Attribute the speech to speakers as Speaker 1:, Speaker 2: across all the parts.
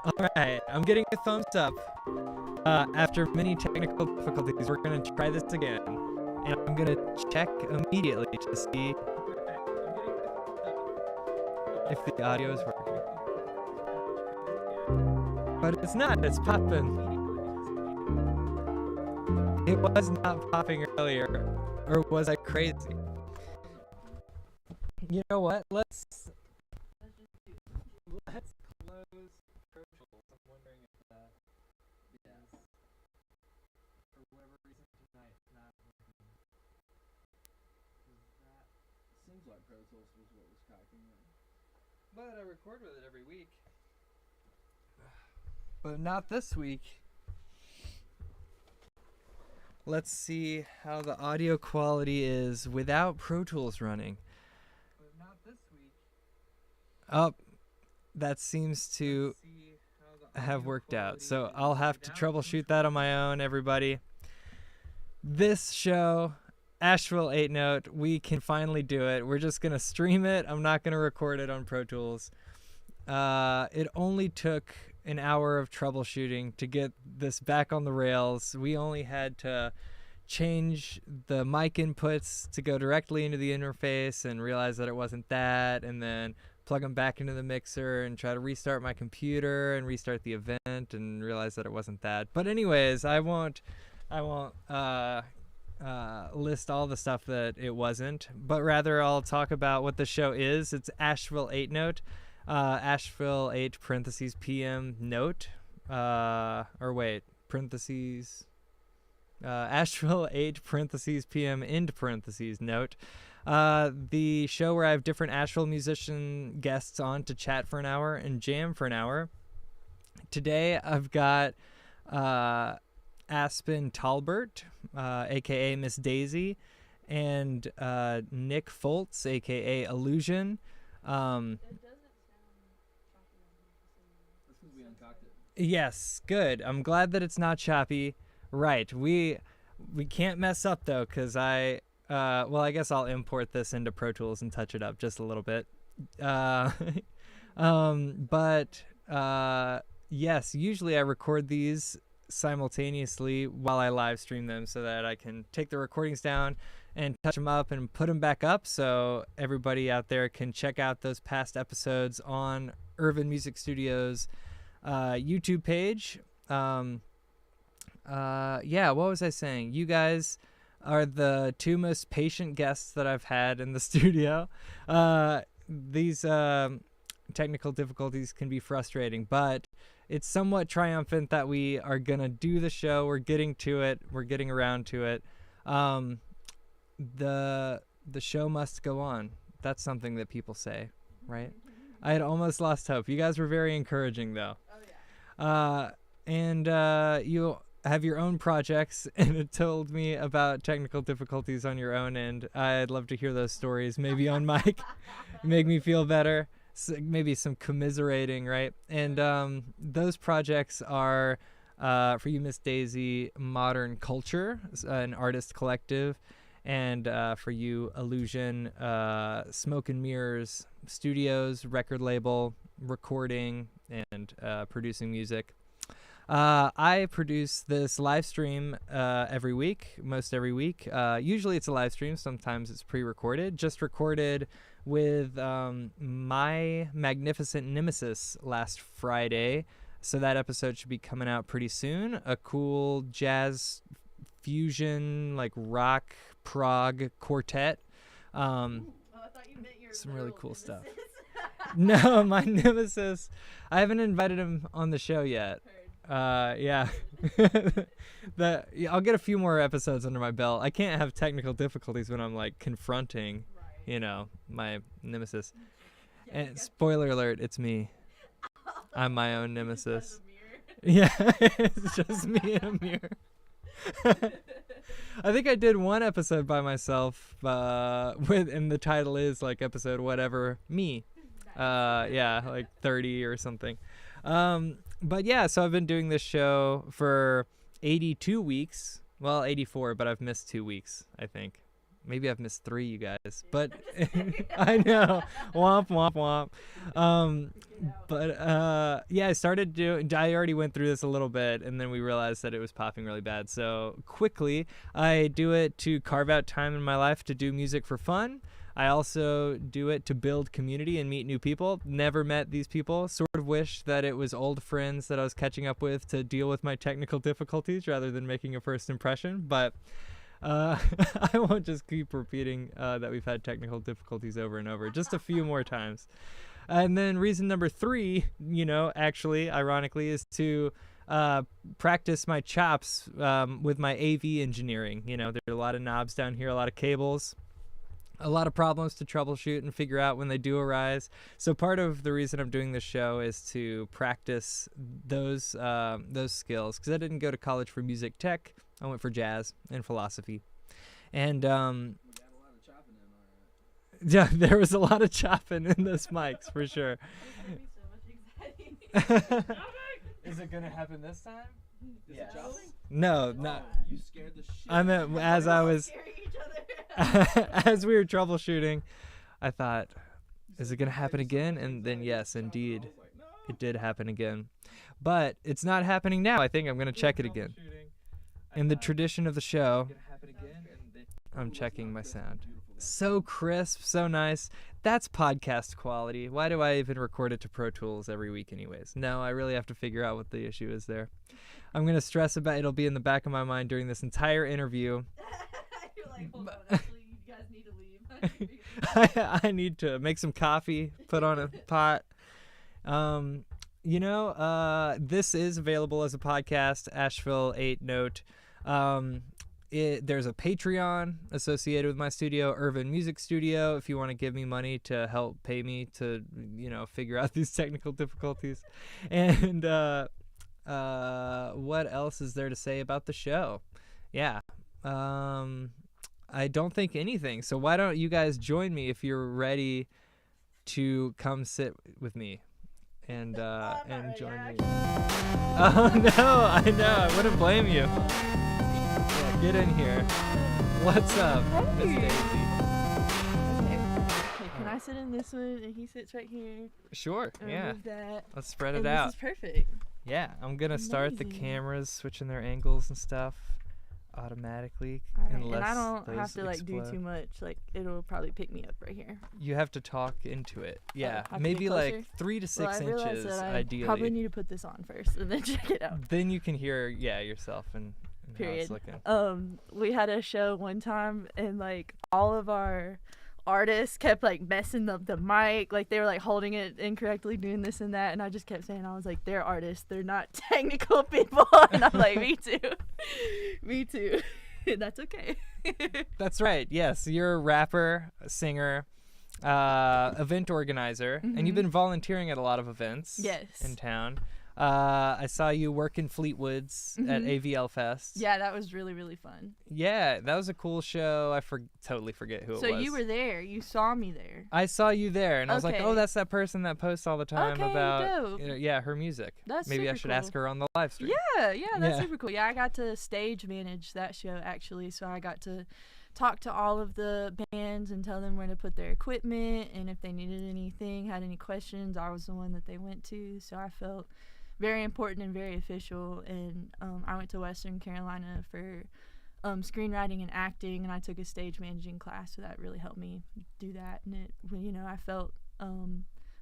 Speaker 1: Alright, I'm getting a thumbs up. After many technical difficulties, we're going to try this again. And I'm going to check immediately to see if the audio is working. But it's not, it's popping. It was not popping earlier, or was I crazy? You know what? Let's close Pro Tools. I'm wondering if yes, for whatever reason tonight not working. That seems like Pro Tools was what was cocking in. But I record with it every week. But not this week. Let's see how the audio quality is without Pro Tools running. But not this week. Oh, that seems to have worked out. So I'll have to troubleshoot that on my own, everybody. This show, Asheville 8-Note, we can finally do it. We're just going to stream it. I'm not going to record it on Pro Tools. It only took an hour of troubleshooting to get this back on the rails. We only had to change the mic inputs to go directly into the interface and realize that it wasn't that, and then plug them back into the mixer and try to restart my computer and restart the event and realize that it wasn't that. But anyways, I won't list all the stuff that it wasn't, but rather I'll talk about what the show is. It's Asheville 8-Note. Asheville 8 parentheses PM note, or wait, parentheses, Asheville 8 parentheses PM end parentheses note. The show where I have different Asheville musician guests on to chat for an hour and jam for an hour. Today I've got Aspen Talbert AKA Miss Dazey and Nick Fultz AKA Illusion. Yes, good. I'm glad that it's not choppy. Right. We can't mess up though, because I guess I'll import this into Pro Tools and touch it up just a little bit. Yes, usually I record these simultaneously while I live stream them so that I can take the recordings down and touch them up and put them back up so everybody out there can check out those past episodes on Irvin Music Studios YouTube page. What was I saying? You guys are the two most patient guests that I've had in the studio. These technical difficulties can be frustrating, but it's somewhat triumphant that we are gonna do the show. We're getting to it. We're getting around to it. The show must go on. That's something that people say, right? I had almost lost hope. You guys were very encouraging, though. Oh, yeah. You have your own projects, and it told me about technical difficulties on your own end. I'd love to hear those stories, maybe on mic. Make me feel better. So maybe some commiserating, right? And those projects are, for you, Miss Dazey, Modern Culture, an artist collective, and for you, Illusion, Smoke and Mirrors Studios, record label, recording, and producing music. I produce this live stream most every week. Usually it's a live stream. Sometimes it's pre-recorded. Just recorded with my magnificent nemesis last Friday. So that episode should be coming out pretty soon. A cool jazz fusion, like rock prog quartet.
Speaker 2: I thought you meant your
Speaker 1: some really cool stuff.
Speaker 2: nemesis.
Speaker 1: No, my nemesis. I haven't invited him on the show yet. Yeah. I'll get a few more episodes under my belt. I can't have technical difficulties when I'm like confronting, my nemesis.
Speaker 2: Yeah,
Speaker 1: And spoiler alert, it's me. I'm my own
Speaker 2: You just have
Speaker 1: nemesis.
Speaker 2: a mirror.
Speaker 1: Yeah, it's just me in a mirror. I think I did one episode by myself, and the title is like episode whatever me. Like 30 or something. But yeah, so I've been doing this show for 82 weeks. Well, 84, but I've missed 2 weeks, I think. Maybe I've missed 3, you guys. But I know. Womp, womp, womp. Yeah, I already went through this a little bit, and then we realized that it was popping really bad. So quickly, I do it to carve out time in my life to do music for fun. I also do it to build community and meet new people. Never met these people. Sort of wish that it was old friends that I was catching up with to deal with my technical difficulties rather than making a first impression. But I won't just keep repeating that we've had technical difficulties over and over. Just a few more times. And then reason number 3, actually, ironically, is to practice my chops with my AV engineering. There are a lot of knobs down here, a lot of cables. A lot of problems to troubleshoot and figure out when they do arise. So part of the reason I'm doing this show is to practice those skills, because I didn't go to college for music tech. I went for jazz and philosophy. And
Speaker 3: We got a lot of chopping in,
Speaker 1: yeah, there was a lot of chopping in those mics for sure. Is it gonna happen this time?
Speaker 3: Is it chopping?
Speaker 1: No, not.
Speaker 3: You scared the shit.
Speaker 1: I meant as I was. As we were troubleshooting, I thought, is it going to happen again? And then, yes, indeed, it did happen again. But it's not happening now. I think I'm going to check it again. In the tradition of the show, I'm checking my sound. So crisp, so nice. That's podcast quality. Why do I even record it to Pro Tools every week anyways? No, I really have to figure out what the issue is there. I'm going to stress about it. It'll be in the back of my mind during this entire interview.
Speaker 2: Hold on, actually, you guys need to leave.
Speaker 1: I need to make some coffee, put on a pot. This is available as a podcast, Asheville 8 Note. There's a Patreon associated with my studio, Irvin Music Studio, if you want to give me money to help pay me to, figure out these technical difficulties. And what else is there to say about the show? Yeah. I don't think anything. So why don't you guys join me if you're ready to come sit with me and join me. Oh no, I know. I wouldn't blame you. Yeah, get in here. What's up, Miss Dazey?
Speaker 2: Okay, can I sit in this one and he sits right here?
Speaker 1: Sure. Yeah.
Speaker 2: Move that.
Speaker 1: Let's spread it
Speaker 2: And
Speaker 1: out.
Speaker 2: This is perfect.
Speaker 1: Yeah, I'm gonna start the
Speaker 2: Amazing.
Speaker 1: cameras switching their angles and stuff automatically.
Speaker 2: All right,
Speaker 1: unless
Speaker 2: and I don't
Speaker 1: those
Speaker 2: have to do
Speaker 1: explode.
Speaker 2: too much. Like it'll probably pick me up right here.
Speaker 1: You have to talk into it. Yeah,
Speaker 2: have to
Speaker 1: maybe
Speaker 2: get
Speaker 1: like
Speaker 2: closer?
Speaker 1: 3 to 6
Speaker 2: Well, I realized
Speaker 1: inches
Speaker 2: that I
Speaker 1: ideally.
Speaker 2: probably need to put this on first and then check it out.
Speaker 1: Then you can hear yourself and how it's
Speaker 2: Period.
Speaker 1: looking.
Speaker 2: We had a show one time and like all of our artists kept like messing up the mic, like they were like holding it incorrectly, doing this and that, and I just kept saying, I was like, they're artists, they're not technical people. And I'm like, me too. Me too. That's okay.
Speaker 1: That's right. Yes, you're a rapper, a singer, event organizer, and you've been volunteering at a lot of events
Speaker 2: Yes.
Speaker 1: in town. I saw you work in Fleetwood's at AVL Fest.
Speaker 2: Yeah, that was really, really fun.
Speaker 1: Yeah, that was a cool show. I totally forget who it was.
Speaker 2: So you were there. You saw me there.
Speaker 1: I saw you there, and I was like,
Speaker 2: Okay.
Speaker 1: oh, that's that person that posts all the time
Speaker 2: Okay,
Speaker 1: about
Speaker 2: dope.
Speaker 1: her music.
Speaker 2: That's
Speaker 1: Maybe I
Speaker 2: super
Speaker 1: should
Speaker 2: cool.
Speaker 1: ask her on the live stream.
Speaker 2: Yeah, that's
Speaker 1: Yeah.
Speaker 2: super cool. Yeah, I got to stage manage that show actually, so I got to talk to all of the bands and tell them where to put their equipment, and if they needed anything, had any questions, I was the one that they went to. So I felt very important and very official. And I went to Western Carolina for screenwriting and acting, and I took a stage managing class, so that really helped me do that. And it, I felt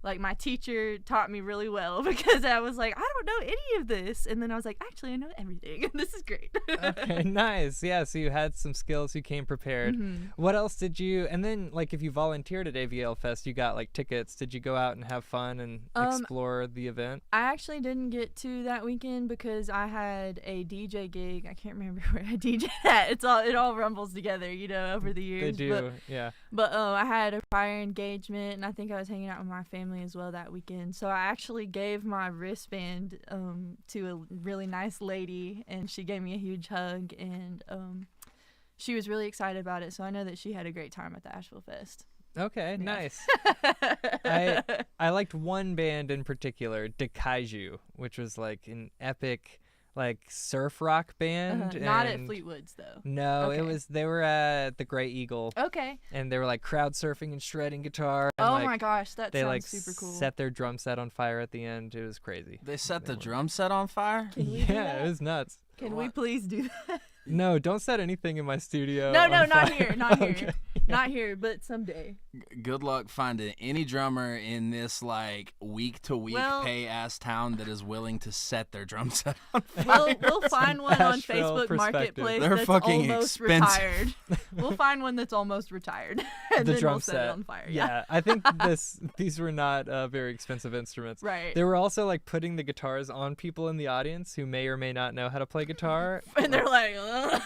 Speaker 2: like my teacher taught me really well, because I was like, I don't know any of this, and then I was like, actually I know everything. This is great.
Speaker 1: Okay, nice. Yeah, so you had some skills, you came prepared. What else did you, and then like if you volunteered at AVL Fest, you got like tickets. Did you go out and have fun and explore the event?
Speaker 2: I actually didn't get to that weekend because I had a DJ gig. I can't remember where I DJed at. It all rumbles together, over the years.
Speaker 1: They do, yeah.
Speaker 2: But I had a prior engagement, and I think I was hanging out with my family as well that weekend. So I actually gave my wristband to a really nice lady, and she gave me a huge hug, and she was really excited about it. So I know that she had a great time at the Asheville Fest.
Speaker 1: Okay,
Speaker 2: Yeah.
Speaker 1: nice. I liked one band in particular, Dakaiju, which was like an epic like surf rock band.
Speaker 2: Not at
Speaker 1: and-
Speaker 2: Fleetwood's though.
Speaker 1: No,
Speaker 2: Okay.
Speaker 1: they were at the Grey Eagle,
Speaker 2: Okay.
Speaker 1: and they were like crowd surfing and shredding guitar. And,
Speaker 2: Oh
Speaker 1: like,
Speaker 2: my gosh, that
Speaker 1: they
Speaker 2: sounds
Speaker 1: like
Speaker 2: super cool.
Speaker 1: set their drum set on fire at the end. It was crazy.
Speaker 4: They set
Speaker 1: They
Speaker 4: the
Speaker 1: were-
Speaker 4: drum set on fire?
Speaker 2: Can we do
Speaker 1: Yeah,
Speaker 2: that?
Speaker 1: it was nuts.
Speaker 2: Can we
Speaker 4: What?
Speaker 2: please do that?
Speaker 1: No, don't set anything in my studio.
Speaker 2: No,
Speaker 1: on
Speaker 2: not
Speaker 1: fire.
Speaker 2: here, not here.
Speaker 1: Okay.
Speaker 2: Not here, but someday.
Speaker 4: Good luck finding any drummer in this like week to week
Speaker 2: Well-
Speaker 4: pay ass town that is willing to set their drum set on fire.
Speaker 2: We'll find one on
Speaker 1: Asheville
Speaker 2: Facebook
Speaker 1: perspective.
Speaker 2: Marketplace
Speaker 4: They're
Speaker 2: that's
Speaker 4: fucking
Speaker 2: almost
Speaker 4: expensive.
Speaker 2: retired. We'll find one that's almost retired, and
Speaker 1: The
Speaker 2: then
Speaker 1: drum
Speaker 2: we'll set
Speaker 1: set
Speaker 2: it on fire. Yeah.
Speaker 1: Yeah, I think these were not very expensive instruments.
Speaker 2: Right.
Speaker 1: They were also like putting the guitars on people in the audience who may or may not know how to play guitar.
Speaker 2: And they're like, ugh.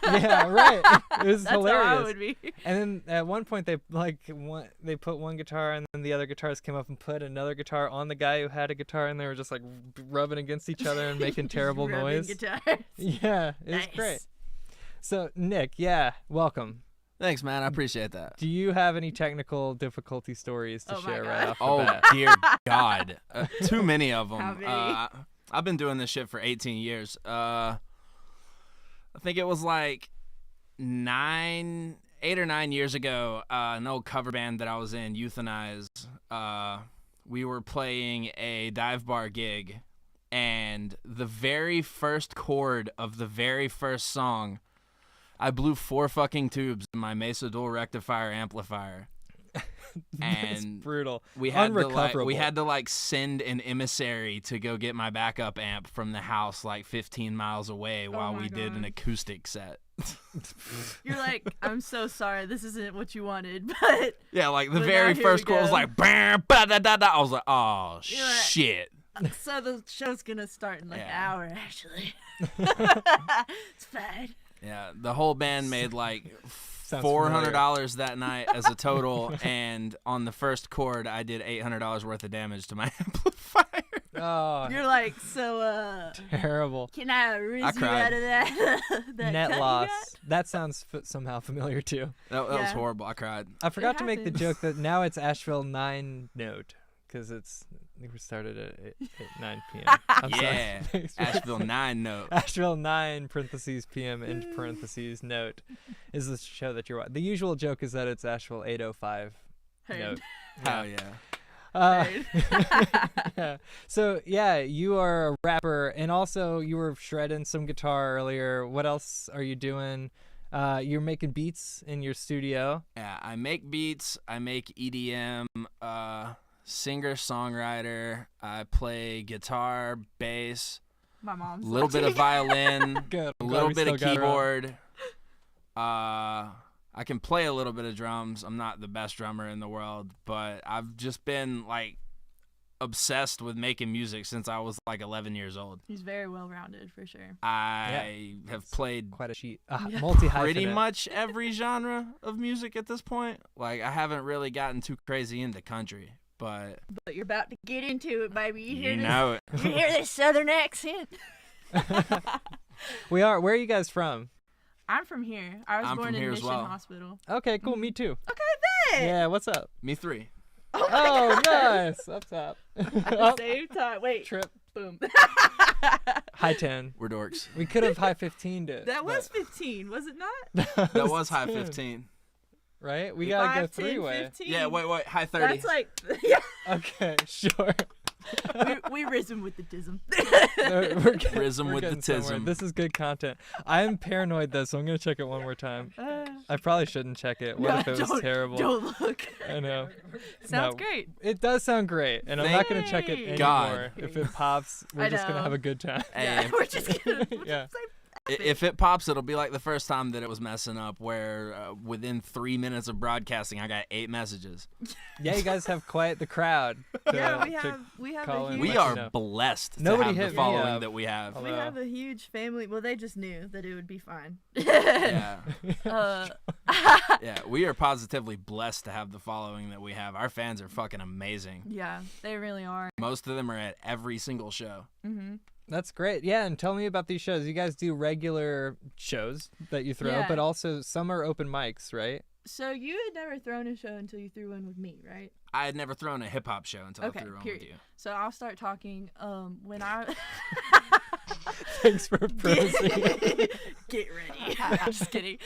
Speaker 1: Yeah, right. It was
Speaker 2: That's
Speaker 1: hilarious.
Speaker 2: how I would be.
Speaker 1: And then at one point they they put one guitar and then the other guitars came up and put another guitar on the guy who had a guitar and they were just like rubbing against each other and making terrible
Speaker 2: Rubbing
Speaker 1: noise.
Speaker 2: guitars.
Speaker 1: Yeah, it was
Speaker 2: Nice.
Speaker 1: great. So Nick, yeah, welcome.
Speaker 4: Thanks, man. I appreciate that.
Speaker 1: Do you have any technical difficulty stories to
Speaker 2: Oh my
Speaker 1: share
Speaker 2: God.
Speaker 1: right off the
Speaker 4: Oh
Speaker 1: bat?
Speaker 4: dear God, too many of them.
Speaker 2: How many?
Speaker 4: I've been doing this shit for 18 years. I think it was like 8 or 9 years ago. An old cover band that I was in, Euthanized. We were playing a dive bar gig, and the very first chord of the very first song, I blew 4 fucking tubes in my Mesa dual rectifier amplifier.
Speaker 1: That's
Speaker 4: And
Speaker 1: brutal.
Speaker 4: we had
Speaker 1: Unrecoverable.
Speaker 4: to like send an emissary to go get my backup amp from the house like 15 miles away while
Speaker 2: my
Speaker 4: we did an
Speaker 2: God.
Speaker 4: acoustic set.
Speaker 2: You're like, I'm so sorry, this isn't what you wanted, but
Speaker 4: Yeah, like the
Speaker 2: But
Speaker 4: very
Speaker 2: now here
Speaker 4: first
Speaker 2: we
Speaker 4: chord was
Speaker 2: go.
Speaker 4: like bam, ba da da da. I was like, oh
Speaker 2: You're like-
Speaker 4: shit.
Speaker 2: so the show's gonna start in like an
Speaker 4: Yeah.
Speaker 2: hour actually. It's fine.
Speaker 4: Yeah, the whole band made like
Speaker 1: Sounds
Speaker 4: $400 that night as a total, and on the first chord, I did $800 worth of damage to my amplifier.
Speaker 1: Oh,
Speaker 2: You're like, so
Speaker 1: terrible.
Speaker 2: can I riz
Speaker 4: I
Speaker 2: you
Speaker 4: cried.
Speaker 2: out of that? that
Speaker 1: Net
Speaker 2: cut you
Speaker 1: loss.
Speaker 2: got?
Speaker 1: That sounds somehow familiar too.
Speaker 4: That was
Speaker 2: Yeah.
Speaker 4: horrible. I cried.
Speaker 1: I forgot to make the
Speaker 2: happens.
Speaker 1: joke that now it's Asheville 9 note because I think we started at 9 p.m. I'm
Speaker 4: Yeah,
Speaker 1: sorry.
Speaker 4: Asheville 9 note.
Speaker 1: Asheville 9 parentheses p.m. end parentheses note is the show that you're watching. The usual joke is that it's Asheville 8:05
Speaker 2: Heard.
Speaker 1: note.
Speaker 4: Hell yeah.
Speaker 1: Yeah. So yeah, you are a rapper, and also you were shredding some guitar earlier. What else are you doing? You're making beats in your studio.
Speaker 4: Yeah, I make beats. I make EDM. Singer-songwriter. I play guitar, bass,
Speaker 2: My mom's
Speaker 4: a little bit of violin,
Speaker 1: Good.
Speaker 4: a
Speaker 1: I'm glad
Speaker 4: little
Speaker 1: we
Speaker 4: bit of
Speaker 1: still got her on.
Speaker 4: keyboard. I can play a little bit of drums. I'm not the best drummer in the world, but I've just been like obsessed with making music since I was like 11 years old.
Speaker 2: He's very well rounded for sure.
Speaker 4: I have played
Speaker 1: Quite a sheet.
Speaker 2: Yeah.
Speaker 1: Multi-hyphenate.
Speaker 4: pretty much every genre of music at this point. Like I haven't really gotten too crazy into country, but
Speaker 2: But you're about to get into it, baby. You hear
Speaker 4: you
Speaker 2: this?
Speaker 4: know it.
Speaker 2: You hear this southern accent?
Speaker 1: We are. Where are you guys from?
Speaker 2: I'm from here. I was
Speaker 4: I'm
Speaker 2: born
Speaker 4: from
Speaker 2: in
Speaker 4: here as
Speaker 2: Mission
Speaker 4: well.
Speaker 2: Hospital.
Speaker 1: Okay, cool. Me too.
Speaker 2: Okay, then.
Speaker 1: Yeah. What's up?
Speaker 4: Me 3.
Speaker 1: Oh, nice. What's up?
Speaker 2: At the same time. Wait.
Speaker 1: Trip.
Speaker 2: Boom.
Speaker 1: High 10.
Speaker 4: We're dorks.
Speaker 1: We could have high 15'd it.
Speaker 2: That was
Speaker 1: but-
Speaker 2: 15, was it not?
Speaker 4: That was high
Speaker 1: 10,
Speaker 4: 15.
Speaker 1: Right? We gotta go
Speaker 2: 5, 10,
Speaker 1: three-way.
Speaker 2: 15.
Speaker 4: Yeah, wait, high 30.
Speaker 2: That's like, yeah.
Speaker 1: Okay, sure.
Speaker 2: We risen with the dism.
Speaker 1: We're getting-
Speaker 4: Rhythm
Speaker 1: we're
Speaker 4: with the
Speaker 1: getting somewhere.
Speaker 4: tism.
Speaker 1: This is good content. I'm paranoid though, so I'm gonna check it one more time. I probably shouldn't check it. What
Speaker 2: No,
Speaker 1: if it was
Speaker 2: don't-
Speaker 1: terrible?
Speaker 2: Don't look.
Speaker 1: I know.
Speaker 2: Sounds
Speaker 1: No.
Speaker 2: great.
Speaker 1: It does sound great, and I'm not gonna check it
Speaker 2: Yay.
Speaker 1: anymore.
Speaker 4: God.
Speaker 1: If it pops, we're
Speaker 2: I
Speaker 1: just gonna
Speaker 2: know.
Speaker 1: have a good time.
Speaker 4: Hey,
Speaker 2: Yeah, we're just gonna.
Speaker 1: Yeah.
Speaker 4: if it pops, it'll be like the first time that it was messing up, where within 3 minutes of broadcasting, I got 8 messages.
Speaker 1: Yeah, you guys have quite the crowd.
Speaker 2: Yeah,
Speaker 1: to
Speaker 2: we have
Speaker 1: call
Speaker 2: a
Speaker 1: in.
Speaker 2: huge.
Speaker 4: We
Speaker 1: let you
Speaker 4: are
Speaker 1: know.
Speaker 4: blessed to
Speaker 1: Nobody
Speaker 4: have
Speaker 1: hit
Speaker 4: the
Speaker 1: me
Speaker 4: following
Speaker 1: up.
Speaker 4: that we have.
Speaker 2: We have a huge family. Well, they just knew that it would be fine.
Speaker 4: Yeah.
Speaker 2: Uh,
Speaker 4: Yeah, we are positively blessed to have the following that we have. Our fans are fucking amazing.
Speaker 2: yeah, they really are.
Speaker 4: Most of them are at every single show.
Speaker 2: Mm-hmm.
Speaker 1: That's great. Yeah, and tell me about these shows. You guys do regular shows that you throw,
Speaker 2: Yeah.
Speaker 1: but also some are open mics, right?
Speaker 2: So you had never thrown a show until you threw one with me, right?
Speaker 4: I had never thrown a hip hop show until
Speaker 2: Okay,
Speaker 4: I threw one
Speaker 2: period.
Speaker 4: with you.
Speaker 2: So I'll start talking. When I
Speaker 1: Thanks for prosing.
Speaker 2: Get ready. I'm just kidding.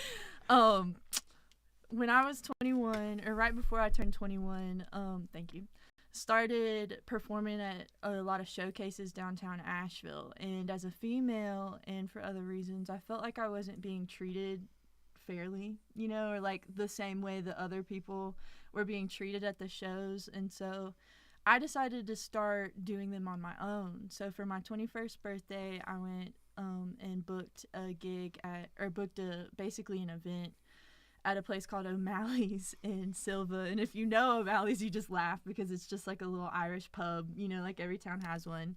Speaker 2: When I was 21, or right before I turned 21, thank you, started performing at a lot of showcases downtown Asheville. And as a female, and for other reasons, I felt like I wasn't being treated fairly, you know, or like the same way that other people were being treated at the shows. And so I decided to start doing them on my own. So for my 21st birthday, I went and booked a gig basically an event at a place called O'Malley's in Silva. And if you know O'Malley's, you just laugh because it's just like a little Irish pub, you know, like every town has one.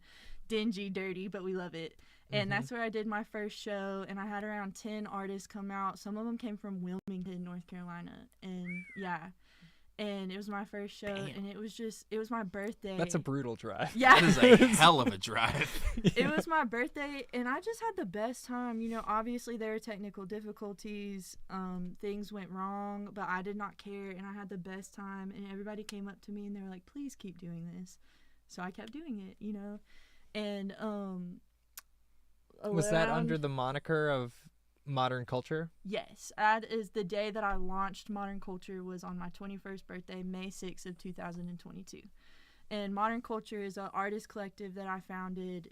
Speaker 2: Dingy, dirty, but we love it. And that's where I did my first show, and I had around 10 artists come out. Some of them came from Wilmington, North Carolina. And yeah, and it was my first show.
Speaker 4: Damn.
Speaker 2: And it was my birthday.
Speaker 1: That's a brutal drive.
Speaker 2: Yeah.
Speaker 4: That is a hell of a drive.
Speaker 2: It was my birthday, and I just had the best time. You know, obviously there were technical difficulties. Things went wrong, but I did not care, and I had the best time. And everybody came up to me, and they were like, please keep doing this. So I kept doing it, you know. And
Speaker 1: was that under the moniker of Modern Culture?
Speaker 2: Yes, that is the day that I launched Modern Culture. Was on my 21st birthday, May 6th of 2022. And Modern Culture is an artist collective that I founded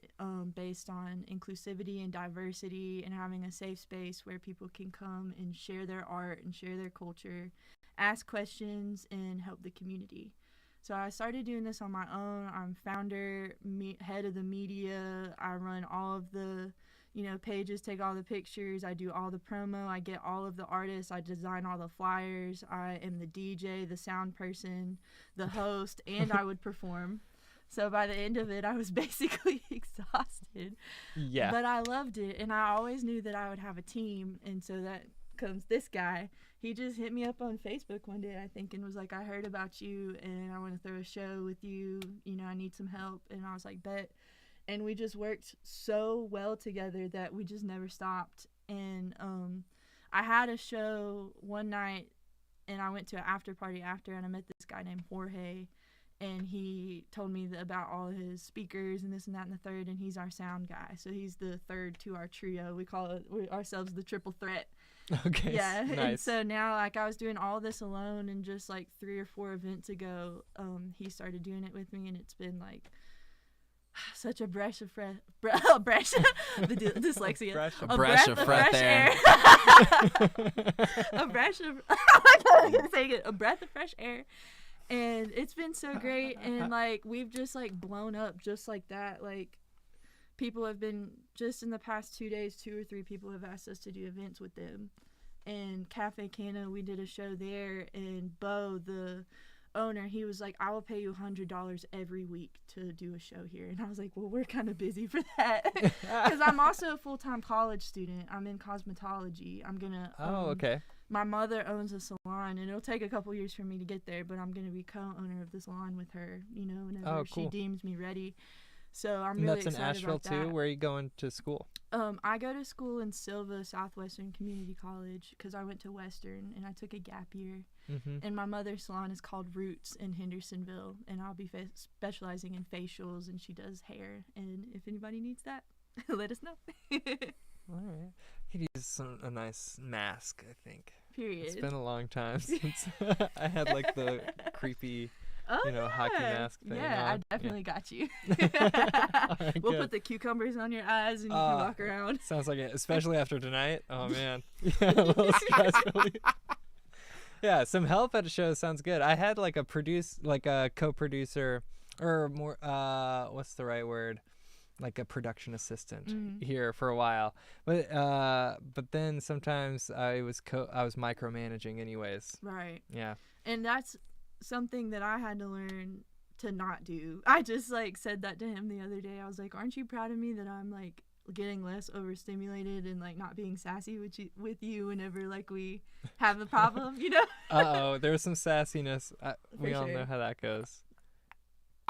Speaker 2: based on inclusivity and diversity, and having a safe space where people can come and share their art and share their culture, ask questions, and help the community. So I started doing this on my own. I'm founder, head of the media. I run all of the, you know, pages, take all the pictures. I do all the promo. I get all of the artists. I design all the flyers. I am the DJ, the sound person, the host, and I would perform. So by the end of it, I was basically exhausted.
Speaker 1: Yeah.
Speaker 2: But I loved it, and I always knew that I would have a team, and so that comes this guy. He just hit me up on Facebook one day, I think, and was like, I heard about you, and I want to throw a show with you. You know, I need some help. And I was like, bet. And we just worked so well together that we just never stopped. And I had a show one night, and I went to an after party after, and I met this guy named Jorge, and he told me about all his speakers and this and that and the third, and he's our sound guy. So he's the third to our trio. We call ourselves the triple threat.
Speaker 1: Okay.
Speaker 2: Yeah.
Speaker 1: Nice.
Speaker 2: And so now, like, I was doing all this alone, and just like 3 or 4 events ago, he started doing it with me, and it's been like such a breath of fresh dyslexia.
Speaker 1: A
Speaker 2: A
Speaker 4: breath
Speaker 2: breath
Speaker 4: of
Speaker 2: of
Speaker 4: fresh
Speaker 2: fresh
Speaker 4: air.
Speaker 2: air. A breath of I can't say it. A breath of fresh air. And it's been so great, and like we've just like blown up just like that. Like, people have been, just in the past 2 days, 2 or 3 people have asked us to do events with them. And Cafe Cana, we did a show there, and Bo, the owner, he was like, I will pay you $100 every week to do a show here. And I was like, well, we're kind of busy for that. Because I'm also a full-time college student. I'm in cosmetology. I'm going to...
Speaker 1: okay.
Speaker 2: My mother owns a salon, and it'll take a couple years for me to get there, but I'm going to be co-owner of the salon with her, you know, whenever she deems me ready. So I'm
Speaker 1: And
Speaker 2: really
Speaker 1: that's in
Speaker 2: excited
Speaker 1: Asheville
Speaker 2: about that.
Speaker 1: too? Where are you going to school?
Speaker 2: I go to school in Silva Southwestern Community College because I went to Western, and I took a gap year.
Speaker 1: Mm-hmm.
Speaker 2: And my mother's salon is called Roots in Hendersonville, and I'll be specializing in facials, and she does hair. And if anybody needs that, let us know.
Speaker 1: All right. Could use a nice mask, I think.
Speaker 2: Period.
Speaker 1: It's been a long time since I had like the creepy, hockey mask thing
Speaker 2: Yeah,
Speaker 1: on.
Speaker 2: I definitely got you.
Speaker 1: Right,
Speaker 2: We'll
Speaker 1: good.
Speaker 2: put the cucumbers on your eyes, and you can walk around.
Speaker 1: Sounds like it, especially after tonight. Oh man, yeah, a little stress relief. Yeah, some help at a show sounds good. I had like a co-producer, or more, what's the right word? Like a production assistant here for a while, but then sometimes I was micromanaging anyways.
Speaker 2: Right.
Speaker 1: Yeah.
Speaker 2: And that's something that I had to learn to not do. I just like said that to him the other day. I was like, aren't you proud of me that I'm like getting less overstimulated and like not being sassy with you whenever like we have a problem, you know?
Speaker 1: There's some sassiness. We all
Speaker 2: sure.
Speaker 1: know how that goes.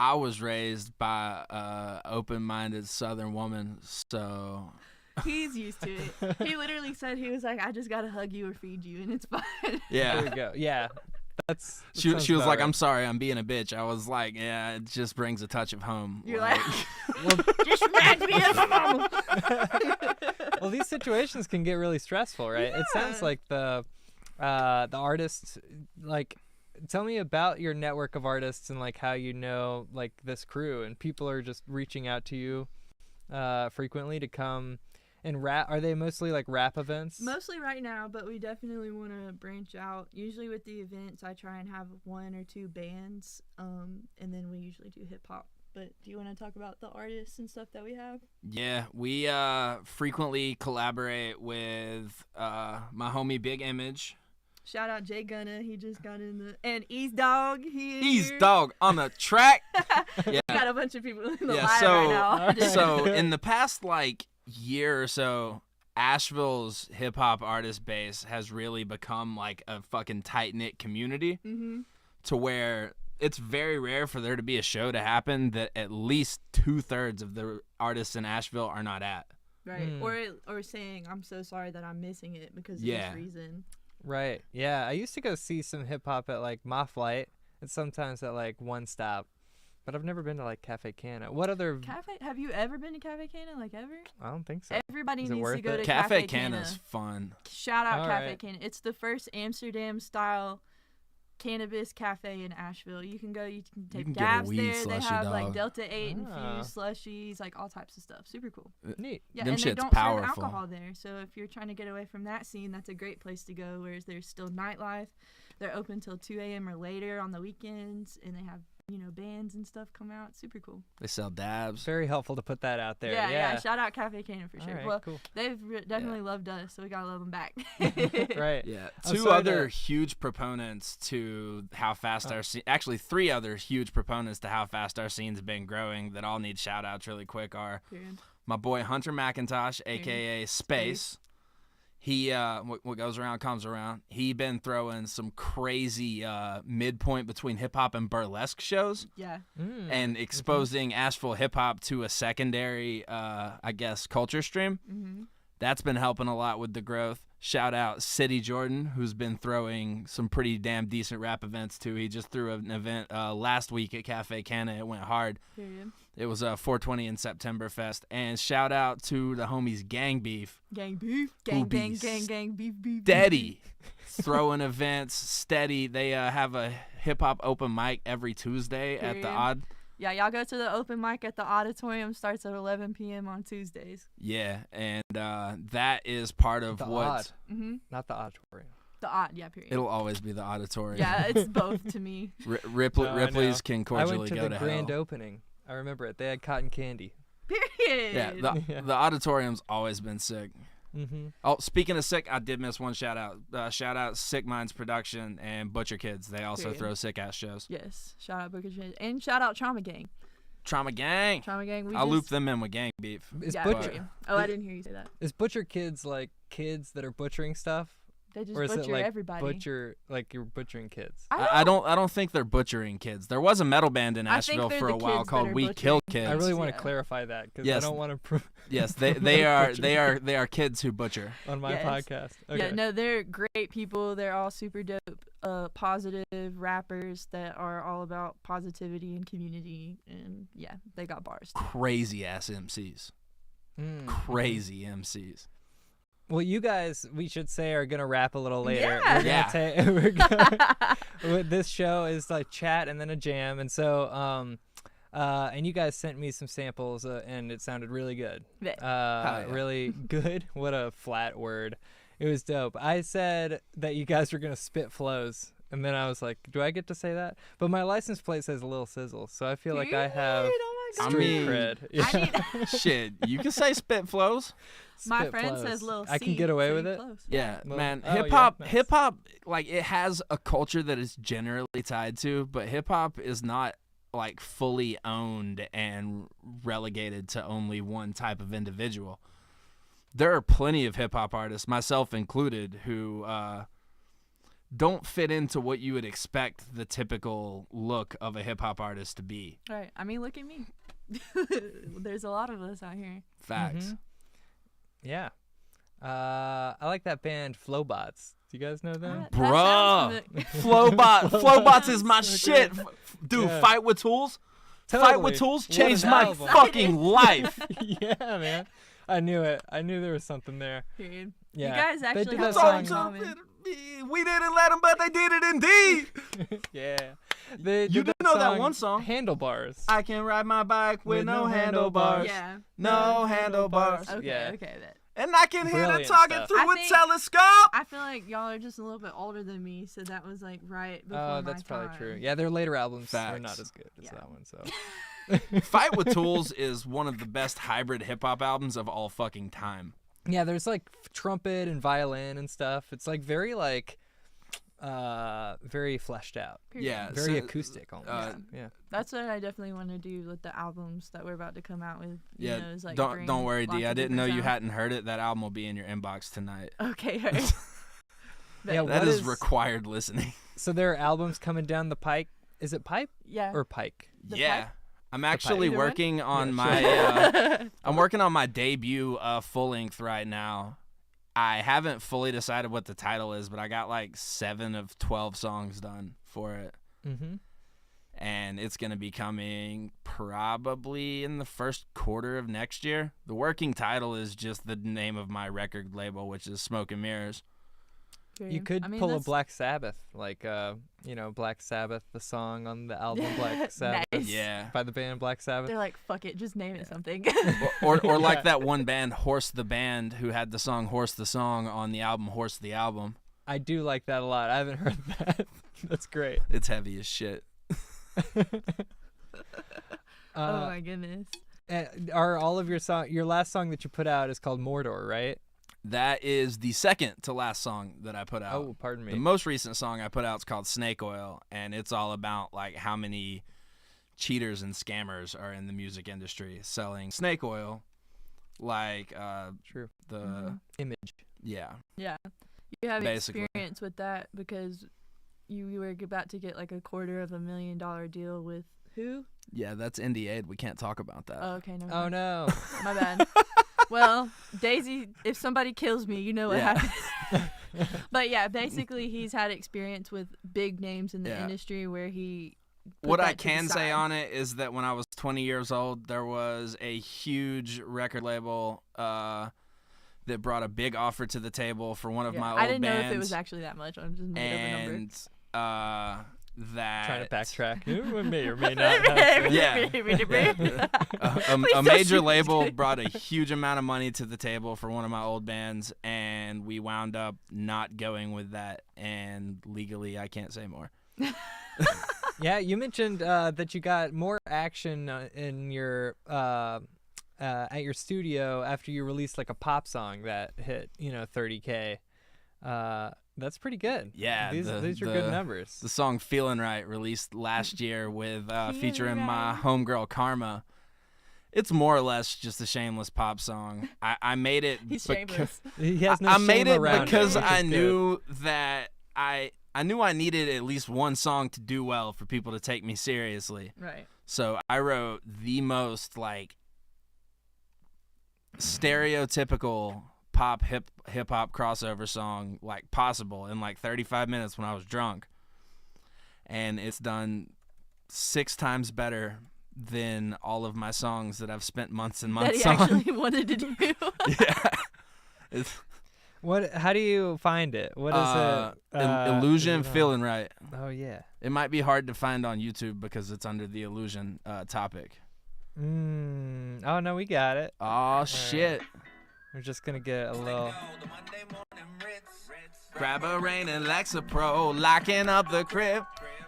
Speaker 4: I was raised by a open-minded Southern woman, so
Speaker 2: He's used to it. He literally said, he was like, I just gotta hug you or feed you, and it's fine.
Speaker 4: yeah.
Speaker 1: There we go. Yeah. That's
Speaker 4: She
Speaker 1: sounds
Speaker 4: was
Speaker 1: about
Speaker 4: like,
Speaker 1: right.
Speaker 4: "I'm sorry, I'm being a bitch." I was like, "Yeah, it just brings a touch of home."
Speaker 2: You're like,
Speaker 1: Well,
Speaker 2: just reminds me of my mama.
Speaker 1: well, these situations can get really stressful, right? It sounds
Speaker 2: Yeah.
Speaker 1: like the artists, like, tell me about your network of artists and like how you know like this crew and people are just reaching out to you frequently to come and rap. Are they mostly like rap events?
Speaker 2: Mostly right now, but we definitely want to branch out. Usually with the events, I try and have 1 or 2 bands, and then we usually do hip hop. But do you want to talk about the artists and stuff that we have?
Speaker 4: Yeah, we frequently collaborate with my homie Big Image.
Speaker 2: Shout out Jay Gunna, he just got in the and East Dog.
Speaker 4: He's dog on the track. Yeah.
Speaker 2: Got a bunch of people in the
Speaker 4: Yeah,
Speaker 2: live
Speaker 4: so-
Speaker 2: right now.
Speaker 1: Alright.
Speaker 4: So in the past like year or so, Asheville's hip hop artist base has really become like a fucking tight knit community
Speaker 2: Mhm.
Speaker 4: to where it's very rare for there to be a show to happen that at least 2/3 of the artists in Asheville are not at.
Speaker 2: Right.
Speaker 1: Mm.
Speaker 2: Or saying I'm so sorry that I'm missing it because of
Speaker 4: Yeah.
Speaker 2: this reason.
Speaker 1: Right. Yeah. I used to go see some hip hop at like Ma Flight and sometimes at like One Stop, but I've never been to like Cafe Cana. What other?
Speaker 2: Cafe? Have you ever been to Cafe Cana? Like ever?
Speaker 1: I don't think so.
Speaker 2: Everybody
Speaker 1: Is it
Speaker 2: needs
Speaker 1: worth
Speaker 2: to go
Speaker 1: it?
Speaker 2: to
Speaker 4: Cafe
Speaker 2: Cana.
Speaker 4: Cana's fun.
Speaker 2: Shout out
Speaker 1: All
Speaker 2: Cafe
Speaker 1: right.
Speaker 2: Cana. It's the first Amsterdam style cannabis cafe in Asheville. You can go, you can take
Speaker 4: can get a
Speaker 2: dabs
Speaker 4: weed
Speaker 2: there. They
Speaker 4: slushy,
Speaker 2: have like
Speaker 4: dog.
Speaker 2: Delta 8
Speaker 1: Ah.
Speaker 2: infused slushies, like all types of stuff. Super cool.
Speaker 1: Neat.
Speaker 2: Yeah,
Speaker 4: Them
Speaker 2: and they
Speaker 4: shit's
Speaker 2: don't serve
Speaker 4: powerful.
Speaker 2: alcohol there. So if you're trying to get away from that scene, that's a great place to go. Whereas there's still nightlife. They're open till 2 a.m. or later on the weekends, and they have bands and stuff come out. Super cool.
Speaker 4: They sell dabs.
Speaker 1: Very helpful to put that out there.
Speaker 2: Yeah. Shout out Cafe Cana for
Speaker 1: All
Speaker 2: sure.
Speaker 1: right,
Speaker 2: Well,
Speaker 1: cool.
Speaker 2: they've definitely loved us, so we gotta love them back.
Speaker 1: Right.
Speaker 4: Yeah,
Speaker 1: I'm
Speaker 4: two
Speaker 1: sorry
Speaker 4: other
Speaker 1: to-
Speaker 4: huge proponents to how fast our scene, actually 3 other huge proponents to how fast our scene's been growing that all need shout outs really quick are
Speaker 2: Period.
Speaker 4: my boy Hunter McIntosh, aka Space. He what goes around comes around. He been throwing some crazy midpoint between hip hop and burlesque shows
Speaker 2: Yeah.
Speaker 4: and exposing Asheville hip hop to a secondary I guess culture stream.
Speaker 2: Mm-hmm.
Speaker 4: That's been helping a lot with the growth. Shout out City Jordan, who's been throwing some pretty damn decent rap events too. He just threw an event last week at Cafe Cana. It went hard.
Speaker 2: Period.
Speaker 4: It was 420 in September Fest. And shout out to the homies Gang Beef.
Speaker 2: Gang beef.
Speaker 4: Who
Speaker 2: Gang,
Speaker 4: be
Speaker 2: gang, gang, gang, beef, beef.
Speaker 4: Steady. Throwing events steady. They have a hip hop open mic every Tuesday at the
Speaker 2: Period.
Speaker 4: Odd.
Speaker 2: Yeah, y'all go to the open mic at the auditorium. Starts at 11 p.m. on Tuesdays.
Speaker 4: Yeah, and that is part of
Speaker 1: The
Speaker 4: what
Speaker 1: Odd.
Speaker 2: Mm-hmm.
Speaker 1: Not the auditorium.
Speaker 2: The odd, yeah, period.
Speaker 4: it'll always be the auditorium.
Speaker 2: Yeah, it's both to me.
Speaker 1: No, I
Speaker 4: Ripley's
Speaker 1: know.
Speaker 4: can
Speaker 1: I
Speaker 4: cordially
Speaker 1: went to
Speaker 4: go
Speaker 1: the
Speaker 4: to
Speaker 1: grand
Speaker 4: hell.
Speaker 1: opening. I remember it. They had cotton candy.
Speaker 2: Period.
Speaker 4: Yeah,
Speaker 1: Yeah.
Speaker 4: the auditorium's always been sick.
Speaker 1: Mm-hmm.
Speaker 4: Oh, speaking of sick, I did miss one shout out. Shout out Sick Minds Production and Butcher Kids. They also
Speaker 2: Period.
Speaker 4: throw sick ass shows.
Speaker 2: Yes. Shout out Booker J. And shout out Trauma Gang.
Speaker 4: Trauma Gang.
Speaker 2: Trauma Gang.
Speaker 4: I'll loop them in with Gang Beef.
Speaker 1: Is
Speaker 2: Yeah,
Speaker 1: Butcher
Speaker 2: period. Oh, I didn't hear you say that.
Speaker 1: is Butcher Kids like kids that are butchering stuff?
Speaker 2: They just
Speaker 1: Or is it
Speaker 2: butcher
Speaker 1: like
Speaker 2: everybody.
Speaker 1: butcher like you're butchering kids?
Speaker 4: I don't think they're butchering kids. There was a metal band in
Speaker 2: I think
Speaker 4: Asheville
Speaker 2: they're
Speaker 4: for
Speaker 2: the
Speaker 4: a while
Speaker 2: kids that
Speaker 4: called
Speaker 2: are
Speaker 4: We
Speaker 2: butchering
Speaker 4: Kill
Speaker 2: kids.
Speaker 4: Kids.
Speaker 1: I really want
Speaker 2: Yeah.
Speaker 1: to clarify that because
Speaker 4: Yes.
Speaker 1: I don't want to prove
Speaker 4: Yes, they are they are kids who butcher.
Speaker 1: on my
Speaker 2: Yes.
Speaker 1: podcast. Okay.
Speaker 2: Yeah, no, they're great people. They're all super dope, positive rappers that are all about positivity and community. And yeah, they got bars.
Speaker 4: Crazy ass MCs.
Speaker 1: Mm.
Speaker 4: Crazy MCs.
Speaker 1: Well, you guys, we should say, are gonna rap a little later.
Speaker 2: Yeah.
Speaker 1: We're
Speaker 4: Yeah.
Speaker 1: gonna we're gonna, this show is like chat and then a jam, and so and you guys sent me some samples, and it sounded really good.
Speaker 2: Yeah.
Speaker 4: yeah.
Speaker 1: Really good. What a flat word. It was dope. I said that you guys were gonna spit flows, and then I was like, do I get to say that? But my license plate says Lil Sizzle, so I feel like I have
Speaker 2: Period. Oh my
Speaker 4: I
Speaker 2: God.
Speaker 1: street
Speaker 4: mean,
Speaker 1: cred.
Speaker 2: I need-
Speaker 4: Shit, you can say spit flows.
Speaker 2: My
Speaker 1: Spit
Speaker 2: friend
Speaker 1: flows.
Speaker 2: says Lil
Speaker 1: I can
Speaker 2: C,
Speaker 1: get away
Speaker 2: so
Speaker 1: with
Speaker 2: you
Speaker 1: it.
Speaker 2: close.
Speaker 4: Yeah,
Speaker 1: Well,
Speaker 4: man.
Speaker 1: oh, yeah,
Speaker 4: Hip
Speaker 1: nice.
Speaker 4: hop, like it has a culture that is generally tied to, but hip hop is not like fully owned and relegated to only one type of individual. There are plenty of hip hop artists, myself included, who don't fit into what you would expect the typical look of a hip hop artist to be.
Speaker 2: Right. I mean, look at me. There's a lot of us out here.
Speaker 4: Facts.
Speaker 1: Mhm. Yeah. I like that band Flowbots. Do you guys know that?
Speaker 2: That sounds
Speaker 4: Bruh. Flowbots is my
Speaker 1: So
Speaker 4: shit.
Speaker 1: good.
Speaker 4: Dude,
Speaker 1: Yeah.
Speaker 4: Fight with Tools? Fight
Speaker 1: Totally.
Speaker 4: with Tools
Speaker 1: What
Speaker 4: changed
Speaker 1: an
Speaker 4: my
Speaker 1: album.
Speaker 4: fucking life.
Speaker 1: Yeah, man. I knew it. I knew there was something there.
Speaker 2: Period.
Speaker 1: Yeah.
Speaker 2: You guys
Speaker 1: They
Speaker 2: actually
Speaker 1: did
Speaker 2: have
Speaker 1: that
Speaker 2: a lot in
Speaker 1: song-
Speaker 2: common.
Speaker 4: We didn't let them, but they did it indeed.
Speaker 1: Yeah. They
Speaker 4: You
Speaker 1: did
Speaker 4: do know that one song.
Speaker 1: Handlebars.
Speaker 4: I can ride my bike with no handlebars.
Speaker 2: Yeah.
Speaker 4: No handlebars.
Speaker 2: Okay.
Speaker 1: Yeah.
Speaker 2: Okay. That.
Speaker 4: And I can hear the
Speaker 1: Brilliant
Speaker 4: target
Speaker 1: stuff.
Speaker 4: through
Speaker 2: I
Speaker 4: a
Speaker 2: think-
Speaker 4: telescope.
Speaker 2: I feel like y'all are just a little bit older than me, so that was like right before
Speaker 1: Oh,
Speaker 2: my
Speaker 1: that's probably
Speaker 2: time.
Speaker 1: true. Yeah, their later albums are
Speaker 4: Facts.
Speaker 1: not as good as
Speaker 2: Yeah.
Speaker 1: that one. So.
Speaker 4: Fight with Tools is one of the best hybrid hip hop albums of all fucking time.
Speaker 1: Yeah, there's like trumpet and violin and stuff. It's like very very fleshed out.
Speaker 2: Period.
Speaker 4: Yeah.
Speaker 1: Very
Speaker 4: so-
Speaker 1: acoustic almost. Yeah.
Speaker 2: That's what I definitely want to do with the albums that we're about to come out with. You
Speaker 4: Yeah,
Speaker 2: know, is like
Speaker 4: don't
Speaker 2: bring
Speaker 4: worry,
Speaker 2: lots
Speaker 4: D. I
Speaker 2: of
Speaker 4: didn't know
Speaker 2: different
Speaker 4: you
Speaker 2: sounds.
Speaker 4: hadn't heard it. That album will be in your inbox tonight.
Speaker 2: Okay. Heard.
Speaker 1: Yeah,
Speaker 4: That
Speaker 1: what
Speaker 4: is
Speaker 1: is-
Speaker 4: required listening.
Speaker 1: So there are albums coming down the pike. Is it pipe
Speaker 2: Yeah.
Speaker 1: or pike?
Speaker 2: The
Speaker 4: Yeah.
Speaker 2: pipe?
Speaker 4: I'm actually
Speaker 2: Either one?
Speaker 4: working on
Speaker 1: Yeah,
Speaker 4: my I'm working on my debut full length right now. I haven't fully decided what the title is, but I got like 7 of 12 songs done for it.
Speaker 1: Mm-hmm.
Speaker 4: And it's going to be coming probably in the first quarter of next year. The working title is just the name of my record label, which is Smoke and Mirrors.
Speaker 1: You
Speaker 2: Period.
Speaker 1: could
Speaker 2: I mean,
Speaker 1: pull a
Speaker 2: that's-
Speaker 1: Black Sabbath, like Black Sabbath, the song on the album Black Sabbath
Speaker 2: Nice.
Speaker 4: Yeah.
Speaker 1: by the band Black Sabbath.
Speaker 2: They're like, fuck it, just name it something.
Speaker 4: Or like
Speaker 1: Yeah.
Speaker 4: that one band, Horse the Band, who had the song Horse the Song on the album Horse the Album.
Speaker 1: I do like that a lot. I haven't heard that. That's great.
Speaker 4: It's heavy as shit.
Speaker 2: Oh my goodness.
Speaker 1: Are all of your last song that you put out is called Mordor, right?
Speaker 4: That is the second to last song that I put out.
Speaker 1: Oh, pardon me.
Speaker 4: The most recent song I put out is called Snake Oil, and it's all about like how many cheaters and scammers are in the music industry selling snake oil, like
Speaker 1: True.
Speaker 4: the
Speaker 1: Image.
Speaker 4: yeah.
Speaker 2: Yeah. You have
Speaker 4: Basically.
Speaker 2: experience with that because you were about to get like $250,000 deal with who?
Speaker 4: Yeah, that's NDA'd. We can't talk about that.
Speaker 2: Oh, okay, no.
Speaker 1: Oh no.
Speaker 2: My bad. Well, Dazey, if somebody kills me, you know what
Speaker 4: Yeah.
Speaker 2: happens. But yeah, basically he's had experience with big names in the
Speaker 4: Yeah.
Speaker 2: industry where he put
Speaker 4: What I
Speaker 2: that to the
Speaker 4: can say
Speaker 2: side.
Speaker 4: on it is that when I was 20 years old, there was a huge record label that brought a big offer to the table for one of
Speaker 2: Yeah,
Speaker 4: my old
Speaker 2: I didn't
Speaker 4: bands.
Speaker 2: know if it was actually that much. I'm just made up a number.
Speaker 4: And that
Speaker 1: Trying to backtrack. It may or may not happen.
Speaker 4: Yeah. a
Speaker 2: Please don't
Speaker 4: major
Speaker 2: shoot
Speaker 4: label
Speaker 2: me.
Speaker 4: brought a huge amount of money to the table for one of my old bands, and we wound up not going with that. And legally, I can't say more.
Speaker 1: Yeah, you mentioned that you got more action in your at your studio after you released like a pop song that hit 30K. That's pretty good.
Speaker 4: Yeah,
Speaker 1: these are good numbers.
Speaker 4: The song "Feeling Right" released last year with featuring my
Speaker 2: right.
Speaker 4: homegirl Karma. It's more or less just a shameless pop song. I made it
Speaker 2: He's
Speaker 4: because
Speaker 2: shameless.
Speaker 1: He has no
Speaker 4: I made
Speaker 1: shame
Speaker 4: it
Speaker 1: around
Speaker 4: because
Speaker 1: which
Speaker 4: I
Speaker 1: is good.
Speaker 4: knew that I knew I needed at least one song to do well for people to take me seriously.
Speaker 2: Right.
Speaker 4: So I wrote the most like stereotypical pop hip hop crossover song like possible in like 35 minutes when I was drunk. And it's done 6 times better than all of my songs that I've spent months and
Speaker 2: That
Speaker 4: months
Speaker 2: he
Speaker 4: on.
Speaker 2: actually wanted to do.
Speaker 4: Yeah. It's
Speaker 1: How do you find it? What is it?
Speaker 4: Illusion
Speaker 1: is it on-
Speaker 4: Feeling Right.
Speaker 1: Oh yeah.
Speaker 4: It might be hard to find on YouTube because it's under the Illusion topic.
Speaker 1: Oh no, we got it.
Speaker 4: Oh shit.
Speaker 1: We're just gonna get a little.
Speaker 4: Grab a rain and Lexapro, locking up the crib.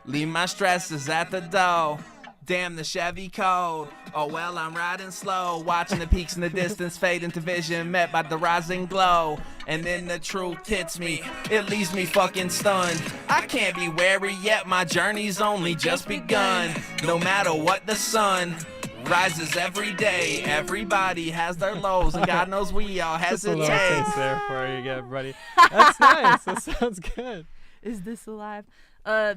Speaker 4: Leave my stresses at the door. Damn the Chevy Code. Oh well, I'm riding slow, watching the peaks in the distance fade into vision, met by the rising glow. And then the truth hits me, it leaves me fucking stunned. I can't be wary yet, my journey's only just begun. No matter what the sun rises every day, everybody has their lows, and God knows we all
Speaker 1: Just a little
Speaker 4: hesitate.
Speaker 1: taste there for you, everybody. That's nice. That sounds good.
Speaker 2: Is this alive?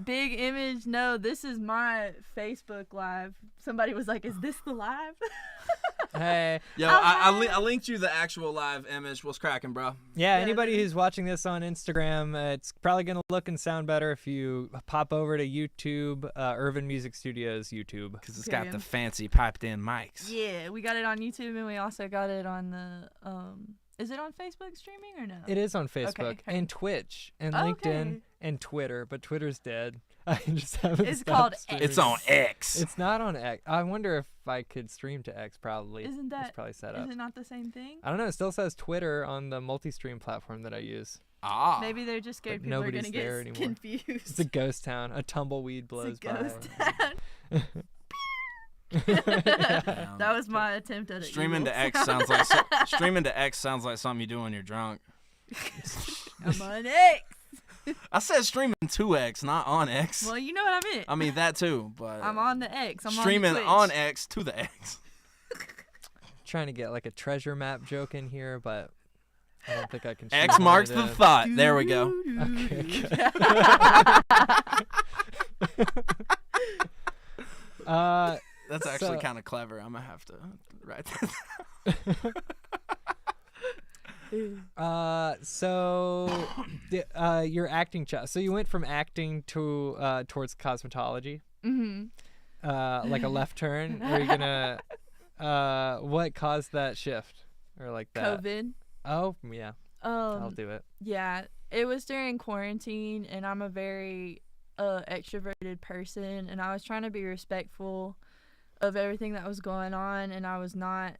Speaker 2: Big Image. No, this is my Facebook Live. Somebody was like, "Is this the live?"
Speaker 1: Hey.
Speaker 4: Yo, I linked you the actual live image. What's cracking, bro?
Speaker 1: Yeah, anybody who's watching this on Instagram, it's probably going to look and sound better if you pop over to YouTube, Irvin Music Studios YouTube.
Speaker 4: Because it's got the fancy piped-in mics.
Speaker 2: Yeah, we got it on YouTube, and we also got it on the is it on Facebook streaming or no?
Speaker 1: It is on Facebook and Twitch and LinkedIn and Twitter, but Twitter's dead. I just haven't.
Speaker 2: It's called
Speaker 1: streaming.
Speaker 4: It's on X.
Speaker 1: It's not on X. I wonder if I could stream to X. Probably.
Speaker 2: Isn't that?
Speaker 1: It's probably set up.
Speaker 2: Is it not the same thing?
Speaker 1: I don't know. It still says Twitter on the multi-stream platform that I use.
Speaker 4: Ah.
Speaker 2: Maybe they're just scared
Speaker 1: But
Speaker 2: people are gonna
Speaker 1: nobody's
Speaker 2: get
Speaker 1: there anymore.
Speaker 2: confused.
Speaker 1: It's a ghost town. A tumbleweed blows
Speaker 2: It's a ghost
Speaker 1: by.
Speaker 2: town. That was my attempt at it.
Speaker 4: Streaming to X sounds like something you do when you're drunk.
Speaker 2: I'm on X.
Speaker 4: I said streaming to X, not on X.
Speaker 2: Well, you know what I meant.
Speaker 4: I mean that too, but
Speaker 2: I'm on the X. I'm
Speaker 4: streaming
Speaker 2: on the
Speaker 4: X to the X.
Speaker 1: Trying to get like a treasure map joke in here, but I don't think I can.
Speaker 4: X
Speaker 1: shoehorn
Speaker 4: marks
Speaker 1: it
Speaker 4: the
Speaker 1: in.
Speaker 4: thought. There we go.
Speaker 1: Okay.
Speaker 4: That's actually
Speaker 1: So-
Speaker 4: kind of clever. I'm gonna have to write that.
Speaker 1: So your acting so you went from acting to towards cosmetology, like a left turn. Are you gonna what caused that shift or like that?
Speaker 2: COVID.
Speaker 1: Oh yeah, I'll do it.
Speaker 2: Yeah, it was during quarantine, and I'm a very extroverted person, and I was trying to be respectful of everything that was going on, and I was not,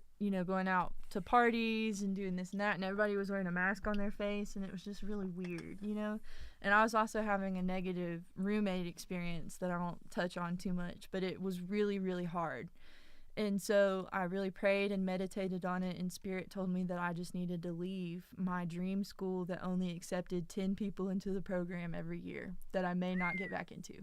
Speaker 2: going out to parties and doing this and that, and everybody was wearing a mask on their face, and it was just really weird, And I was also having a negative roommate experience that I won't touch on too much, but it was really, really hard. And so I really prayed and meditated on it, and Spirit told me that I just needed to leave my dream school that only accepted 10 people into the program every year that I may not get back into.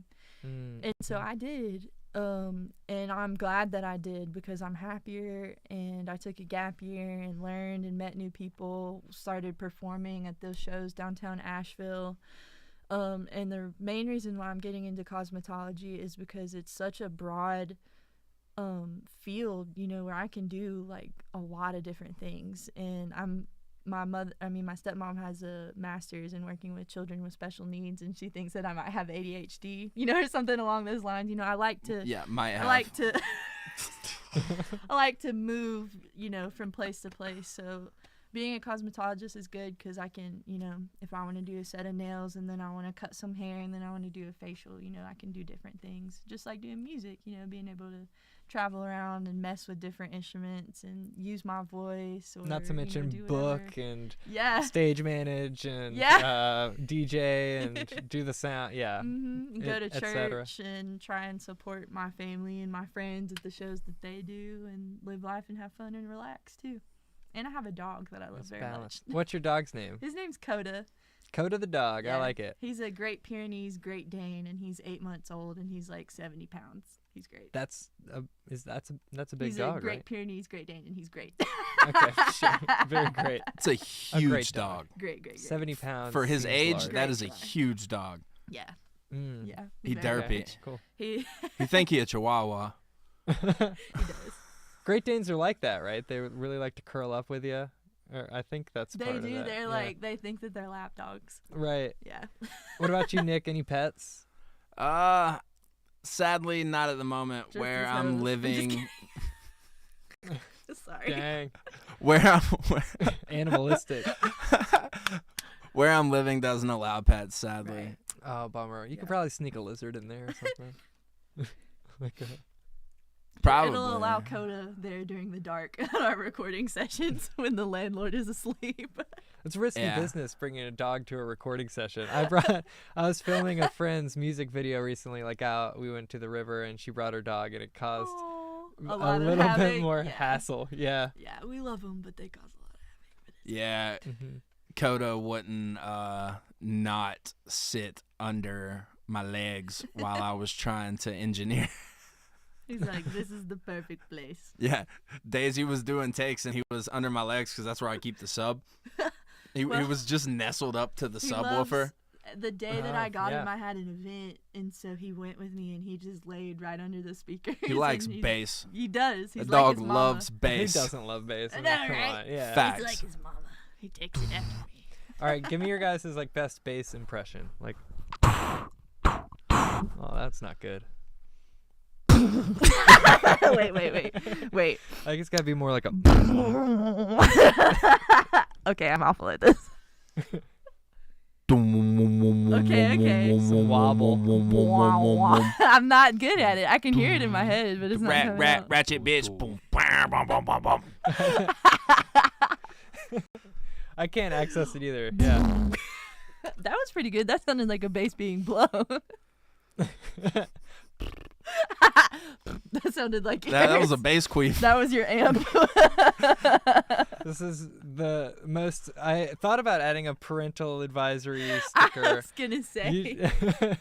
Speaker 2: And so I did. And I'm glad that I did, because I'm happier, and I took a gap year and learned and met new people, started performing at those shows downtown Asheville. And the main reason why I'm getting into cosmetology is because it's such a broad field, where I can do like a lot of different things. And my stepmom has a master's in working with children with special needs, and she thinks that I might have ADHD, or something along those lines. I like to I like to move, from place to place. So being a cosmetologist is good, because I can, if I want to do a set of nails, and then I want to cut some hair, and then I want to do a facial, I can do different things, just like doing music, being able to travel around and mess with different instruments and use my voice, or
Speaker 1: not to mention
Speaker 2: do
Speaker 1: book
Speaker 2: whatever.
Speaker 1: and
Speaker 2: stage
Speaker 1: manage and DJ and do the sound,
Speaker 2: go to
Speaker 1: cetera.
Speaker 2: church and try and support my family and my friends at the shows that they do, and live life and have fun and relax too. And I have a dog that I love very
Speaker 1: balanced.
Speaker 2: much.
Speaker 1: What's your dog's name?
Speaker 2: His name's Coda.
Speaker 1: Coda the dog. I like it.
Speaker 2: He's a Great Pyrenees Great Dane, and he's 8 months old, and he's like 70 pounds. He's great.
Speaker 1: That's a big
Speaker 2: he's
Speaker 1: dog,
Speaker 2: a Great
Speaker 1: right?
Speaker 2: Pyrenees Great Dane, and he's great.
Speaker 1: Okay, sure. Very great.
Speaker 4: It's a huge
Speaker 1: great
Speaker 4: dog.
Speaker 2: Great.
Speaker 1: 70 pounds.
Speaker 4: For his
Speaker 1: seems
Speaker 4: age,
Speaker 1: large.
Speaker 4: that is a
Speaker 2: Great dog.
Speaker 4: huge dog.
Speaker 2: Yeah.
Speaker 1: Yeah.
Speaker 4: He
Speaker 2: very
Speaker 4: derpy.
Speaker 2: much.
Speaker 1: Cool.
Speaker 2: He
Speaker 4: You think he a chihuahua?
Speaker 2: does.
Speaker 1: Great Danes are like that, right? They really like to curl up with you. Or I think that's
Speaker 2: They
Speaker 1: part of
Speaker 2: do.
Speaker 1: that.
Speaker 2: They're
Speaker 1: yeah.
Speaker 2: like, they think that they're lap dogs.
Speaker 1: Right.
Speaker 2: Yeah.
Speaker 1: What about you, Nick? Any pets?
Speaker 4: Sadly, not at the moment.
Speaker 2: Just
Speaker 4: where
Speaker 2: his
Speaker 4: I'm
Speaker 2: nose.
Speaker 4: living,
Speaker 2: Sorry.
Speaker 1: Dang.
Speaker 4: where
Speaker 1: Animalistic.
Speaker 4: where I'm living doesn't allow pets. Sadly,
Speaker 2: Right.
Speaker 1: Oh, bummer. You could probably sneak a lizard in there or something. Like a,
Speaker 4: probably.
Speaker 2: It'll allow Coda there during the dark on our recording sessions when the landlord is asleep.
Speaker 1: it's risky
Speaker 4: Yeah.
Speaker 1: business bringing a dog to a recording session. I was filming a friend's music video recently. We went to the river and she brought her dog, and it caused
Speaker 2: A
Speaker 1: a
Speaker 2: lot of
Speaker 1: little bit
Speaker 2: havoc,
Speaker 1: more
Speaker 2: yeah.
Speaker 1: hassle. Yeah.
Speaker 2: Yeah, we love them, but they cause a lot of havoc.
Speaker 4: Yeah,
Speaker 1: Mm-hmm.
Speaker 4: Coda wouldn't not sit under my legs while I was trying to engineer.
Speaker 2: He's like, this is the perfect place.
Speaker 4: Yeah, Dazey was doing takes and he was under my legs because that's where I keep the sub. He
Speaker 2: Well,
Speaker 4: was just nestled up to the
Speaker 2: He
Speaker 4: subwoofer.
Speaker 2: The day that I got
Speaker 1: yeah.
Speaker 2: him, I had an event, and so he went with me, and he just laid right under the speakers.
Speaker 4: He likes
Speaker 2: and
Speaker 4: bass.
Speaker 2: He does. He's
Speaker 4: The
Speaker 2: like
Speaker 4: dog
Speaker 2: his mama.
Speaker 4: loves
Speaker 1: Who
Speaker 4: bass.
Speaker 1: doesn't love bass?
Speaker 2: I
Speaker 1: I
Speaker 2: know,
Speaker 1: mean, come
Speaker 2: right?
Speaker 1: on. Yeah.
Speaker 4: Fact.
Speaker 2: He's like his mama. He takes it after me.
Speaker 1: All right, give me your guys' like best bass impression. Like, oh, that's not good.
Speaker 2: Wait.
Speaker 1: Like it's gotta be more like a.
Speaker 2: Okay, I'm awful at this. Okay.
Speaker 1: Some wobble.
Speaker 2: I'm not good at it. I can hear it in my head, but it's not coming out.
Speaker 4: Ratchet bitch. Boom, bam, bam, bam, bam, bam.
Speaker 1: I can't access it either. Yeah.
Speaker 2: That was pretty good. That sounded like a bass being blown. That sounded like
Speaker 4: That was a
Speaker 2: yours.
Speaker 4: bass queef.
Speaker 2: That was your amp.
Speaker 1: This is the most. I thought about adding a parental advisory
Speaker 2: I
Speaker 1: sticker.
Speaker 2: was gonna say.
Speaker 1: You-
Speaker 2: I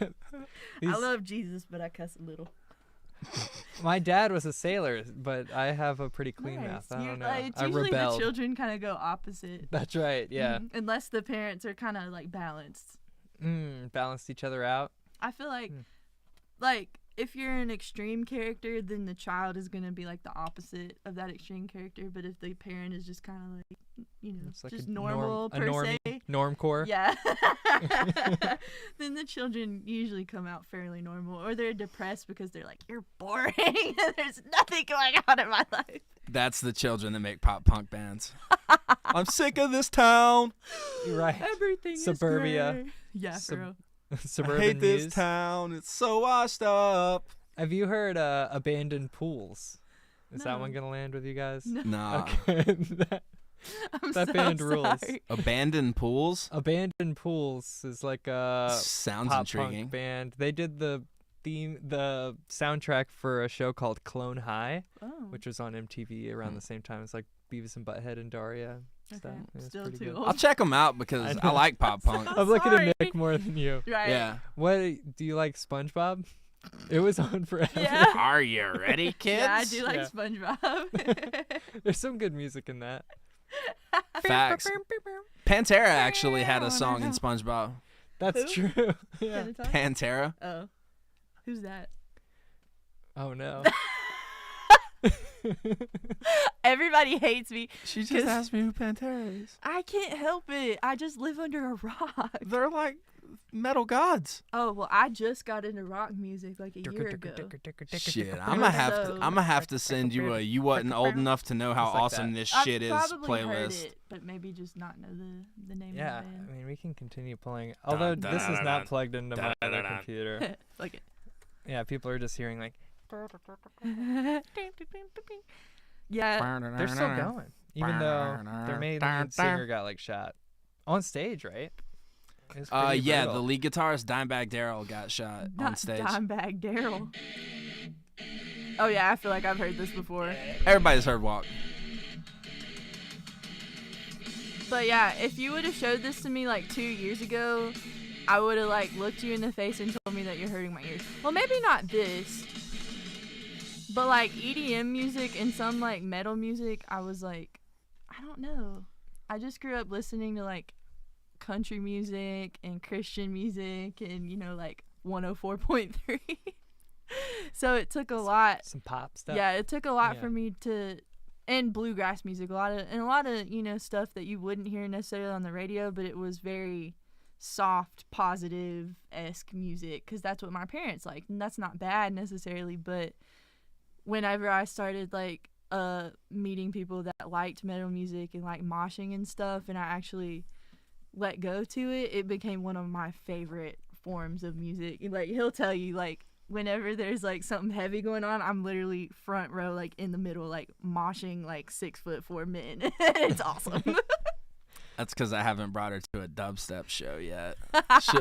Speaker 1: These-
Speaker 2: love Jesus, but I cuss a little.
Speaker 1: My dad was a sailor, but I have a pretty clean mouth. I
Speaker 2: You-
Speaker 1: don't know.
Speaker 2: It's
Speaker 1: I
Speaker 2: usually
Speaker 1: rebelled.
Speaker 2: the children kind of go opposite.
Speaker 1: That's right. Yeah.
Speaker 2: Unless the parents are kind of like balanced.
Speaker 1: Balanced each other out.
Speaker 2: I feel like if you're an extreme character, then the child is gonna be like the opposite of that extreme character. But if the parent is just kind of like,
Speaker 1: It's like
Speaker 2: just
Speaker 1: a
Speaker 2: normal
Speaker 1: a
Speaker 2: per
Speaker 1: normie,
Speaker 2: se,
Speaker 1: normcore.
Speaker 2: yeah, then the children usually come out fairly normal, or they're depressed because they're like, you're boring. There's nothing going on in my life.
Speaker 4: That's the children that make pop punk bands. I'm sick of this town.
Speaker 1: You're right.
Speaker 2: Everything
Speaker 1: Suburbia.
Speaker 2: is great. Yeah,
Speaker 1: Sub-
Speaker 2: for real.
Speaker 1: Suburban
Speaker 4: I hate this
Speaker 1: news.
Speaker 4: town. It's so washed up.
Speaker 1: Have you heard abandoned pools? Is that
Speaker 2: No.
Speaker 1: one gonna land with you guys?
Speaker 2: No.
Speaker 4: Nah.
Speaker 1: Okay.
Speaker 2: I'm
Speaker 1: That
Speaker 2: so
Speaker 1: band rules.
Speaker 2: sorry.
Speaker 4: Abandoned pools?
Speaker 1: Abandoned Pools is like a
Speaker 4: Sounds
Speaker 1: pop
Speaker 4: intriguing.
Speaker 1: punk band. They did the soundtrack for a show called Clone High,
Speaker 2: Oh,
Speaker 1: which was on MTV around the same time as like Beavis and Butthead and Daria. and stuff.
Speaker 2: okay.
Speaker 1: Yeah, it's
Speaker 2: Still
Speaker 1: pretty
Speaker 2: too
Speaker 1: good.
Speaker 2: old.
Speaker 4: I'll check them out because
Speaker 1: I
Speaker 4: I
Speaker 1: know.
Speaker 4: like pop punk.
Speaker 1: I'm looking
Speaker 2: sorry.
Speaker 1: at Nick more than you.
Speaker 2: Right.
Speaker 4: Yeah.
Speaker 1: What do you like, SpongeBob? It was on forever.
Speaker 2: Yeah.
Speaker 4: Are you ready, kids?
Speaker 2: Yeah, I do like
Speaker 1: Yeah.
Speaker 2: SpongeBob.
Speaker 1: There's some good music in that.
Speaker 4: Facts. Pantera actually had a song in SpongeBob.
Speaker 1: That's
Speaker 2: Who?
Speaker 1: true. Yeah.
Speaker 2: Can I talk?
Speaker 4: Pantera.
Speaker 2: Oh, who's that?
Speaker 1: Oh no.
Speaker 2: Everybody hates me.
Speaker 4: She just
Speaker 2: 'Cause-
Speaker 4: asked me who Pantera is.
Speaker 2: I can't help it. I just live under a rock.
Speaker 4: They're like metal gods.
Speaker 2: Oh well, I just got into rock music like a year ago.
Speaker 4: Shit,
Speaker 2: I'm
Speaker 4: I'm gonna have to send you a "You wasn't old enough to know how
Speaker 1: Just like
Speaker 4: awesome
Speaker 1: that.
Speaker 4: this
Speaker 2: I've
Speaker 4: shit is"
Speaker 2: probably heard
Speaker 4: playlist.
Speaker 2: it, but maybe just not know the name
Speaker 1: Yeah,
Speaker 2: of the
Speaker 1: I
Speaker 2: band.
Speaker 1: mean we can continue playing. Although
Speaker 4: dun,
Speaker 1: this is
Speaker 4: dun,
Speaker 1: not
Speaker 4: dun,
Speaker 1: plugged into my
Speaker 4: dun,
Speaker 1: other
Speaker 4: dun, dun.
Speaker 1: computer.
Speaker 2: Like it.
Speaker 1: Yeah, people are just hearing like
Speaker 2: Yeah,
Speaker 1: they're still going, even though their main lead singer got like shot on stage, right? It was pretty
Speaker 4: Yeah,
Speaker 1: brutal.
Speaker 4: the lead guitarist Dimebag Darrell got shot on
Speaker 2: not
Speaker 4: stage.
Speaker 2: Dimebag Darrell. Oh yeah, I feel like I've heard this before.
Speaker 4: Everybody's heard "Walk."
Speaker 2: But yeah, if you would have showed this to me like 2 years ago, I would have like looked you in the face and told me that you're hurting my ears. Well, maybe not this, but like EDM music and some like metal music, I was like, I don't know. I just grew up listening to like country music and Christian music and like 104.3. So it took a lot.
Speaker 1: some pop stuff.
Speaker 2: Yeah, it took a lot
Speaker 1: Yeah.
Speaker 2: for me to, and bluegrass music, a lot of stuff that you wouldn't hear necessarily on the radio, but it was very soft, positive-esque music because that's what my parents liked, and that's not bad necessarily. But whenever I started like meeting people that liked metal music and like moshing and stuff, and I actually let go to it, it became one of my favorite forms of music. Like he'll tell you like, whenever there's like something heavy going on, I'm literally front row, like in the middle, like moshing like 6'4" men. It's awesome.
Speaker 4: That's because I haven't brought her to a dubstep show yet.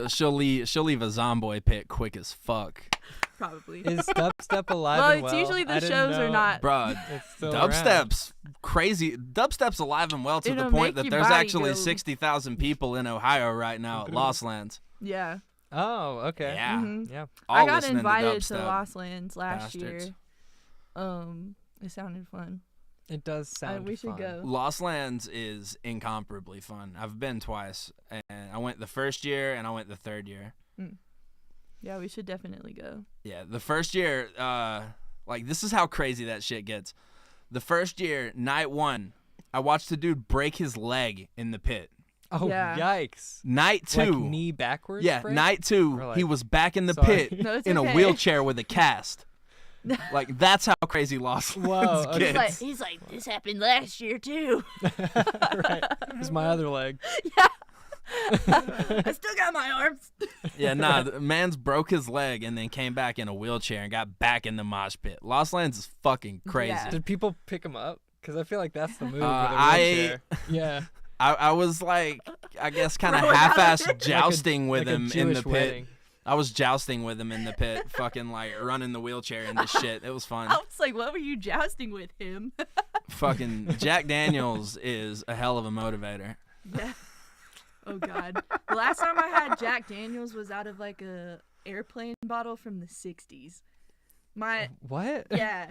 Speaker 4: she'll leave a Zomboy pit quick as fuck.
Speaker 2: Probably.
Speaker 1: Is dubstep alive
Speaker 2: Well,
Speaker 1: and
Speaker 2: it's
Speaker 1: well?
Speaker 2: usually the
Speaker 1: I didn't
Speaker 2: shows are
Speaker 1: know.
Speaker 2: not.
Speaker 4: Bruh,
Speaker 1: It's still around.
Speaker 4: dubstep's crazy. Dubstep's alive and well to
Speaker 2: It'll
Speaker 4: the point
Speaker 2: make
Speaker 4: that
Speaker 2: your
Speaker 4: there's
Speaker 2: body
Speaker 4: actually
Speaker 2: go-
Speaker 4: 60,000 people in Ohio right now at Lost Lands.
Speaker 2: Yeah.
Speaker 1: Oh, okay.
Speaker 4: Yeah.
Speaker 2: Mhm.
Speaker 1: Yeah.
Speaker 4: All
Speaker 2: I got
Speaker 4: listening
Speaker 2: invited
Speaker 4: to
Speaker 2: to
Speaker 4: dubstep.
Speaker 2: Lost Lands last
Speaker 4: bastards.
Speaker 2: year. It sounded fun.
Speaker 1: It does sound
Speaker 2: we should
Speaker 1: fun.
Speaker 2: go.
Speaker 4: Lost Lands is incomparably fun. I've been twice, and I went the first year and I went the third year.
Speaker 2: Yeah, we should definitely go.
Speaker 4: Yeah, the first year, like, this is how crazy that shit gets. The first year, night 1, I watched a dude break his leg in the pit.
Speaker 1: Oh,
Speaker 2: Yeah.
Speaker 1: yikes.
Speaker 4: Night 2.
Speaker 1: Like knee backwards?
Speaker 4: Yeah,
Speaker 1: break?
Speaker 4: night 2,
Speaker 1: Or like-
Speaker 4: he was back in the
Speaker 1: Sorry.
Speaker 4: pit
Speaker 2: No, it's
Speaker 4: in a
Speaker 2: okay.
Speaker 4: wheelchair with a cast. Like, that's how crazy Lost
Speaker 1: Whoa,
Speaker 4: Lands
Speaker 1: okay.
Speaker 4: gets.
Speaker 2: He's like, this happened last year too.
Speaker 1: Right. It's my other leg.
Speaker 2: I still got my arms.
Speaker 4: Yeah, nah, the man's broke his leg and then came back in a wheelchair and got back in the mosh pit. Lost Lands is fucking crazy.
Speaker 2: Yeah.
Speaker 1: Did people pick him up? Because I feel like that's the move with a
Speaker 4: I-
Speaker 1: wheelchair. Yeah.
Speaker 4: I was like, I guess kind of
Speaker 2: Throw it out of
Speaker 4: half-ass
Speaker 2: it.
Speaker 4: jousting with
Speaker 1: like a
Speaker 4: him in
Speaker 1: Jewish
Speaker 4: the pit.
Speaker 1: wedding.
Speaker 4: I was jousting with him in the pit, fucking like running the wheelchair and this shit. It was fun.
Speaker 2: I was like, what were you jousting with him?
Speaker 4: Fucking Jack Daniels is a hell of a motivator.
Speaker 2: Yeah. Oh God. The last time I had Jack Daniels was out of like a airplane bottle from the 60s. My
Speaker 1: What?
Speaker 2: yeah.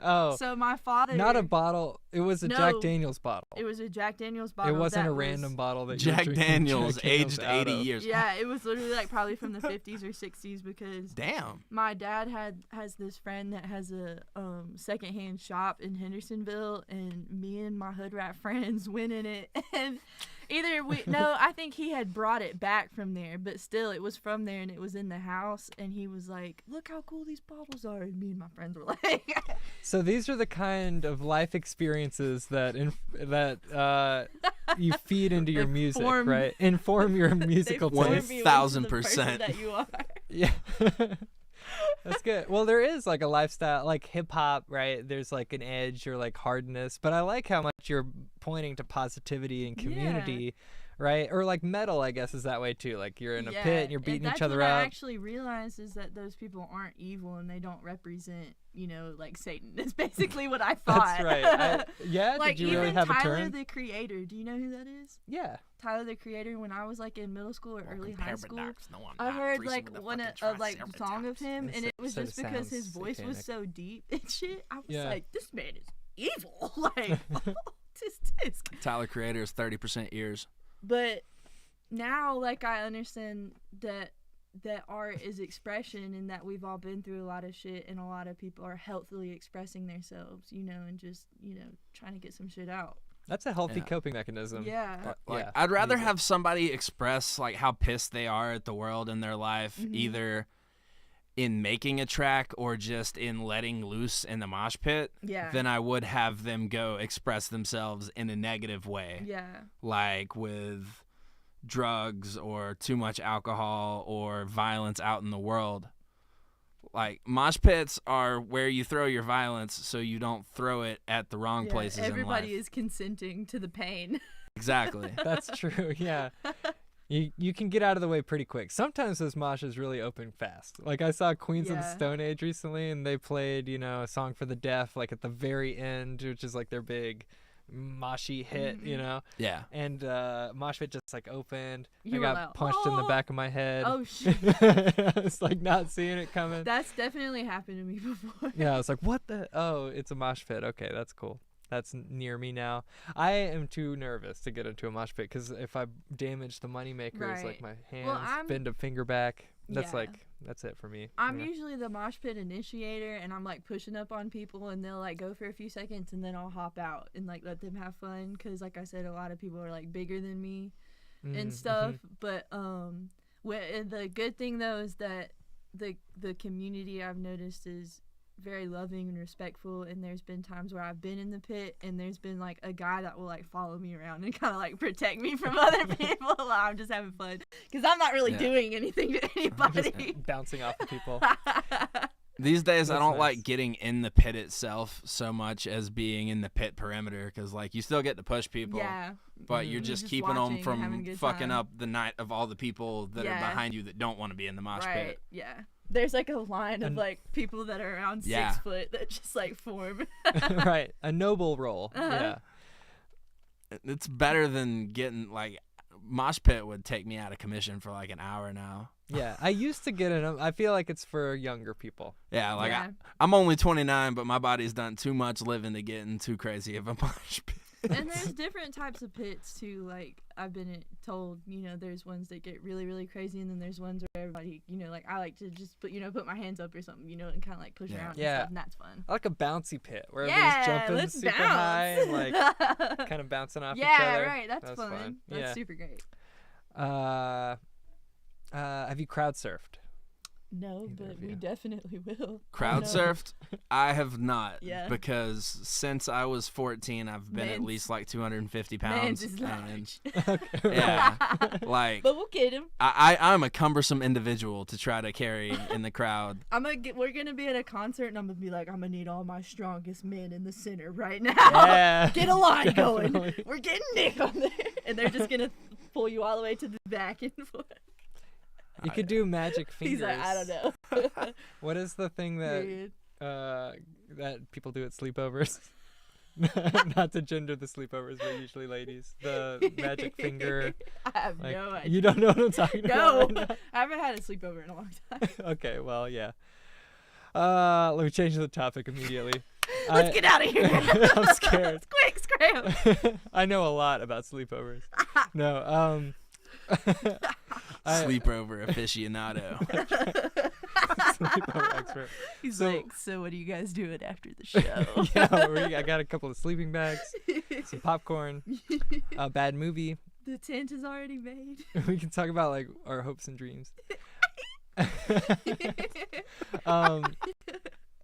Speaker 1: Oh.
Speaker 2: So my father.
Speaker 1: Not a bottle. It was a Jack
Speaker 2: No.
Speaker 1: Daniels bottle.
Speaker 2: It was a Jack Daniels bottle.
Speaker 1: It wasn't
Speaker 2: that
Speaker 1: a
Speaker 2: was-
Speaker 1: random bottle that you were
Speaker 4: Jack
Speaker 1: drinking
Speaker 4: Daniels,
Speaker 1: Jack Daniels
Speaker 4: aged
Speaker 1: out
Speaker 4: 80
Speaker 1: of.
Speaker 4: years.
Speaker 2: Yeah, it was literally like probably from the 50s or 60s because
Speaker 4: Damn.
Speaker 2: my dad has this friend that has a secondhand shop in Hendersonville, and me and my hood rat friends went in it, and I think he had brought it back from there, but still it was from there and it was in the house, and he was like, look how cool these bottles are, and me and my friends were like
Speaker 1: So these are the kind of life experiences that you feed into your music,
Speaker 2: Inform-
Speaker 1: right? Inform your musical
Speaker 2: they form
Speaker 1: taste.
Speaker 2: you into the
Speaker 4: 1000%.
Speaker 2: person that you are.
Speaker 1: Yeah. That's good. Well, there is like a lifestyle, like hip hop, right? There's like an edge or like hardness, but I like how much you're pointing to positivity and community, right? Or like metal, I guess, is that way too. Like you're in a pit and you're beating each other
Speaker 2: that's what I
Speaker 1: up.
Speaker 2: actually realized is that those people aren't evil and they don't represent, like Satan. It's basically what I thought.
Speaker 1: That's right. Yeah,
Speaker 2: Like
Speaker 1: did you
Speaker 2: even
Speaker 1: really have
Speaker 2: Tyler
Speaker 1: a turn?
Speaker 2: the Creator. Do you know who that is?
Speaker 1: Yeah.
Speaker 2: Tyler the Creator. When I was like in middle school or early high school,
Speaker 4: No, I'm
Speaker 2: I
Speaker 4: not.
Speaker 2: heard
Speaker 4: Threesome
Speaker 2: like
Speaker 4: with the
Speaker 2: one
Speaker 4: fucking
Speaker 2: of like song of him,
Speaker 1: It
Speaker 2: and it was
Speaker 1: so
Speaker 2: just because his
Speaker 1: sounds
Speaker 2: voice was
Speaker 1: satanic.
Speaker 2: so deep and shit. I was
Speaker 1: Yeah.
Speaker 2: like, this man is evil. Like, tisk.
Speaker 4: Tyler Creator is 30% ears.
Speaker 2: But now, like, I understand that art is expression, and that we've all been through a lot of shit, and a lot of people are healthily expressing themselves, and just trying to get some shit out.
Speaker 1: That's a healthy
Speaker 4: Yeah.
Speaker 1: coping mechanism.
Speaker 2: Yeah.
Speaker 4: Like,
Speaker 1: Yeah,
Speaker 4: I'd rather
Speaker 1: music.
Speaker 4: have somebody express like how pissed they are at the world in their life,
Speaker 2: Mhm.
Speaker 4: either in making a track or just in letting loose in the mosh pit,
Speaker 2: Yeah.
Speaker 4: than I would have them go express themselves in a negative way,
Speaker 2: Yeah.
Speaker 4: like with drugs or too much alcohol or violence out in the world. Like, mosh pits are where you throw your violence so you don't throw it at the wrong
Speaker 2: Yeah,
Speaker 4: places in
Speaker 2: everybody
Speaker 4: life.
Speaker 2: is consenting to the pain.
Speaker 4: Exactly.
Speaker 1: That's true. Yeah. You can get out of the way pretty quick. Sometimes those moshes really open fast. Like I saw Queens of the
Speaker 2: Yeah.
Speaker 1: Stone Age recently, and they played, a song for the deaf, like at the very end, which is like their big moshy hit,
Speaker 2: Mhm.
Speaker 4: Yeah.
Speaker 1: And mosh pit just like opened.
Speaker 2: You
Speaker 1: I
Speaker 2: were
Speaker 1: got
Speaker 2: like,
Speaker 1: punched in the
Speaker 2: "Oh!"
Speaker 1: back of my head.
Speaker 2: Oh shit.
Speaker 1: I was like not seeing it coming.
Speaker 2: That's definitely happened to me before.
Speaker 1: Yeah, I was like, what the? Oh, it's a mosh pit. Okay, that's cool. That's near me now. I am too nervous to get into a mosh pit because if I damage the money makers, like
Speaker 2: Right.
Speaker 1: my hands,
Speaker 2: I'm-
Speaker 1: bend a finger back, that's
Speaker 2: Yeah.
Speaker 1: that's it for me.
Speaker 2: I'm
Speaker 1: Yeah.
Speaker 2: usually the mosh pit initiator, and I'm like pushing up on people, and they'll like go for a few seconds, and then I'll hop out and like let them have fun, because like I said, a lot of people are like bigger than me and stuff. But the good thing though is that the community I've noticed is very loving and respectful, and there's been times where I've been in the pit and there's been like a guy that will like follow me around and kind of like protect me from other people while I'm just having fun, because I'm not really
Speaker 4: Yeah.
Speaker 2: doing anything to anybody.
Speaker 1: Just bouncing off of people.
Speaker 4: These days, I
Speaker 1: That's
Speaker 4: don't
Speaker 1: nice.
Speaker 4: like getting in the pit itself so much as being in the pit perimeter, because like you still get to push people,
Speaker 2: Yeah.
Speaker 4: but you're
Speaker 1: Mhm.
Speaker 4: just
Speaker 2: Just
Speaker 4: keeping
Speaker 2: watching
Speaker 4: them
Speaker 2: and having a
Speaker 4: from
Speaker 2: good
Speaker 4: fucking
Speaker 2: time.
Speaker 4: up the night of all the people that are
Speaker 2: Yeah.
Speaker 4: behind you that don't want to be in the mosh
Speaker 2: Right.
Speaker 4: pit.
Speaker 2: Yeah. There's like a line of
Speaker 1: And-
Speaker 2: like people that are around
Speaker 4: Yeah.
Speaker 2: 6 foot that just like form.
Speaker 1: Right, a noble role.
Speaker 2: Uh-huh.
Speaker 1: Yeah.
Speaker 4: It's better than getting like mosh pit would take me out of commission for like an hour now.
Speaker 1: Yeah, I used to get in them. I feel like it's for younger people.
Speaker 4: Yeah, like
Speaker 2: Yeah.
Speaker 4: I'm only 29, but my body's done too much living to get in too crazy of a mosh pit.
Speaker 2: And there's different types of pits too. Like I've been told, there's ones that get really, really crazy, and then there's ones where everybody, like I like to just put my hands up or something, and kind of like push around and stuff, and that's fun.
Speaker 1: I like a bouncy pit where
Speaker 2: Yeah,
Speaker 1: everybody's jumping
Speaker 2: let's
Speaker 1: super
Speaker 2: bounce.
Speaker 1: high and like kind of bouncing off each other.
Speaker 2: Yeah, right. That's fun. That's
Speaker 1: Yeah.
Speaker 2: super great.
Speaker 1: Have you crowd surfed?
Speaker 2: No,
Speaker 1: Either
Speaker 2: but
Speaker 1: of
Speaker 2: we
Speaker 1: you.
Speaker 2: definitely will.
Speaker 4: Crowd
Speaker 2: No.
Speaker 4: surfed? I have not.
Speaker 2: Yeah.
Speaker 4: Because since I was 14, I've been at
Speaker 2: Mans-
Speaker 4: least like 250
Speaker 2: Mans
Speaker 4: pounds.
Speaker 2: is
Speaker 4: and
Speaker 2: large.
Speaker 4: yeah, like
Speaker 2: But we'll get him.
Speaker 4: I'm a cumbersome individual to try to carry in the crowd.
Speaker 2: We're gonna be at a concert, and I'm gonna be like, I'm gonna need all my strongest men in the center right now.
Speaker 1: Yeah.
Speaker 2: Get a line going.
Speaker 1: Definitely.
Speaker 2: We're getting Nick on there, and they're just gonna pull you all the way to the back and forth.
Speaker 1: You could do magic fingers.
Speaker 2: He's like, I don't know.
Speaker 1: What is the thing that
Speaker 2: Weird.
Speaker 1: that people do at sleepovers? Not to gender the sleepovers, but usually ladies. The magic finger.
Speaker 2: I have
Speaker 1: Like,
Speaker 2: no idea.
Speaker 1: you don't know what I'm talking
Speaker 2: No,
Speaker 1: about right now?
Speaker 2: I haven't had a sleepover in a long time.
Speaker 1: Okay, well, yeah. Let me change the topic immediately.
Speaker 2: Let's get out of here.
Speaker 1: I'm scared.
Speaker 2: Quick, scram.
Speaker 1: I know a lot about sleepovers. No,
Speaker 4: Sleepover aficionado.
Speaker 1: sleepover expert.
Speaker 2: He's
Speaker 1: So-
Speaker 2: like, so what are you guys doing after the show?
Speaker 1: Yeah, I got a couple of sleeping bags, some popcorn, a bad movie.
Speaker 2: The tent is already made.
Speaker 1: We can talk about like our hopes and dreams.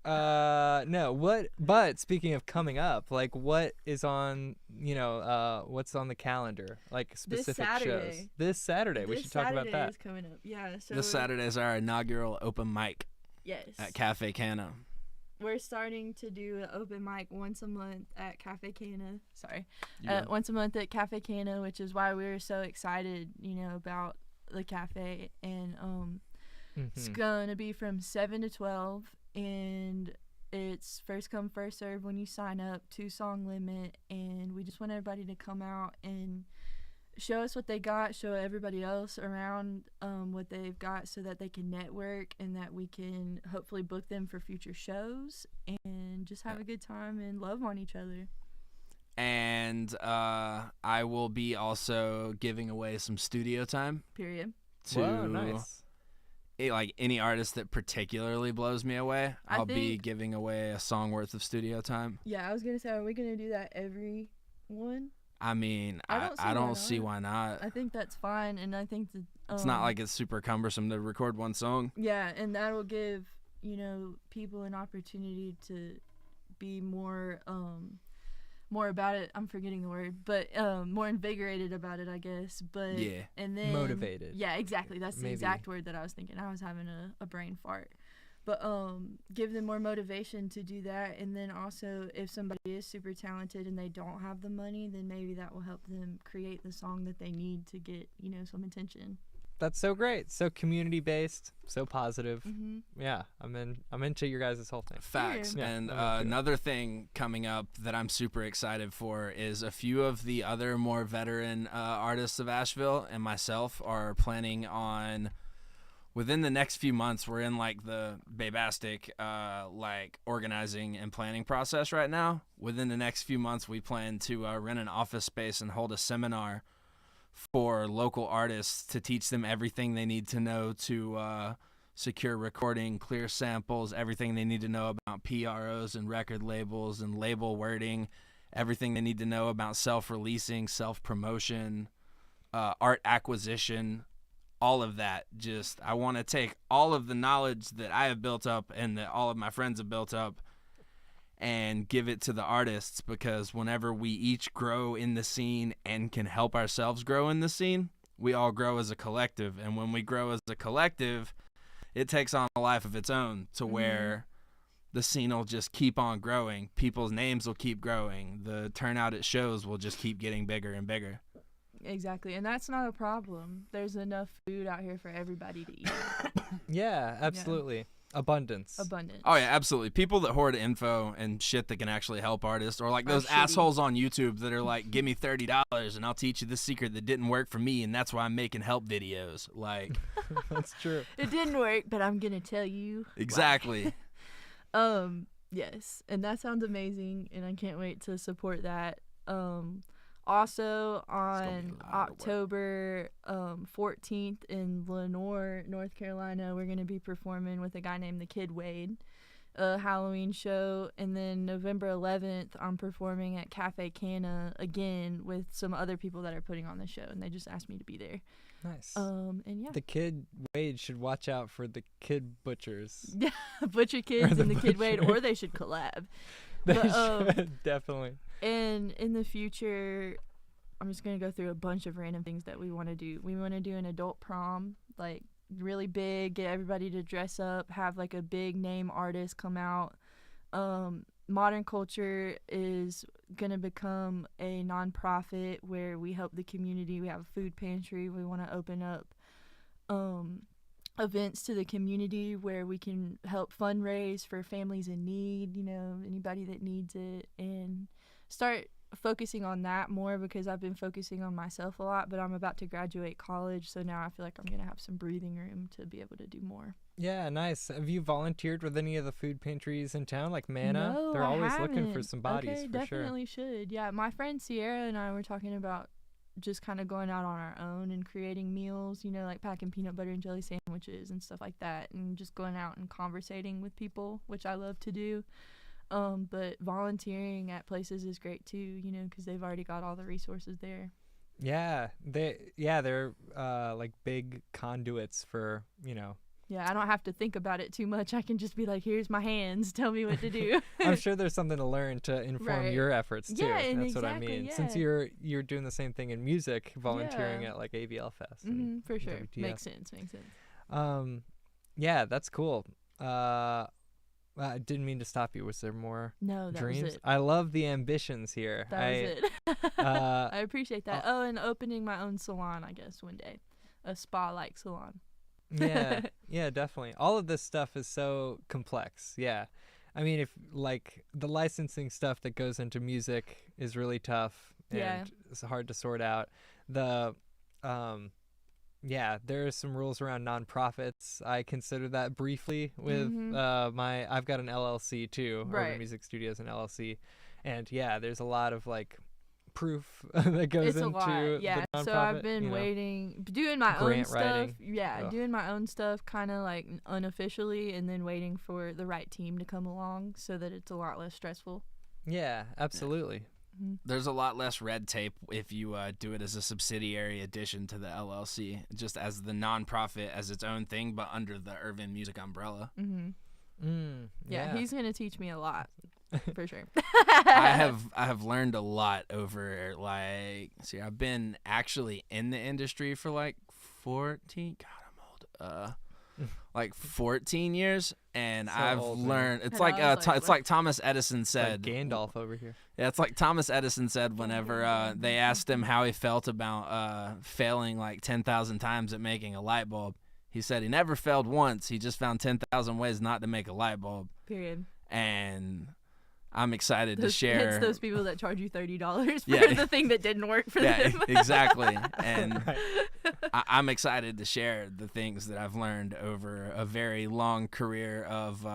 Speaker 1: No, but speaking of coming up, like what is on, what's on the calendar, like specific shows
Speaker 2: Saturday.
Speaker 1: this Saturday. We
Speaker 2: This
Speaker 1: should talk about
Speaker 2: Saturday
Speaker 1: that.
Speaker 2: is coming up. Yeah, so
Speaker 4: This Saturday is our inaugural open mic
Speaker 2: yes,
Speaker 4: at Cafe Cana.
Speaker 2: we're starting to do an open mic once a month at Cafe Cana. Sorry,
Speaker 4: Yeah.
Speaker 2: once a month at Cafe Cana, which is why we were so excited, about the cafe. And it's
Speaker 1: Mhm.
Speaker 2: gonna be from 7 to 12, and it's first come first serve when you sign up, 2-song limit, and we just want everybody to come out and show us what they got, show everybody else around what they've got, so that they can network and that we can hopefully book them for future shows and just have a good time and love on each other.
Speaker 4: And I will be also giving away some studio time
Speaker 2: Period.
Speaker 4: to
Speaker 1: Whoa, nice.
Speaker 4: like any artist that particularly blows me away.
Speaker 2: I
Speaker 4: I'll be
Speaker 2: think-
Speaker 4: giving away a song worth of studio time.
Speaker 2: Yeah, I was gonna say, are we gonna do that every one?
Speaker 4: I mean,
Speaker 2: I
Speaker 4: I
Speaker 2: don't
Speaker 4: don't
Speaker 2: see
Speaker 4: see
Speaker 2: why
Speaker 4: why not.
Speaker 2: I think that's fine, and I think that
Speaker 4: It's not like it's super cumbersome to record one song.
Speaker 2: yeah, and that'll give people an opportunity to be more about it. I'm forgetting the word, but more invigorated about it, I guess. But
Speaker 4: Yeah.
Speaker 2: and then
Speaker 1: Motivated.
Speaker 2: Yeah, exactly. That's the
Speaker 1: Maybe.
Speaker 2: exact word that I was thinking. I was having a brain fart. But give them more motivation to do that, and then also if somebody is super talented and they don't have the money, then maybe that will help them create the song that they need to get some attention.
Speaker 1: That's so great. So community based. So positive.
Speaker 2: Hmm.
Speaker 1: Yeah, I'm into your guys' whole thing.
Speaker 4: Facts.
Speaker 1: Yeah,
Speaker 4: And
Speaker 1: I'm into it.
Speaker 4: another thing coming up that I'm super excited for is a few of the other more veteran artists of Asheville and myself are planning on, within the next few months, we're in like the babastic like organizing and planning process right now. Within the next few months, we plan to rent an office space and hold a seminar for local artists to teach them everything they need to know to secure recording, clear samples, everything they need to know about PROs and record labels and label wording, everything they need to know about self-releasing, self-promotion, art acquisition, all of that. Just, I want to take all of the knowledge that I have built up and that all of my friends have built up and give it to the artists, because whenever we each grow in the scene and can help ourselves grow in the scene, we all grow as a collective. And when we grow as a collective, it takes on a life of its own to where the scene will just keep on growing. People's names will keep growing. The turnout at shows will just keep getting bigger and bigger.
Speaker 2: Exactly, and that's not a problem. There's enough food out here for everybody to eat.
Speaker 1: Yeah, absolutely. abundance.
Speaker 4: Oh yeah, absolutely. People that hoard info and shit that can actually help artists, or like those
Speaker 2: shitty.
Speaker 4: assholes on YouTube that are like, "Give me $30 and I'll teach you this secret that didn't work for me, and that's why I'm making help videos." Like,
Speaker 1: That's true.
Speaker 2: It didn't work, but I'm gonna tell you.
Speaker 4: exactly.
Speaker 2: Yes, and that sounds amazing, and I can't wait to support that. Also
Speaker 4: gonna be
Speaker 2: on
Speaker 4: a lot of work.
Speaker 2: October 14th in Lenore, North Carolina, we're gonna be performing with a guy named the Kid Wade, a Halloween show, and then November 11th I'm performing at Cafe Canna again with some other people that are putting on the show, and they just asked me to be there.
Speaker 1: Nice.
Speaker 2: And yeah,
Speaker 1: The Kid Wade should watch out for the Kid Butchers.
Speaker 2: Butcher Kids
Speaker 1: the
Speaker 2: and the Kid Wade,
Speaker 1: Butcher.
Speaker 2: or they should collab.
Speaker 1: They
Speaker 2: But,
Speaker 1: should, definitely.
Speaker 2: And in the future, I'm just going to go through a bunch of random things that we want to do. We want to do an adult prom, like really big, get everybody to dress up, have like a big name artist come out. Modern Culture is going to become a nonprofit where we help the community. We have a food pantry. We want to open up events to the community where we can help fundraise for families in need, you know, anybody that needs it, and start focusing on that more, because I've been focusing on myself a lot, but I'm about to graduate college, so now I feel like I'm going to have some breathing room to be able to do more.
Speaker 1: Yeah, nice. Have you volunteered with any of the food pantries in town, like Manna?
Speaker 2: No,
Speaker 1: They're
Speaker 2: I
Speaker 1: always looking for
Speaker 2: haven't.
Speaker 1: some bodies,
Speaker 2: okay,
Speaker 1: for sure.
Speaker 2: definitely should. Yeah, my friend Sierra and I were talking about just kind of going out on our own and creating meals, you know, like packing peanut butter and jelly sandwiches and stuff like that, and just going out and conversating with people, which I love to do. But volunteering at places is great too, you know, because they've already got all the resources there.
Speaker 1: Yeah, they're like big conduits for, you know.
Speaker 2: Yeah, I don't have to think about it too much. I can just be like, here's my hands, tell me what to do.
Speaker 1: I'm sure there's something to learn to inform
Speaker 2: Right.
Speaker 1: your efforts too.
Speaker 2: Yeah, and
Speaker 1: That's what I
Speaker 2: exactly,
Speaker 1: mean. Since
Speaker 2: yeah.
Speaker 1: you're doing the same thing in music, volunteering
Speaker 2: Yeah.
Speaker 1: at like ABL Fest. and
Speaker 2: For sure.
Speaker 1: WTF.
Speaker 2: Makes sense.
Speaker 1: Yeah, that's cool. I didn't mean to stop you. Was there more
Speaker 2: No, that
Speaker 1: dreams?
Speaker 2: was it.
Speaker 1: I love the ambitions here.
Speaker 2: That was it.
Speaker 1: uh,
Speaker 2: I appreciate that. And opening my own salon, I guess, one day. A spa-like salon.
Speaker 1: yeah, definitely. All of this stuff is so complex. Yeah. I mean, if like the licensing stuff that goes into music is really tough and
Speaker 2: Yeah.
Speaker 1: it's hard to sort out. There are some rules around nonprofits. I consider that briefly with I've got an LLC too, Urban
Speaker 2: Right.
Speaker 1: Music Studios and LLC. And yeah, there's a lot of like proof that goes
Speaker 2: It's a
Speaker 1: into
Speaker 2: lot, yeah.
Speaker 1: the nonprofit.
Speaker 2: So I've been
Speaker 1: you know.
Speaker 2: waiting, doing my own
Speaker 1: Grant
Speaker 2: stuff.
Speaker 1: writing.
Speaker 2: Yeah,
Speaker 1: Ugh.
Speaker 2: doing my own stuff kind of like unofficially, and then waiting for the right team to come along so that it's a lot less stressful.
Speaker 1: Yeah, absolutely.
Speaker 4: There's a lot less red tape if you do it as a subsidiary addition to the LLC, just as the nonprofit as its own thing, but under the Irvin Music umbrella.
Speaker 2: Yeah, he's gonna teach me a lot, for sure.
Speaker 4: I have learned a lot over I've been actually in the industry for like 14. God, I'm old. Like 14 years, and
Speaker 1: So
Speaker 4: I've
Speaker 1: old, man.
Speaker 4: learned. It's
Speaker 2: And
Speaker 4: like
Speaker 2: I was like,
Speaker 4: it's like Thomas Edison said.
Speaker 1: Like Gandalf over here.
Speaker 4: Yeah, it's like Thomas Edison said whenever they asked him how he felt about failing like 10,000 times at making a light bulb. He said he never failed once. He just found 10,000 ways not to make a light bulb.
Speaker 2: Period.
Speaker 4: And I'm excited to
Speaker 2: It's
Speaker 4: share.
Speaker 2: those people that charge you $30 for
Speaker 4: Yeah.
Speaker 2: the thing that didn't work for
Speaker 4: Yeah,
Speaker 2: them.
Speaker 4: exactly. And
Speaker 1: Right.
Speaker 4: I'm excited to share the things that I've learned over a very long career of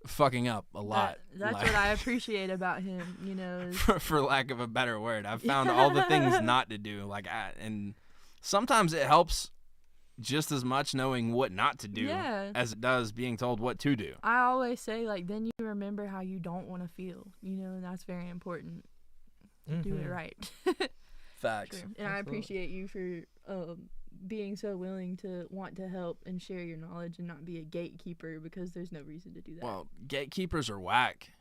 Speaker 4: fucking up a lot.
Speaker 2: That's
Speaker 4: Like,
Speaker 2: what I appreciate about him, you know. Is,
Speaker 4: for lack of a better word. I've found all the things not to do. And sometimes it helps just as much knowing what not to do
Speaker 2: Yeah.
Speaker 4: as it does being told what to do.
Speaker 2: I always say, like, then you remember how you don't want to feel, you know, and that's very important. Do it right.
Speaker 4: Facts.
Speaker 2: True. And I appreciate you for being so willing to want to help and share your knowledge and not be a gatekeeper, because there's no reason to do that.
Speaker 4: Well, gatekeepers are whack.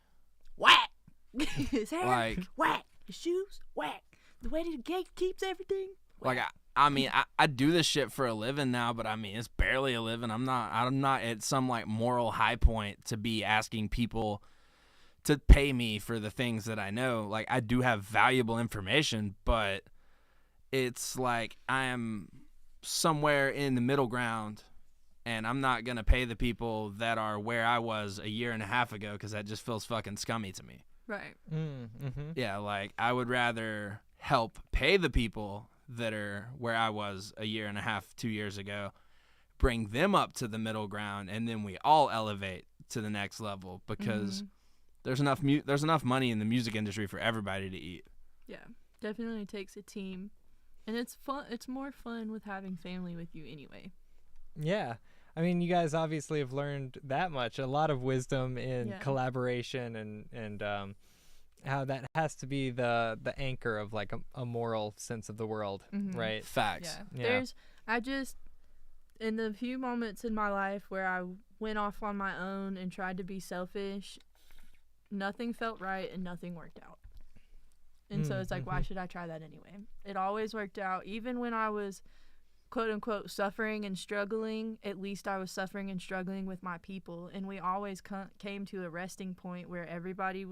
Speaker 2: Whack! His hair,
Speaker 4: Like-
Speaker 2: whack. His shoes, whack. The way the gate keeps everything.
Speaker 4: Like I mean, I do this shit for a living now, but I mean, it's barely a living. I'm not at some like moral high point to be asking people to pay me for the things that I know. Like, I do have valuable information, but it's like I am somewhere in the middle ground And I'm not going to pay the people that are where I was a year and a half ago because that just feels fucking scummy to me.
Speaker 2: Right.
Speaker 1: Mm-hmm.
Speaker 4: Yeah, like I would rather help pay the people that are where I was a year and a half, 2 years ago, bring them up to the middle ground, and then we all elevate to the next level because there's enough money in the music industry for everybody to eat.
Speaker 2: Yeah, definitely takes a team. And it's fun. It's more fun with having family with you anyway.
Speaker 1: Yeah. I mean, you guys obviously have learned that much, a lot of wisdom in collaboration and how that has to be the anchor of like a moral sense of the world, right?
Speaker 4: Facts.
Speaker 2: Yeah. In the few moments in my life where I went off on my own and tried to be selfish, nothing felt right and nothing worked out. And so it's like, why should I try that anyway? It always worked out. Even when I was, quote unquote, suffering and struggling, at least I was suffering and struggling with my people. And we always came to a resting point where everybody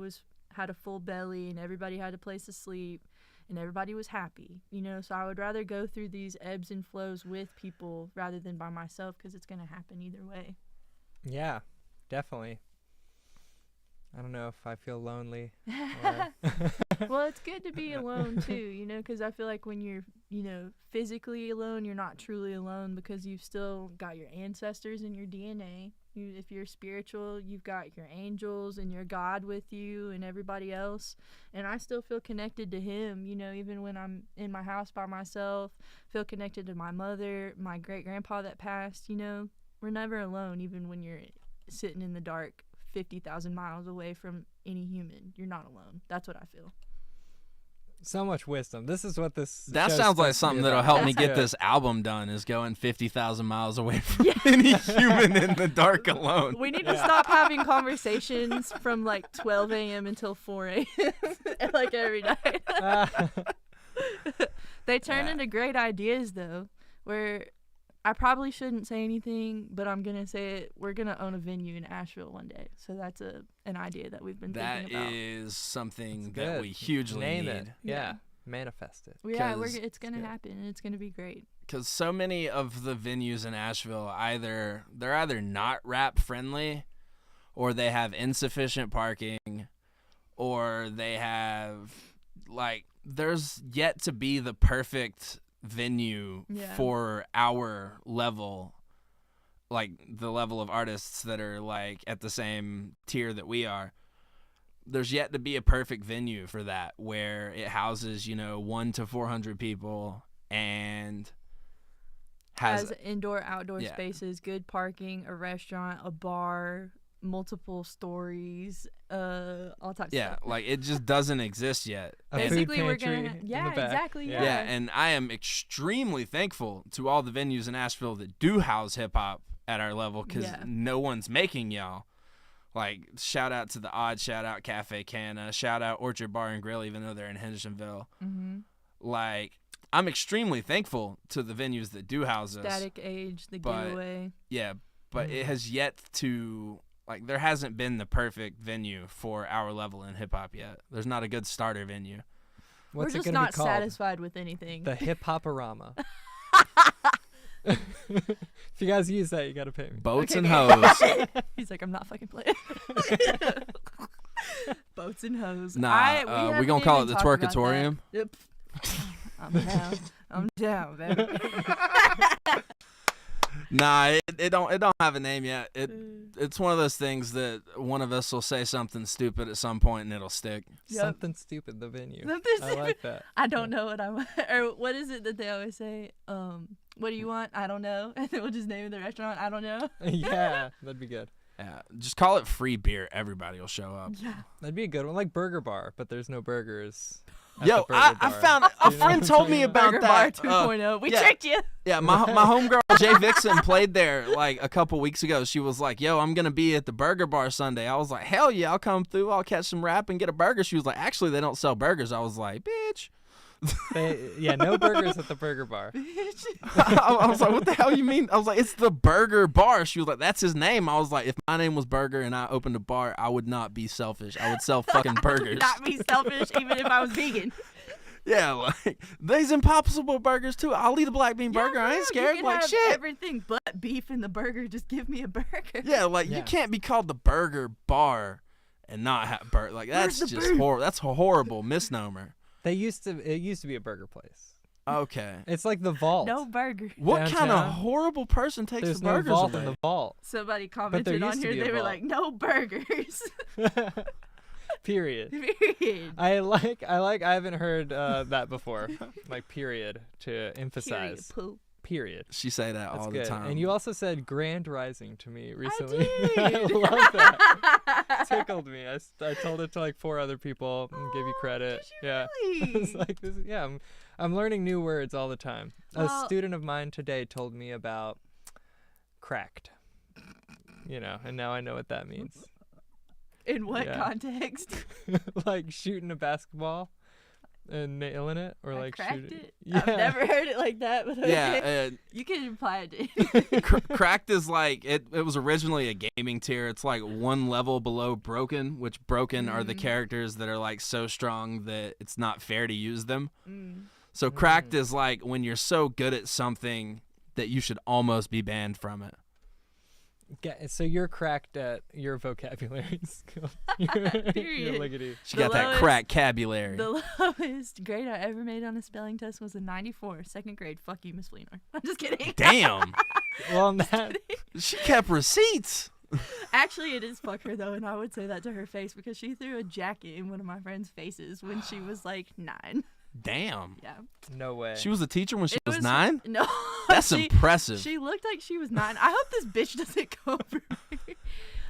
Speaker 2: had a full belly and everybody had a place to sleep and everybody was happy, you know? So I would rather go through these ebbs and flows with people rather than by myself because it's going to happen either way.
Speaker 1: Yeah, definitely. I don't know if I feel lonely. Or
Speaker 2: Well, it's good to be alone too, you know, because I feel like when you're, you know, physically alone, you're not truly alone because you've still got your ancestors in your DNA. If you're spiritual, you've got your angels and your God with you and everybody else. And I still feel connected to him, you know, even when I'm in my house by myself, feel connected to my mother, my great-grandpa that passed, you know. We're never alone, even when you're sitting in the dark 50,000 miles away from any human. You're not alone. That's what I feel.
Speaker 1: so much wisdom. This is what this
Speaker 4: That
Speaker 1: show's
Speaker 4: sounds like
Speaker 1: supposed to be
Speaker 4: something
Speaker 1: about.
Speaker 4: that'll help me
Speaker 1: That's
Speaker 4: get
Speaker 1: good.
Speaker 4: this album done, is going 50,000 miles away from any human in the dark alone.
Speaker 2: We need to stop having conversations from like 12 a.m. until 4 a.m. like every night. They turn into great ideas though, where I probably shouldn't say anything, but I'm going to say it. We're going to own a venue in Asheville one day. So that's an idea that we've been thinking about.
Speaker 4: That is something
Speaker 1: That's
Speaker 4: that
Speaker 1: good.
Speaker 4: we hugely
Speaker 1: Name
Speaker 4: need.
Speaker 1: it. Yeah. Manifest it.
Speaker 2: Yeah,
Speaker 4: 'Cause
Speaker 2: it's going to
Speaker 1: good.
Speaker 2: happen, and it's going to be great.
Speaker 4: Because so many of the venues in Asheville, they're either not rap friendly, or they have insufficient parking, or they have, like, there's yet to be the perfect venue for our level, like the level of artists that are like at the same tier that we are. There's yet to be a perfect venue for that, where it houses, 1 to 400 people and has
Speaker 2: indoor, outdoor
Speaker 4: Yeah.
Speaker 2: spaces, good parking, a restaurant, a bar, multiple stories, all types of stuff.
Speaker 4: like it just doesn't exist yet.
Speaker 1: A
Speaker 4: And-
Speaker 1: food
Speaker 2: Basically, we're
Speaker 1: pantry
Speaker 2: gonna
Speaker 1: in
Speaker 2: yeah,
Speaker 1: the back.
Speaker 2: exactly,
Speaker 1: Yeah.
Speaker 4: Yeah, and I am extremely thankful to all the venues in Asheville that do house hip hop at our level, because no one's making y'all. Like, shout out to the Odd, shout out Cafe Canna, shout out Orchard Bar and Grill, even though they're in Hendersonville.
Speaker 2: Mm-hmm.
Speaker 4: Like, I'm extremely thankful to the venues that do house us.
Speaker 2: Static Age, the
Speaker 4: But-
Speaker 2: giveaway.
Speaker 4: Yeah, but it has yet to, like, there hasn't been the perfect venue for our level in hip hop yet. There's not a good starter venue.
Speaker 1: What's
Speaker 2: We're
Speaker 1: it
Speaker 2: just
Speaker 1: gonna
Speaker 2: not
Speaker 1: be called?
Speaker 2: satisfied with anything.
Speaker 1: The Hip Hoporama. If you guys use that, you gotta pay me.
Speaker 4: Boats and
Speaker 2: Okay.
Speaker 4: hoes.
Speaker 2: He's like, I'm not fucking playing. Boats and hoes.
Speaker 4: Nah, we gonna call it the Twerkatorium.
Speaker 2: Yep. I'm down. I'm down, baby.
Speaker 4: Nah, it don't have a name yet. It's one of those things that one of us will say something stupid at some point and it'll stick.
Speaker 2: Yep.
Speaker 1: Something stupid. The venue.
Speaker 2: Something
Speaker 1: I
Speaker 2: stupid.
Speaker 1: like that.
Speaker 2: I don't know what I want. Or what is it that they always say? What do you want? I don't know. And then we'll just name the restaurant. I don't know.
Speaker 1: Yeah, that'd be good.
Speaker 4: Yeah, just call it free beer. Everybody will show up.
Speaker 2: Yeah.
Speaker 1: That'd be a good one, like Burger Bar, but there's no burgers. at
Speaker 4: Yo,
Speaker 1: the Burger
Speaker 4: I
Speaker 1: Bar.
Speaker 4: found a
Speaker 1: You know
Speaker 4: friend
Speaker 1: what
Speaker 4: told
Speaker 1: I'm
Speaker 4: me
Speaker 1: talking
Speaker 4: about
Speaker 2: Burger Bar
Speaker 4: that.
Speaker 2: 2.0. We
Speaker 4: yeah.
Speaker 2: tricked you.
Speaker 4: Yeah, my homegirl Jay Vixen played there like a couple weeks ago. She was like, "Yo, I'm gonna be at the Burger Bar Sunday." I was like, "Hell yeah, I'll come through. I'll catch some rap and get a burger." She was like, "Actually, they don't sell burgers." I was like, "Bitch."
Speaker 1: No burgers at the Burger Bar.
Speaker 4: I was like, "What the hell you mean?" I was like, "It's the Burger Bar." She was like, "That's his name." I was like, "If my name was Burger and I opened a bar, I would not be selfish. I would sell fucking burgers."
Speaker 2: Not be selfish, even if I was vegan.
Speaker 4: Yeah, like these Impossible burgers too. I'll eat a black bean burger. I ain't scared.
Speaker 2: You can
Speaker 4: Like
Speaker 2: have
Speaker 4: shit.
Speaker 2: everything but beef in the burger. Just give me a burger.
Speaker 4: Yeah, like
Speaker 1: Yeah.
Speaker 4: you can't be called the burger bar and not have burger. Like
Speaker 2: Where's
Speaker 4: that's
Speaker 2: the
Speaker 4: just
Speaker 2: beef?
Speaker 4: horrible. That's a horrible misnomer.
Speaker 1: It used to be a burger place.
Speaker 4: Okay.
Speaker 1: It's like the Vault.
Speaker 2: No burger.
Speaker 4: What kind of
Speaker 1: Downtown.
Speaker 4: horrible person takes
Speaker 1: There's
Speaker 4: the
Speaker 1: no
Speaker 4: burgers
Speaker 1: Vault
Speaker 4: away?
Speaker 1: in the Vault.
Speaker 2: Somebody
Speaker 1: there
Speaker 2: commented on
Speaker 1: used to
Speaker 2: here.
Speaker 1: be a
Speaker 2: They were
Speaker 1: vault.
Speaker 2: like, "No burgers."
Speaker 1: Period.
Speaker 2: Period.
Speaker 1: I haven't heard that before. Like period to emphasize.
Speaker 2: Period.
Speaker 1: Period.
Speaker 4: She say that
Speaker 1: That's
Speaker 4: all
Speaker 1: good.
Speaker 4: the time.
Speaker 1: And you also said Grand Rising to me recently.
Speaker 2: I
Speaker 1: I
Speaker 2: did.
Speaker 1: love that. Tickled me. I told it to like 4 other people and gave you credit.
Speaker 2: Did you
Speaker 1: Yeah.
Speaker 2: really?
Speaker 1: It's like this. Yeah, I'm learning new words all the time. A
Speaker 2: Well-
Speaker 1: student of mine today told me about cracked. And now I know what that means.
Speaker 2: In what
Speaker 1: Yeah.
Speaker 2: context?
Speaker 1: Like shooting a basketball and nailing it, or
Speaker 2: I
Speaker 1: like
Speaker 2: cracked
Speaker 1: shooting.
Speaker 2: it.
Speaker 1: Yeah.
Speaker 2: I've never heard it like that, but okay.
Speaker 4: yeah,
Speaker 2: You can imply it.
Speaker 4: cracked is like it was originally a gaming tier. It's like one level below broken, which broken are the characters that are like so strong that it's not fair to use them. So cracked is like when you're so good at something that you should almost be banned from it.
Speaker 1: So you're cracked at your vocabulary skill. You're
Speaker 2: Period.
Speaker 1: lickety.
Speaker 4: She
Speaker 2: The
Speaker 4: got that
Speaker 2: lowest-
Speaker 4: crack-cabulary.
Speaker 2: The lowest grade I ever made on a spelling test was a 94, second grade. Fuck you, Miss Fleenor. I'm just kidding.
Speaker 4: Damn.
Speaker 1: Well, on that,
Speaker 4: She kept receipts.
Speaker 2: Actually, it is fuck her, though, and I would say that to her face because she threw a jacket in one of my friend's faces when she was like 9.
Speaker 4: Damn.
Speaker 2: Yeah.
Speaker 1: no way.
Speaker 4: She was a teacher when she
Speaker 2: It
Speaker 4: was 9?
Speaker 2: No.
Speaker 4: That's
Speaker 2: she,
Speaker 4: impressive.
Speaker 2: She looked like she was 9. I hope this bitch doesn't go for me.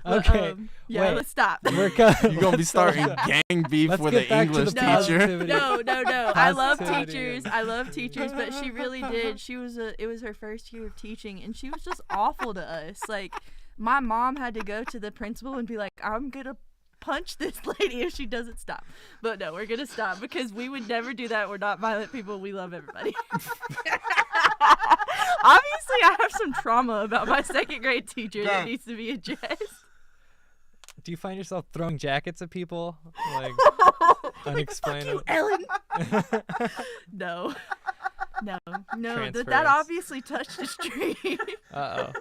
Speaker 1: Okay,
Speaker 2: Yeah,
Speaker 1: wait.
Speaker 2: let's stop.
Speaker 1: We're
Speaker 4: You're going to be starting gang beef
Speaker 1: Let's
Speaker 4: with
Speaker 1: get
Speaker 4: an
Speaker 1: back to the
Speaker 4: English
Speaker 2: No,
Speaker 4: teacher.
Speaker 1: positivity.
Speaker 2: No. I love
Speaker 1: Positivity.
Speaker 2: teachers. I love teachers, but she really did. It was her first year of teaching, and she was just awful to us. Like, my mom had to go to the principal and be like, "I'm gonna punch this lady if she doesn't stop." But no, we're gonna stop because we would never do that. We're not violent people. We love everybody. Obviously, I have some trauma about my second grade teacher that needs to be addressed.
Speaker 1: Do you find yourself throwing jackets at people? Like, unexplainable.
Speaker 2: Ellen. No. That
Speaker 1: Transference.
Speaker 2: obviously touched a string.
Speaker 1: Uh-oh.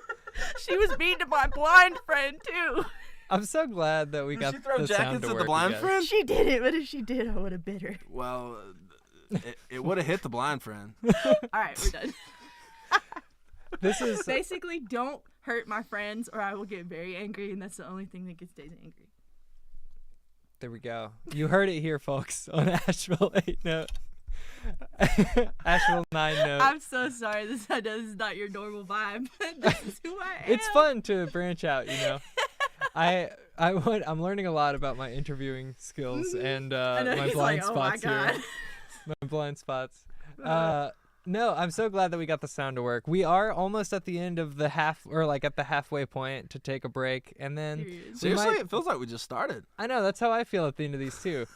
Speaker 2: She was mean to my blind friend too.
Speaker 1: I'm so glad that we got
Speaker 4: she throw
Speaker 1: the sound
Speaker 4: jackets
Speaker 1: to
Speaker 4: at the
Speaker 1: work
Speaker 4: blind
Speaker 1: again.
Speaker 4: friend?
Speaker 2: She did it, but if she did, I would have bit her.
Speaker 4: Well, it would have hit the blind friend.
Speaker 2: All right, we're done.
Speaker 1: This is
Speaker 2: Basically, don't hurt my friends, or I will get very angry, and that's the only thing that gets Dazey angry.
Speaker 1: There we go. You heard it here, folks, on Asheville 8 note. Asheville 9 note.
Speaker 2: I'm so sorry. I know this is not your normal vibe. This is who I am.
Speaker 1: It's fun to branch out, I'm learning a lot about my interviewing skills and
Speaker 2: I know,
Speaker 1: my
Speaker 2: he's
Speaker 1: blind
Speaker 2: like, oh my
Speaker 1: spots
Speaker 2: God.
Speaker 1: here. My blind spots. No, I'm so glad that we got the sound to work. We are almost at the end of the at the halfway point to take a break, and then
Speaker 2: Period.
Speaker 4: Seriously, it feels like we just started.
Speaker 1: I know that's how I feel at the end of these too.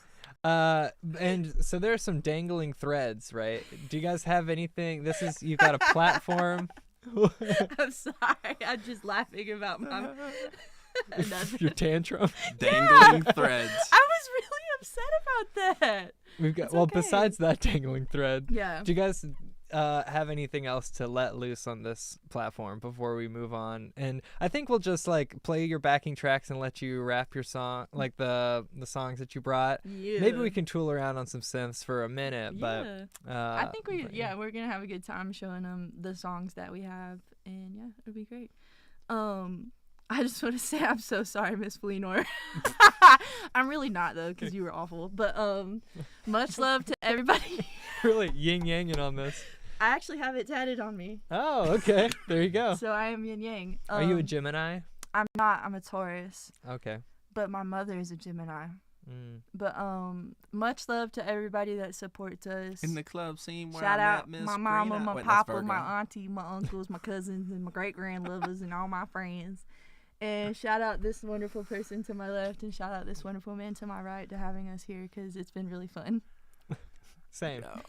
Speaker 1: And so there's some dangling threads, right? Do you guys have anything? You've got a platform.
Speaker 2: I'm sorry. I'm just laughing about my.
Speaker 1: Your tantrum.
Speaker 4: Dangling threads.
Speaker 2: I was really upset about that.
Speaker 1: We've got
Speaker 2: It's
Speaker 1: well,
Speaker 2: okay.
Speaker 1: besides that dangling thread.
Speaker 2: Yeah.
Speaker 1: Do you guys have anything else to let loose on this platform before we move on? And I think we'll just like play your backing tracks and let you rap your song, like the songs that you brought.
Speaker 2: Yeah.
Speaker 1: Maybe we can tool around on some synths for a minute, but
Speaker 2: I think we're gonna have a good time showing them the songs that we have, and yeah, it'll be great. I just want to say I'm so sorry, Miss Fleenor. I'm really not though, because you were awful. But much love to everybody.
Speaker 1: really yin yanging on this.
Speaker 2: I actually have it tatted on me,
Speaker 1: Oh, okay. There you go.
Speaker 2: so I am yin yang.
Speaker 1: Are you a Gemini?
Speaker 2: I'm not. I'm a Taurus,
Speaker 1: Okay.
Speaker 2: but my mother is a Gemini.
Speaker 1: Mm.
Speaker 2: But much love to everybody that supports us.
Speaker 4: In the club scene where
Speaker 2: Shout
Speaker 4: I
Speaker 2: out
Speaker 4: met Miss
Speaker 2: my mama,
Speaker 4: Green.
Speaker 2: my
Speaker 4: Wait, that's
Speaker 2: papa,
Speaker 4: Virgo.
Speaker 2: my auntie, my uncles, my cousins, and my great-grandlovers, and all my friends. And shout out this wonderful person to my left, and shout out this wonderful man to my right to having us here, because it's been really fun.
Speaker 1: Same.
Speaker 4: No.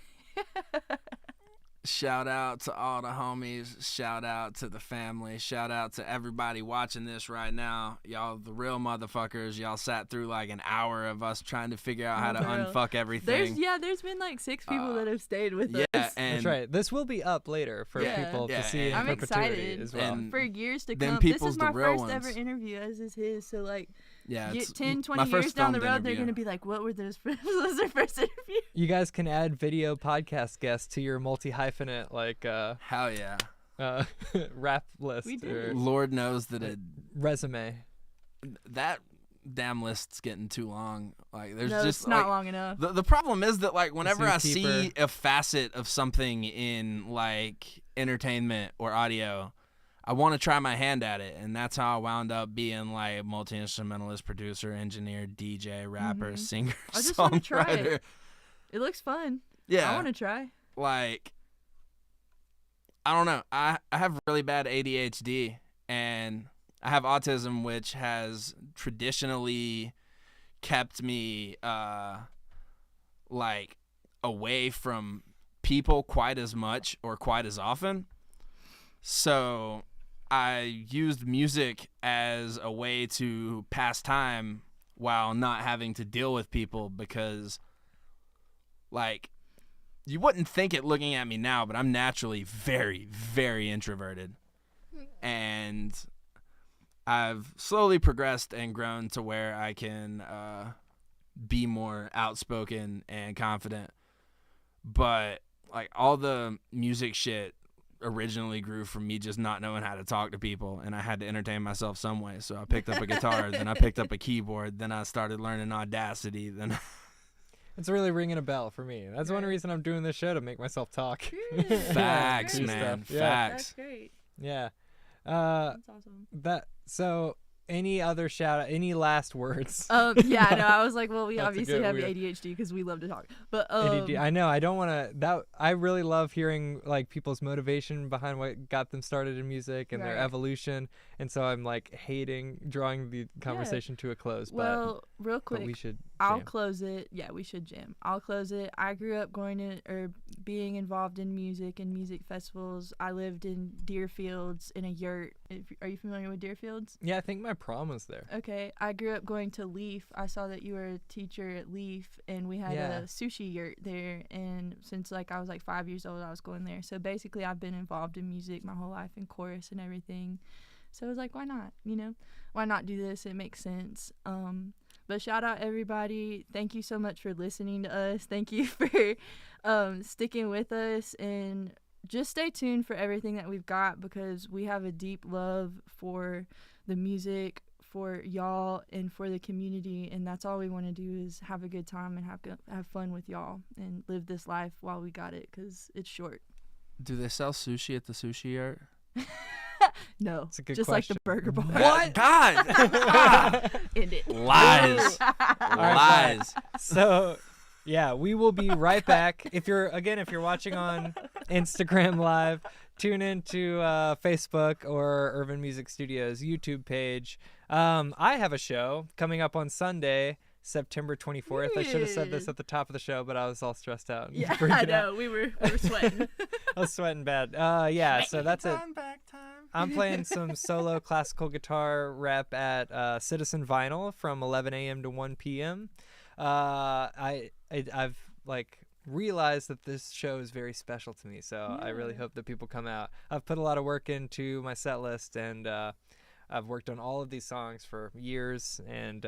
Speaker 4: Shout out to all the homies. Shout out to the family. Shout out to everybody watching this right now. Y'all, the real motherfuckers. Y'all sat through like an hour of us trying to figure out how to unfuck everything.
Speaker 2: There's been like 6 people that have stayed with us.
Speaker 4: Yeah, and
Speaker 1: That's right. This will be up later for people to see in
Speaker 2: I'm
Speaker 1: perpetuity
Speaker 2: excited
Speaker 1: as well.
Speaker 4: And
Speaker 2: for years to
Speaker 4: them
Speaker 2: come. This
Speaker 4: people's
Speaker 2: is
Speaker 4: the
Speaker 2: my
Speaker 4: real
Speaker 2: first ever
Speaker 4: ones.
Speaker 2: interview, as is his. So like,
Speaker 4: yeah, it's
Speaker 2: 10,
Speaker 4: my
Speaker 2: 20
Speaker 4: first
Speaker 2: years down the
Speaker 4: filmed
Speaker 2: road, they're
Speaker 4: interview.
Speaker 2: gonna be like, "What were those? Was their first interview?"
Speaker 1: You guys can add video podcast guests to your multi-hyphenate like
Speaker 4: Hell yeah.
Speaker 1: rap list
Speaker 2: We did
Speaker 1: or
Speaker 2: it.
Speaker 4: Lord knows that
Speaker 1: resume.
Speaker 4: that damn list's getting too long. Like, there's
Speaker 2: No,
Speaker 4: just
Speaker 2: it's not
Speaker 4: like,
Speaker 2: long enough.
Speaker 4: The problem is that like whenever I see
Speaker 1: Zookeeper.
Speaker 4: a facet of something in like entertainment or audio, I want to try my hand at it, and that's how I wound up being like multi-instrumentalist, producer, engineer, DJ, rapper, singer,
Speaker 2: I just wanna try
Speaker 4: songwriter.
Speaker 2: it. It looks fun.
Speaker 4: Yeah,
Speaker 2: I want to try.
Speaker 4: like I don't know. I have really bad ADHD, and I have autism, which has traditionally kept me like away from people quite as much or quite as often. So I used music as a way to pass time while not having to deal with people, because like you wouldn't think it looking at me now, but I'm naturally very, very introverted. And I've slowly progressed and grown to where I can be more outspoken and confident. But like all the music shit originally grew from me just not knowing how to talk to people, and I had to entertain myself some way. So I picked up a guitar, then I picked up a keyboard, then I started learning Audacity, then
Speaker 1: It's really ringing a bell for me. That's one reason I'm doing this show, to make myself talk.
Speaker 4: facts,
Speaker 1: Do
Speaker 4: man.
Speaker 1: stuff. Yeah.
Speaker 4: Facts.
Speaker 2: That's great.
Speaker 1: Yeah.
Speaker 2: That's awesome.
Speaker 1: So any other shout out, any last words?
Speaker 2: Yeah, no, I was like, well, we
Speaker 1: That's a
Speaker 2: obviously
Speaker 1: good-
Speaker 2: have
Speaker 1: we-
Speaker 2: ADHD because we love to talk. But
Speaker 1: ADD. I know. I don't want to. I really love hearing like people's motivation behind what got them started in music and their
Speaker 2: Right.
Speaker 1: evolution. And so I'm like drawing the conversation to a close.
Speaker 2: well, real
Speaker 1: but
Speaker 2: quick,
Speaker 1: we should.
Speaker 2: I'll
Speaker 1: jam.
Speaker 2: close it. Yeah, we should jam. I'll close it. I grew up being involved in music and music festivals. I lived in Deerfields in a yurt. Are you familiar with Deerfields?
Speaker 1: Yeah, I think my prom was there.
Speaker 2: Okay, I grew up going to Leaf. I saw that you were a teacher at Leaf, and we had
Speaker 1: Yeah.
Speaker 2: a sushi yurt there. And since like I was like 5 years old, I was going there. So basically, I've been involved in music my whole life, in chorus and everything. So I was like, why not? Why not do this? It makes sense. But shout out everybody. Thank you so much for listening to us. Thank you for sticking with us, and just stay tuned for everything that we've got, because we have a deep love for the music, for y'all, and for the community, and that's all we want to do is have a good time and have fun with y'all and live this life while we got it, because it's short.
Speaker 4: Do they sell sushi at the sushi yurt?
Speaker 2: No,
Speaker 1: It's a good
Speaker 2: just
Speaker 1: question.
Speaker 2: like the burger bar.
Speaker 4: What? God!
Speaker 2: End it.
Speaker 4: Lies. Lies.
Speaker 1: So, yeah, we will be right back. If you're watching on Instagram Live, tune into Facebook or Urban Music Studios YouTube page. I have a show coming up on Sunday, September 24th. I should have said this at the top of the show, but I was all stressed out. and
Speaker 2: Yeah,
Speaker 1: freaking
Speaker 2: I
Speaker 1: out.
Speaker 2: know. We were sweating.
Speaker 1: I was sweating bad. Yeah, so that's it.
Speaker 4: Back time.
Speaker 1: I'm playing some solo classical guitar rep at Citizen Vinyl from 11 a.m. to 1 p.m. I've like realized that this show is very special to me, so I really hope that people come out. I've put a lot of work into my set list, and I've worked on all of these songs for years, and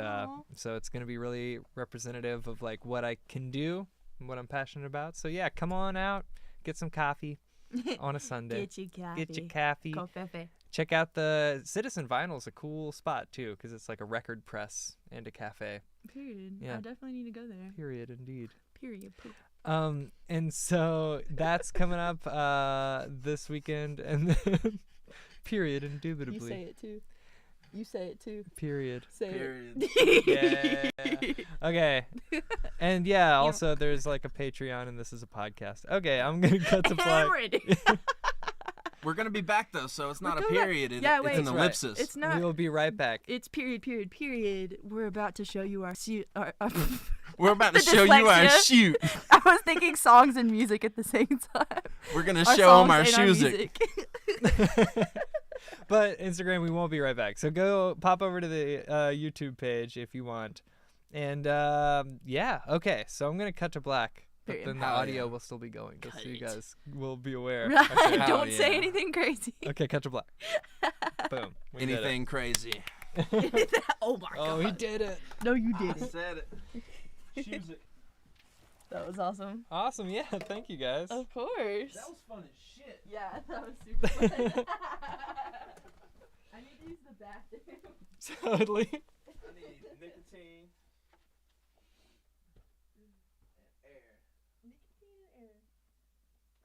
Speaker 1: so it's going to be really representative of like what I can do and what I'm passionate about. So yeah, come on out, get some coffee on a Sunday.
Speaker 2: Get your coffee.
Speaker 1: Get your coffee.
Speaker 2: Coffee.
Speaker 1: Check out the Citizen Vinyl's a cool spot too, because it's like a record press and a cafe.
Speaker 2: Period.
Speaker 1: Yeah.
Speaker 2: I definitely need to go there.
Speaker 1: Period, indeed.
Speaker 2: Period. Poop.
Speaker 1: And so that's coming up this weekend, and then period, indubitably.
Speaker 2: You say it too. You say it too.
Speaker 1: Period.
Speaker 2: Say
Speaker 4: Period.
Speaker 2: it.
Speaker 1: Yeah. Okay. And yeah, also there's like a Patreon, and this is a podcast. Okay, I'm gonna cut the plug.
Speaker 2: Ready.
Speaker 4: We're gonna be back though, so it's not a
Speaker 2: We're going back.
Speaker 4: period.
Speaker 2: Yeah,
Speaker 4: It's
Speaker 2: wait.
Speaker 4: an
Speaker 1: That's right.
Speaker 4: ellipsis.
Speaker 2: It's not.
Speaker 1: We will be right back.
Speaker 2: It's period. We're about to show you our
Speaker 4: We're about to
Speaker 2: The
Speaker 4: show you our
Speaker 2: dyslexia.
Speaker 4: shoot.
Speaker 2: I was thinking songs and music at the same time.
Speaker 4: We're gonna
Speaker 2: Our
Speaker 4: show them our
Speaker 2: songs and
Speaker 4: music.
Speaker 1: But Instagram, we won't be right back. So go pop over to the YouTube page if you want. And yeah, okay. So I'm gonna cut to black, but
Speaker 2: Period.
Speaker 1: then the
Speaker 4: Hell
Speaker 1: audio
Speaker 4: yeah.
Speaker 1: will still be going, just
Speaker 2: Cut
Speaker 1: so you
Speaker 2: it.
Speaker 1: guys will be aware.
Speaker 2: Right.
Speaker 1: Okay.
Speaker 4: Hell
Speaker 2: Don't say
Speaker 4: yeah.
Speaker 2: anything crazy.
Speaker 1: Okay, cut to black. Boom. We did it.
Speaker 4: Anything crazy.
Speaker 2: Oh my
Speaker 1: Oh,
Speaker 2: god.
Speaker 1: he did it.
Speaker 2: No, you didn't.
Speaker 4: said it. Choose it.
Speaker 2: That was awesome.
Speaker 1: Awesome. Yeah. Thank you guys.
Speaker 2: Of course.
Speaker 3: That was fun as shit.
Speaker 2: Yeah, that was super fun. I need to use the bathroom.
Speaker 1: Totally.
Speaker 3: I need nicotine and air.
Speaker 2: Nicotine and air.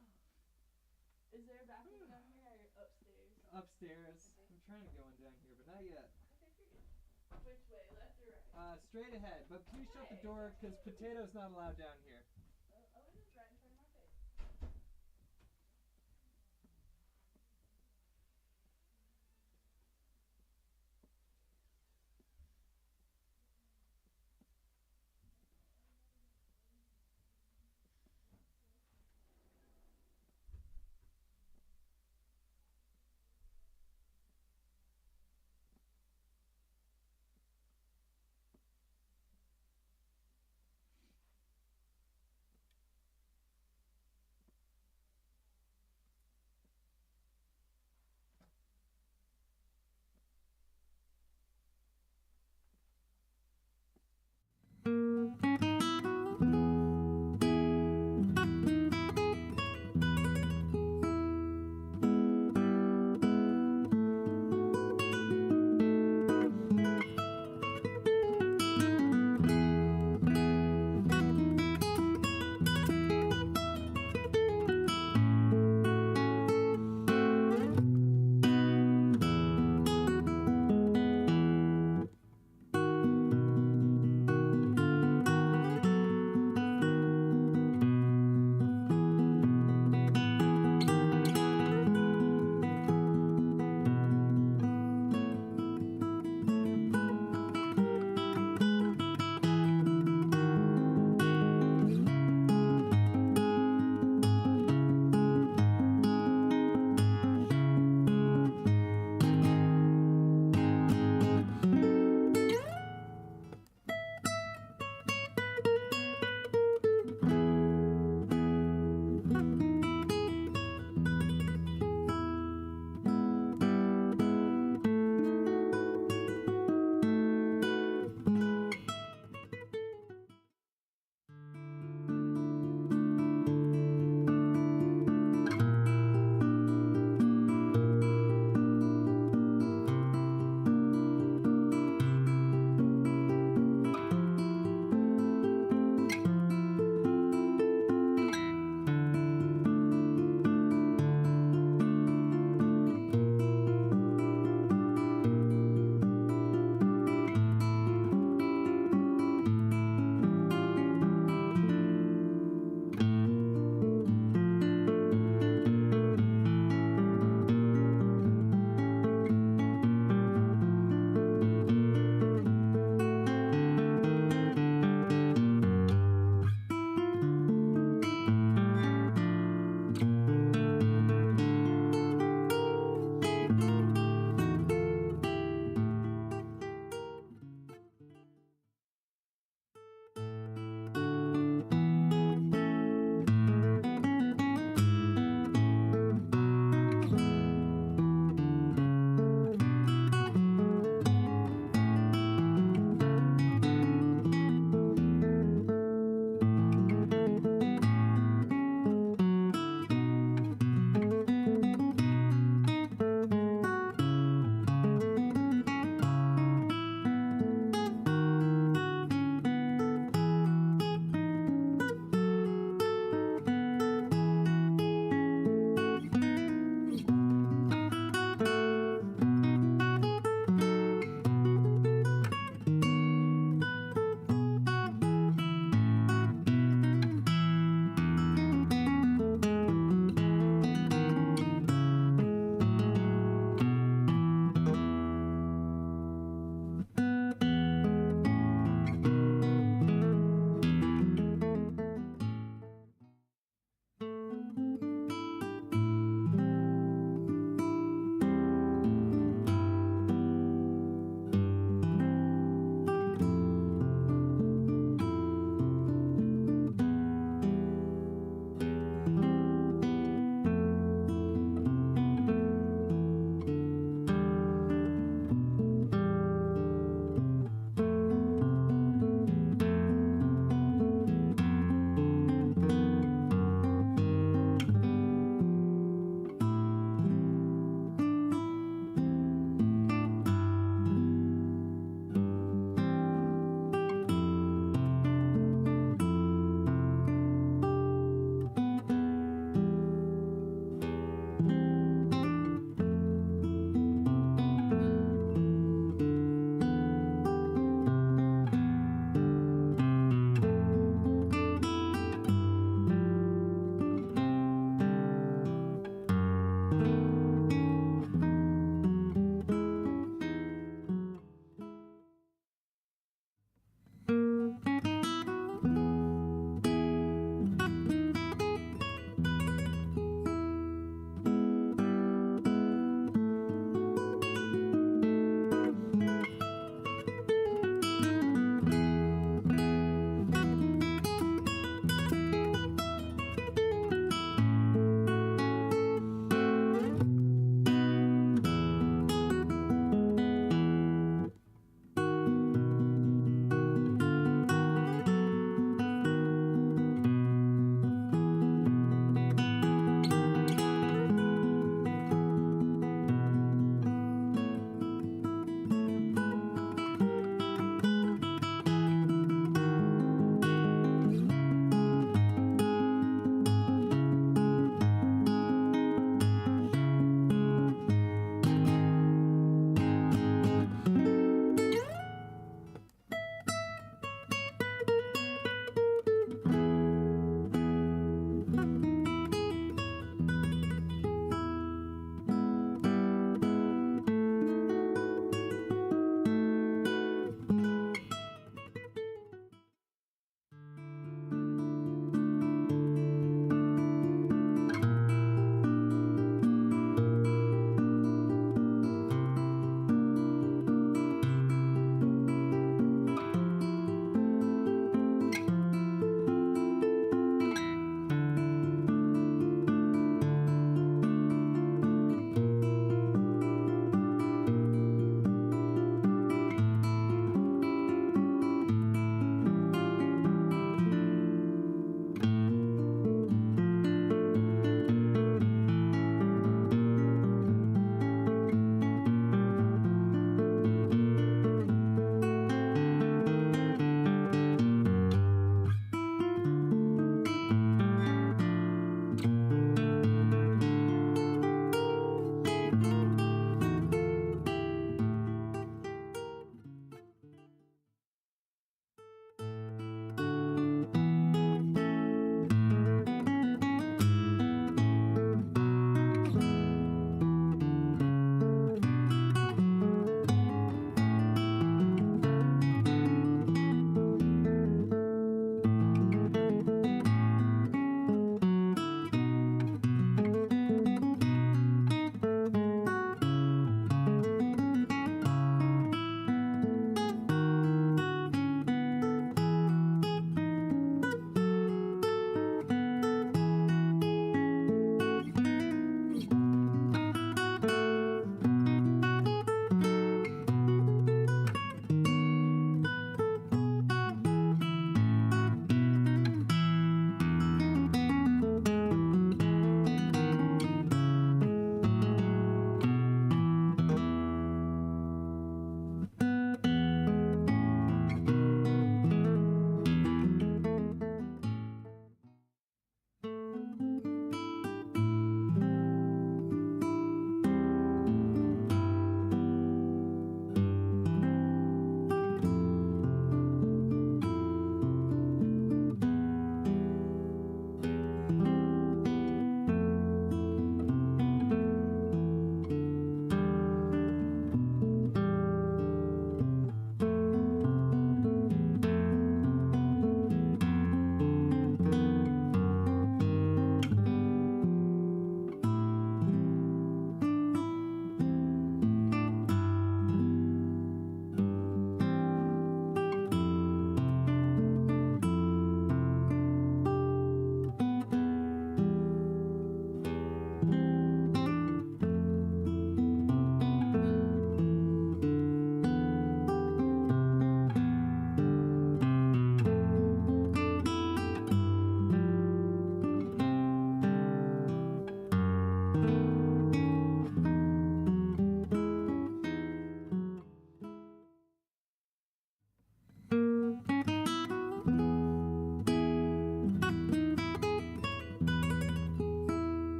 Speaker 2: Oh. Is there a bathroom down here or upstairs?
Speaker 1: Upstairs. I'm trying to go in down here, but not yet.
Speaker 2: Which way, left or right?
Speaker 1: Straight ahead, but please shut the door because Potato's not allowed down here.
Speaker 2: Oh, it is right in front of my face.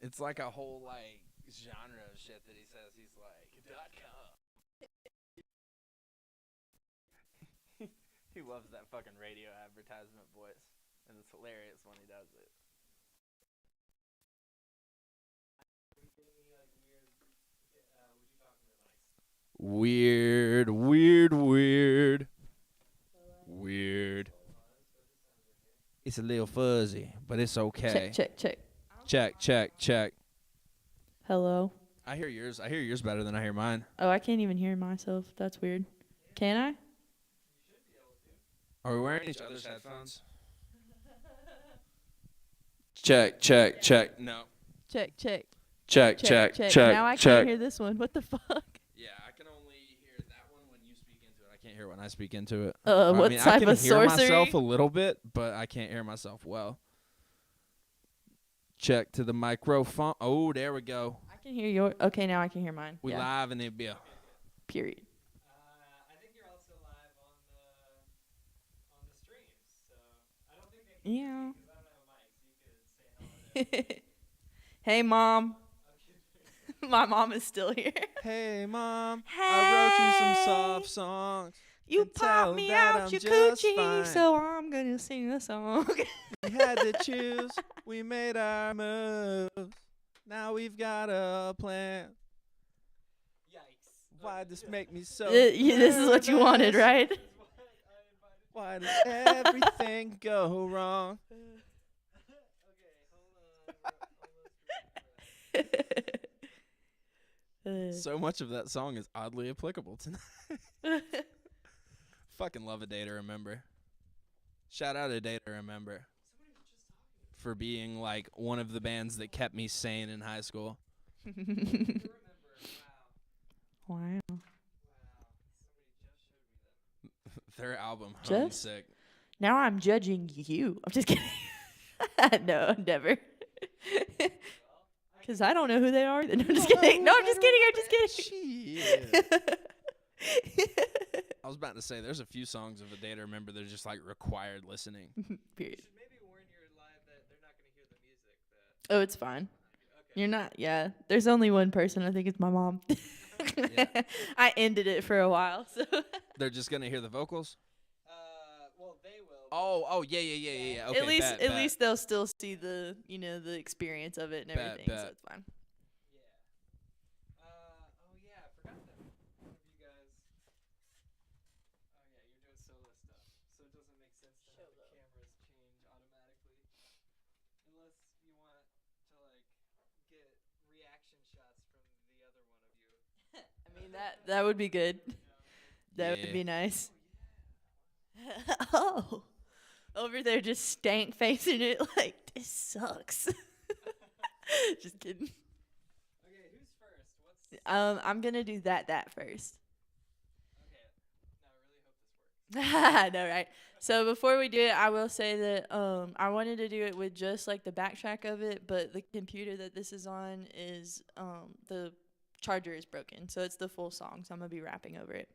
Speaker 4: It's like a whole like genre of shit that he says. He's like .com. He loves that fucking radio advertisement voice, and it's hilarious when he does it. Weird. It's a little fuzzy, but it's okay. Check.
Speaker 2: Hello.
Speaker 4: I hear yours better than I hear mine.
Speaker 2: Oh, I can't even hear myself. That's weird. Can I?
Speaker 4: Are we wearing each other's headphones? Check. No.
Speaker 2: Check.
Speaker 4: Check.
Speaker 2: Now I can't hear this one. What the fuck?
Speaker 4: Yeah, I can only hear that one when you speak into it. I can't hear when I speak into it.
Speaker 2: What type of sorcery?
Speaker 4: I can hear myself a little bit, but I can't hear myself well. Check to the microphone. Oh, there we go.
Speaker 2: I can hear your. Okay, now I can hear mine.
Speaker 4: We live and it'd be a.
Speaker 2: Period.
Speaker 1: I think you're also live on the streams, so I don't think they can hear you 'cause I don't have a mic, so you could say hello.
Speaker 2: Hey, Mom. My mom is still here.
Speaker 4: Hey, Mom.
Speaker 2: Hey.
Speaker 4: I wrote you some soft songs.
Speaker 2: You
Speaker 4: And tell
Speaker 2: popped me
Speaker 4: that
Speaker 2: out
Speaker 4: I'm
Speaker 2: your
Speaker 4: just
Speaker 2: coochie,
Speaker 4: fine.
Speaker 2: so I'm gonna sing a song.
Speaker 4: We had to choose. We made our moves. Now we've got a plan.
Speaker 1: Yikes.
Speaker 4: Why this make me so
Speaker 2: This is what you wanted,
Speaker 4: nervous?
Speaker 2: right?
Speaker 4: Why does everything go wrong? So much of that song is oddly applicable tonight. Fucking love A Day to Remember. Shout out A Day to Remember for being like one of the bands that kept me sane in high school.
Speaker 2: Wow.
Speaker 4: Their album,
Speaker 2: Just?
Speaker 4: Homesick.
Speaker 2: Now I'm judging you. I'm just kidding. No, never. Because I don't know who they are. No, I'm just kidding. No, I'm just kidding. I'm just kidding.
Speaker 4: Shit. I was about to say, there's a few songs of A Day to Remember that are just like required listening.
Speaker 2: Period.
Speaker 1: Should maybe warn your live that they're not going to hear the music. That
Speaker 2: Oh, it's fine. You're not. Yeah. There's only one person. I think it's my mom.
Speaker 4: Yeah.
Speaker 2: I ended it for a while. So.
Speaker 4: They're just gonna hear the vocals.
Speaker 1: well, they will.
Speaker 4: Oh, yeah. Okay,
Speaker 2: at least,
Speaker 4: bet,
Speaker 2: at
Speaker 4: bet.
Speaker 2: least they'll still see the, the experience of it and
Speaker 4: Bet,
Speaker 2: everything. So
Speaker 4: bet.
Speaker 2: it's fine.
Speaker 1: Yeah. Oh yeah, I forgot that. One of you guys. Oh yeah, you're doing solo stuff, so it doesn't make sense to have the cameras change automatically, unless you want to like get reaction shots from the other one of you.
Speaker 2: I mean, that would be good. That
Speaker 4: Yeah.
Speaker 2: would be nice. Oh. Over there just stank facing it like, this sucks. Just kidding.
Speaker 1: Okay, who's first? What's
Speaker 2: I'm going to do that first.
Speaker 1: okay? No, I really hope this works.
Speaker 2: I know, right? So before we do it, I will say that I wanted to do it with just like the backtrack of it, but the computer that this is on is the charger is broken, so it's the full song. So I'm gonna be rapping over it.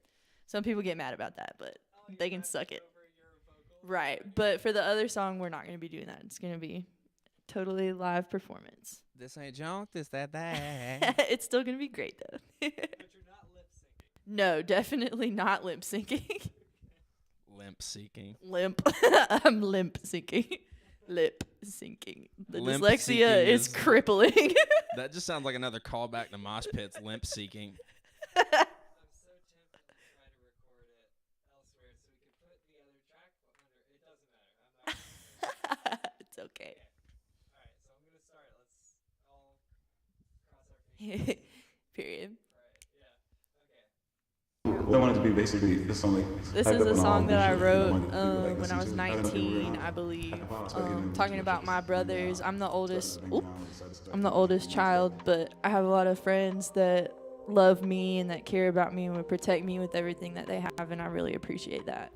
Speaker 2: Some people get mad about that, but they can suck it.
Speaker 1: Over your vocal.
Speaker 2: Right, but for the other song, we're not gonna be doing that. It's gonna be totally live performance.
Speaker 4: This ain't junk, this that.
Speaker 2: It's still gonna be great though.
Speaker 1: But you're not lip syncing.
Speaker 2: No, definitely not lip syncing.
Speaker 4: Limp seeking.
Speaker 2: Limp. I'm limp syncing. Lip syncing. The
Speaker 4: Limp
Speaker 2: dyslexia
Speaker 4: syncing
Speaker 2: is
Speaker 4: is-
Speaker 2: crippling.
Speaker 4: That just sounds like another callback to Mosh Pit's limp seeking.
Speaker 1: I'm so tempted to try to record it elsewhere so we could put the other track under. It doesn't matter. I'm not.
Speaker 2: It's okay.
Speaker 1: All right, so I'm gonna start. Let's all cross our fingers.
Speaker 2: Period.
Speaker 1: Right. Yeah. Okay.
Speaker 5: I wanted to be basically this song.
Speaker 2: This is a song that I wrote when I was 19, I believe, talking about my brothers. I'm the oldest. I'm the oldest child, but I have a lot of friends that love me and that care about me and would protect me with everything that they have, and I really appreciate that.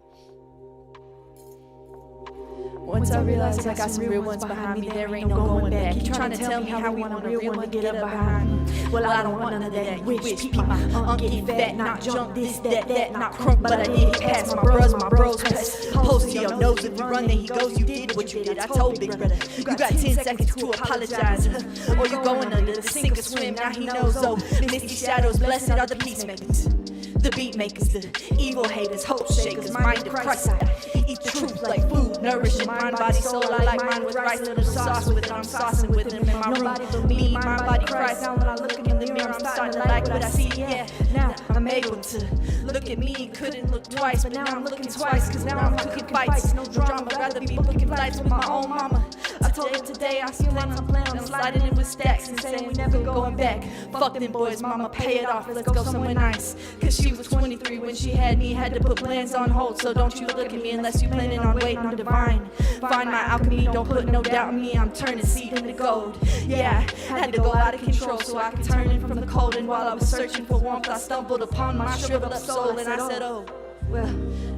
Speaker 2: Once I realized I got some real ones behind me, there ain't no going back. Keep trying to tell me how we want a real one to get up behind. Well, I don't want none of that. Wish, peep, my get fat, not junk, this, that, not crunk. But I did it past my bros, press. Post to your nose, if you run, then he goes. You did what you did. I told Big Brother, you got 10 seconds to apologize. Or you going under the sink or swim, now he knows. Oh, misty shadows, blessed are the peacemakers. The beat makers, the evil haters, hope shakers, mind of Christ. I eat the truth like food, nourishing mind, body, soul. I like mine with rice, little sauce with it. I'm saucing with them in my room. Nobody but me, mind, body, Christ. Now when I look in the mirror, I'm starting to like what I see. Yeah, now I'm able to look at me, couldn't look twice, but now I'm looking twice, cause now I'm cooking fights. No drama, rather be booking flights with my own mama. I told her today I still plan on sliding in with stacks and saying we never going back. Fuck them boys, mama, pay it off, let's go somewhere nice. Cause she was 23 when she had me, had to put plans on hold. So don't you look at me unless you planning on waiting on divine. Find my alchemy, don't put no doubt in me, I'm turning seed into gold. Yeah, I had to go out of control so I could turn in from the cold. And while I was searching for warmth, I stumbled upon my shriveled up soul. And I said, oh, well,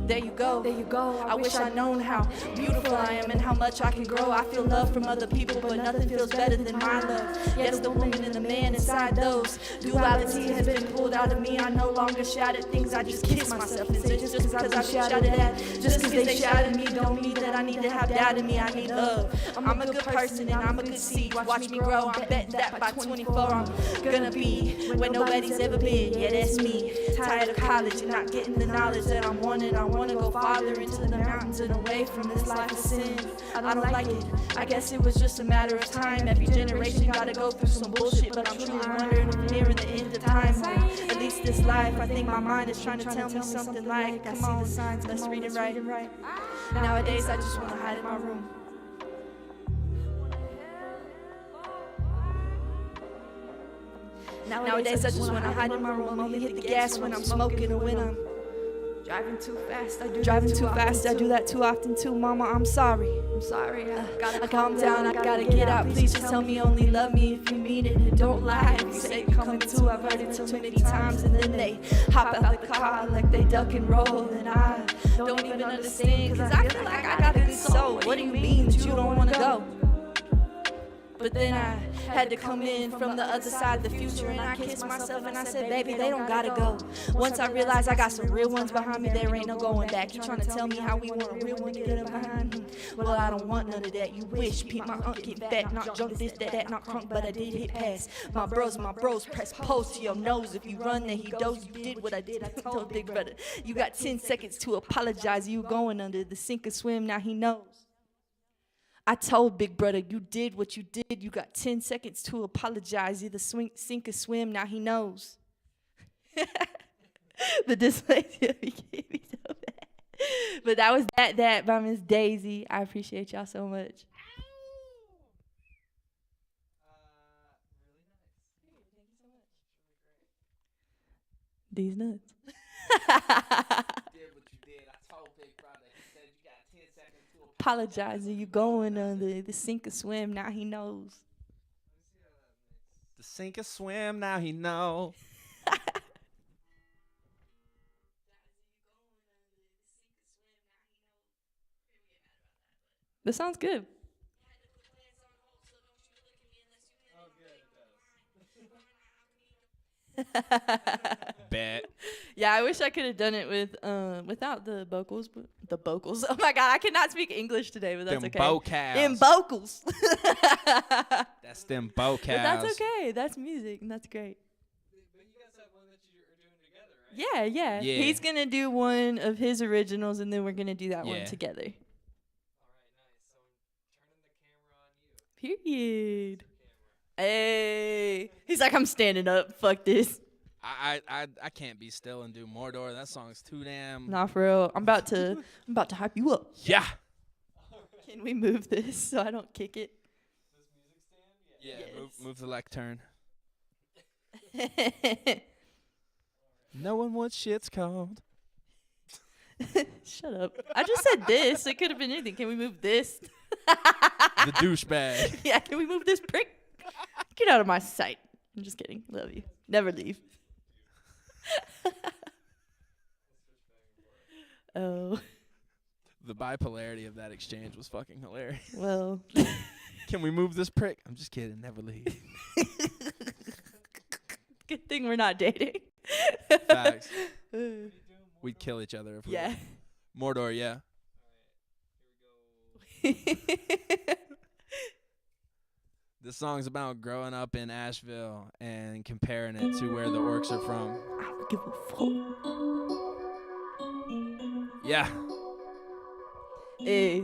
Speaker 2: there you go. I wish I'd known how beautiful I am and how much I can grow. I feel love from other people, but nothing feels better than my love. Yes, the woman and the man inside those. Duality has been pulled out of me. I no longer shout at things, I just kiss myself and say just because I've been shouted at, just because they shouted me don't mean that I need to have doubt in me. I need love. I'm a good person and I'm a good seed. Watch me grow. I bet that by 24 I'm gonna be where nobody's ever been. Yeah, that's me. Tired of college and not getting the knowledge that I'm wanting. I want to go farther into the mountains and away from this life of sin. I don't like it. I guess it was just a matter of time. Every generation gotta go through some bullshit, but I'm truly wondering if we're nearing the end of time. Or at least this life. I think my mind is trying to tell me something like, I see the signs, let's read it right. Nowadays I just want to hide in my room. Nowadays I just want to hide in my room. Only hit the gas when I'm smoking or when I'm driving too fast. I do that too often too. Mama, I'm sorry. I calm down. I gotta get out. Please just tell me only love me if you mean it and don't lie. If you say you're coming too, I've heard it too many times. And then they hop out the car like they duck and roll. And I don't even understand, cause I feel like I got a good soul. What do you mean that you don't wanna go? But then I had to come in from the other side of the future, and I kissed myself and I said, baby, they don't gotta go. Once I realized I got some real ones behind me, there ain't no going back. You trying to tell me how we want a real one to get up behind? Well, I don't want none of that. You wish, Pete, my get fat, not junk, this, that, not crunk, but I did hit pass. My bros press pose to your nose. If you run, then he does. You did what I did. I told Big Brother, you got 10 seconds to apologize. You going under the sink or swim, now he knows. I told Big Brother, you did what you did. You got 10 seconds to apologize. Either sink or swim, now he knows. The dyslexia became me so bad. But that was that by Miss Dazey. I appreciate y'all so much. These nuts. Apologizing, you going under the sink or swim, now he knows.
Speaker 4: The sink or swim, now he know.
Speaker 2: That sounds good.
Speaker 4: Bet.
Speaker 2: Yeah, I wish I could have done it with without the vocals, but the vocals. Oh my God, I cannot speak English today, but that's
Speaker 4: them
Speaker 2: okay.
Speaker 4: vocals.
Speaker 2: Them vocals.
Speaker 4: That's them vocals.
Speaker 2: But that's okay. That's music, and that's great.
Speaker 1: But you guys have one that you're doing together, right?
Speaker 2: Yeah. He's gonna do one of his originals, and then we're gonna do that one together.
Speaker 1: All right, nice. So I'm turning the camera on you.
Speaker 2: Period. Hey, he's like, I'm standing up. Fuck this.
Speaker 4: I can't be still and do Mordor. That song's too damn.
Speaker 2: Nah, for real. I'm about to hype you up.
Speaker 4: Yeah.
Speaker 2: Can we move this so I don't kick it?
Speaker 1: This music stand?
Speaker 4: Yeah. Yes. Move the lectern. Knowing what shit's called.
Speaker 2: Shut up. I just said this. It could have been anything. Can we move this?
Speaker 4: The douchebag.
Speaker 2: Yeah, can we move this prick? Get out of my sight. I'm just kidding. Love you. Never leave. Oh.
Speaker 4: The bipolarity of that exchange was fucking hilarious.
Speaker 2: Well,
Speaker 4: Can we move this prick? I'm just kidding. Never leave.
Speaker 2: good thing we're not dating.
Speaker 4: Facts. We'd kill each other if we
Speaker 2: Yeah.
Speaker 4: were. Mordor, yeah. This song's about growing up in Asheville and comparing it to where the orcs are from.
Speaker 2: I don't give a fuck.
Speaker 4: Yeah.
Speaker 2: Hey.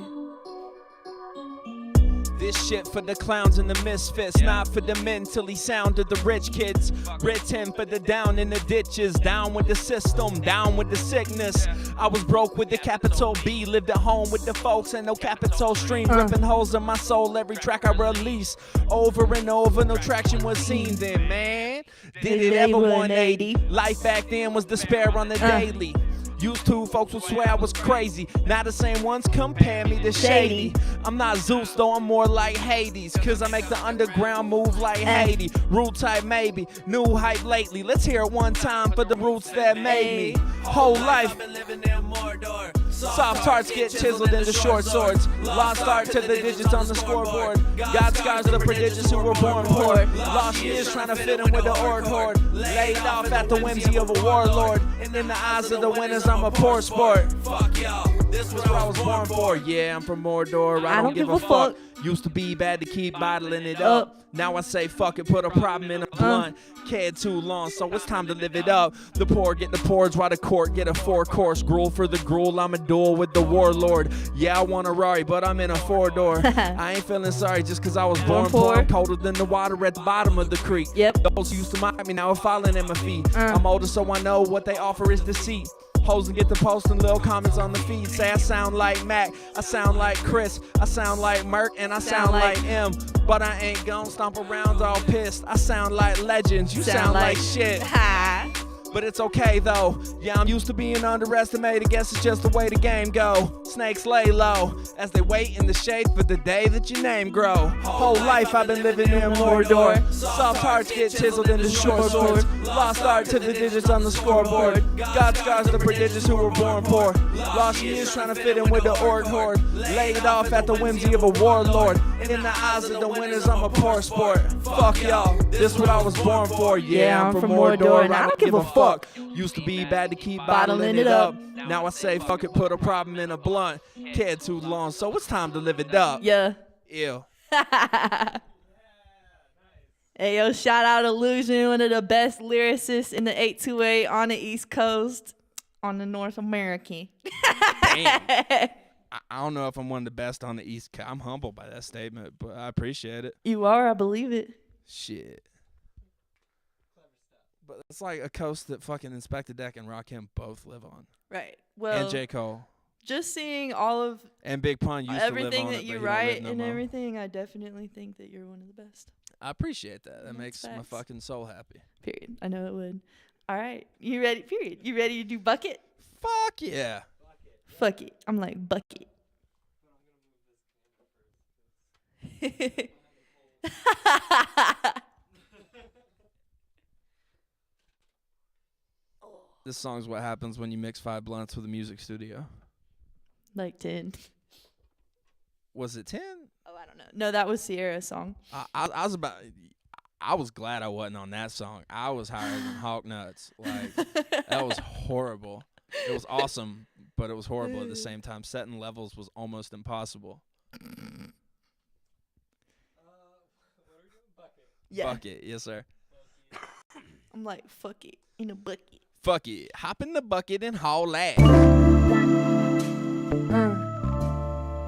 Speaker 4: This shit for the clowns and the misfits, not for the mentally sound of the rich kids. Written for the down in the ditches, down with the system, down with the sickness. I was broke with the capital B, lived at home with the folks and no capital stream, ripping holes in my soul every track I release. Over and over, no traction was seen then, man. Did it ever 180? Life back then was despair on the daily. Used to, folks would swear I was crazy. Now the same ones compare me to Shady. I'm not Zeus, though I'm more like Hades. Cause I make the underground move like Haiti. Rule type maybe, new hype lately. Let's hear it one time for the roots that made me. Whole life I've been living in Mordor. Soft hearts get chiseled into short swords. Lost art to the digits on the scoreboard. God scars the prodigious who were born poor. Lost years trying to fit in with the orc horde. Laid off at the whimsy of a warlord. And in the eyes of the winners, I'm a poor sport. Fuck y'all, this was what I was born for. Yeah, I'm from Mordor, I don't give a fuck. Used to be bad to keep bottling it up. Now I say fuck it, put a problem in a blunt. Cared too long, so it's time to live it up. The poor get the porridge while the court get a 4-course gruel for the gruel. I'm a duel with the warlord. Yeah, I want a Rari, but I'm in a 4-door. I ain't feeling sorry just cause I was born poor. I'm colder than the water at the bottom of the creek.
Speaker 2: Yep.
Speaker 4: Those who used to mock me now are falling in my feet. I'm older so I know what they offer is deceit. Hoes and get to posting little comments on the feed. Say I sound like Mac, I sound like Chris, I sound like Merc, and I sound like M. But I ain't gon' stomp around all pissed. I sound like legends, you sound like shit. But it's okay though. Yeah, I'm used to being underestimated. Guess it's just the way the game go. Snakes lay low as they wait in the shade for the day that your name grow. Whole life I've been living in Mordor. Soft hearts get chiseled into short swords. Lost art to the digits on the scoreboard. God scars the prodigious who were born poor. Lost years trying to fit in with the orc horde. Laid off at the whimsy of a warlord. And in the eyes of the winners, I'm a poor sport. Fuck y'all, this what I was born for. Yeah, I'm from Mordor and I don't give a fuck. Used to be bad to keep bottling it up. Now I say fuck it, put a problem in a blunt. Cared too long, so it's time to live it up.
Speaker 2: Yeah.
Speaker 4: Ew.
Speaker 2: Hey, yo, shout out Illusion, one of the best lyricists in the 828 on the East Coast, on the North American.
Speaker 4: Damn. I don't know if I'm one of the best on the East Coast. I'm humbled by that statement, but I appreciate it.
Speaker 2: You are, I believe it.
Speaker 4: Shit. But it's like a coast that fucking Inspector Deck and Rakim both live on.
Speaker 2: Right. Well,
Speaker 4: And J. Cole.
Speaker 2: Just seeing all of
Speaker 4: And Big Pun used
Speaker 2: everything
Speaker 4: to live on
Speaker 2: that
Speaker 4: it,
Speaker 2: you
Speaker 4: but he don't
Speaker 2: write
Speaker 4: live no
Speaker 2: and
Speaker 4: more.
Speaker 2: everything, I definitely think that you're one of the best.
Speaker 4: I appreciate that. That
Speaker 2: That's
Speaker 4: makes my
Speaker 2: facts.
Speaker 4: fucking soul happy.
Speaker 2: Period. I know it would. All right. You ready? Period. You ready to do bucket?
Speaker 4: Fuck yeah.
Speaker 2: Fuck it. I'm like bucket.
Speaker 4: This song's what happens when you mix 5 blunts with a music studio.
Speaker 2: Like 10.
Speaker 4: Was it 10?
Speaker 2: Oh, I don't know. No, that was Sierra's song.
Speaker 4: I was about. I was glad I wasn't on that song. I was higher than Hawk Nuts. Like that was horrible. It was awesome, but it was horrible at the same time. Setting levels was almost impossible.
Speaker 2: Yeah.
Speaker 4: Bucket, yes sir.
Speaker 2: I'm like, fuck it. In a bucket.
Speaker 4: Fuck it. Hop in the bucket and haul ass.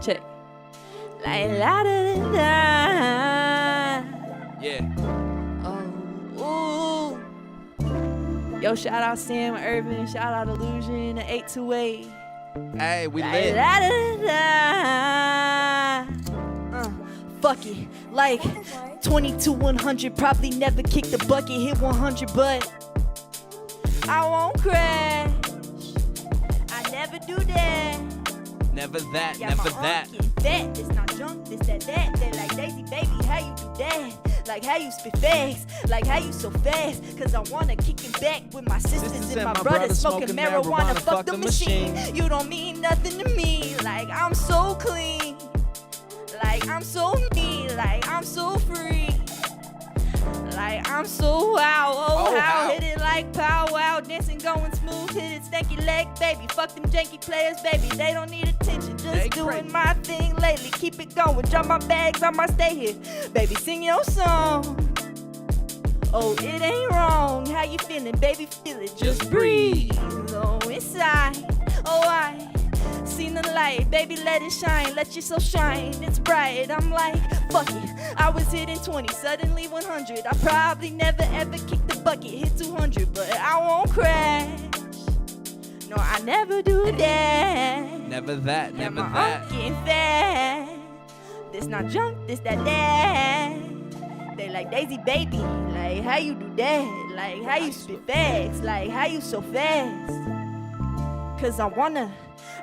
Speaker 2: Check. Like la da da da.
Speaker 4: Yeah.
Speaker 2: Oh, ooh. Yo, shout out Sam Irvin. Shout out Illusion. 828.
Speaker 4: Hey, we
Speaker 2: Like
Speaker 4: lit.
Speaker 2: la da da da. Fuck it. Like 22 100. Probably never kicked the bucket. Hit 100, but I won't crash. I never do that.
Speaker 4: Never that,
Speaker 2: Yeah,
Speaker 4: never
Speaker 2: my
Speaker 4: that.
Speaker 2: arm getting fat. This not junk, this that. They like Dazey, baby, how you do that? like how you spit facts, like how you so fast. Cause I wanna kick it back with my sisters and my brothers smoking marijuana. Fuck the machine. You don't mean nothing to me. Like I'm so clean, like I'm so me, like I'm so free. Like I'm so wow, oh how, hit it like pow wow, dancing going smooth, hit it stanky leg, baby. Fuck them janky players, baby, they don't need attention. Just doing my thing lately, keep it going, drop my bags, I might stay here. Baby, sing your song. Oh, it ain't wrong. How you feeling, baby? Feel it, just breathe. Oh, inside, oh I seen the light, baby, let it shine, let your soul shine, it's bright. I'm like, fuck it, I was hitting 20, suddenly 100. I probably never ever kicked the bucket, hit 200, but I won't crash. No, I never do that.
Speaker 4: Never that,
Speaker 2: Yeah,
Speaker 4: never
Speaker 2: my
Speaker 4: that.
Speaker 2: arm getting fat. This not junk, this that. They like Dazey, baby, like how you do that, like how you spit facts, like how you so fast. Cause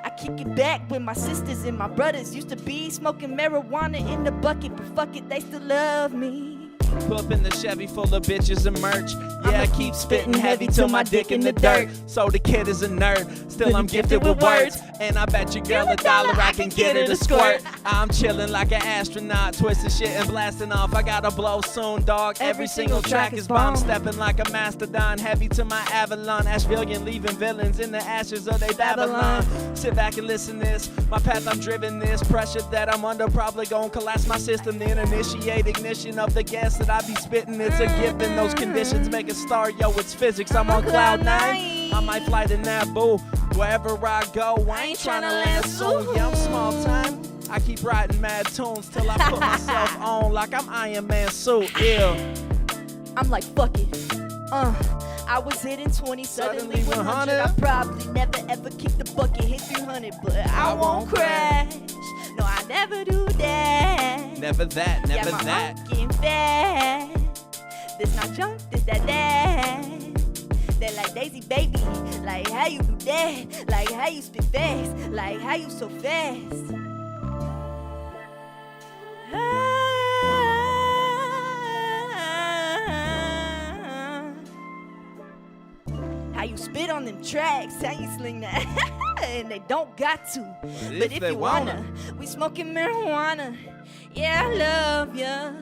Speaker 2: I kick it back with my sisters and my brothers. Used to be smoking marijuana in the bucket, but fuck it, they still love me.
Speaker 4: Pull up in the Chevy full of bitches and merch. Yeah, I keep spitting heavy till my dick in the dirt. So the kid is a nerd, still I'm gifted with words. And I bet your girl $1 I can get her to squirt. I'm chilling like an astronaut, twisting shit and blasting off. I gotta blow soon, dog. Every single track is bomb. Stepping like a mastodon, heavy to my Avalon. Asheville leaving villains in the ashes of they Babylon. Sit back and listen this, my path I'm driven this. Pressure that I'm under probably gon' collapse my system. Then initiate ignition of the gas that I be spitting. It's a given, those conditions make a star. Yo, it's physics, I'm on cloud 9. I might fly to Naboo, wherever I go. I ain't tryna land soon, yeah, I'm small time. I keep writing mad tunes till I put myself on like I'm Iron Man suit, yeah.
Speaker 2: I'm like, fuck it. I was hitting 20, suddenly 100. I probably never ever kicked the bucket, hit 300, but I won't crash. No, I never do that.
Speaker 4: Never that, never
Speaker 2: yeah, my
Speaker 4: that.
Speaker 2: arm getting fat. This not junk, this that. They like Dazey, baby, like how you do that, like how you spit fast, like how you so fast. How you spit on them tracks, how you sling that, and they don't got to. But if you wanna, we smoking marijuana. Yeah, I love ya.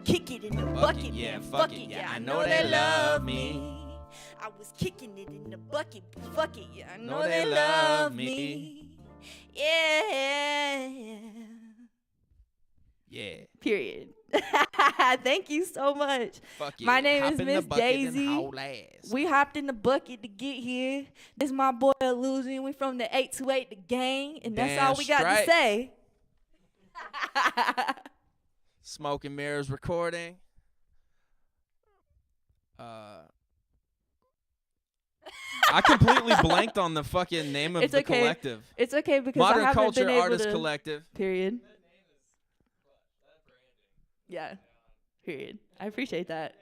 Speaker 2: Kick it in the bucket,
Speaker 4: yeah,
Speaker 2: man,
Speaker 4: fuck it, yeah, I know they love me.
Speaker 2: I was kicking it in the bucket, but fuck it, yeah, I know they love me. Yeah.
Speaker 4: Yeah.
Speaker 2: Period. Thank you so much.
Speaker 4: Fuck yeah.
Speaker 2: My name
Speaker 4: Hop
Speaker 2: is
Speaker 4: in the
Speaker 2: Miss
Speaker 4: bucket and
Speaker 2: Dazey.
Speaker 4: haul ass.
Speaker 2: We hopped in the bucket to get here. This my boy Illusion. We from the 828 the gang, and that's
Speaker 4: Damn
Speaker 2: all we got
Speaker 4: straight.
Speaker 2: to say.
Speaker 4: Smoke and Mirrors recording. I completely blanked on the fucking name of
Speaker 2: It's
Speaker 4: the
Speaker 2: okay.
Speaker 4: collective.
Speaker 2: It's okay because I
Speaker 4: Modern
Speaker 2: haven't
Speaker 4: Culture
Speaker 2: been able
Speaker 4: Artist
Speaker 2: to.
Speaker 4: Collective.
Speaker 2: Period. Yeah. Period. I appreciate that.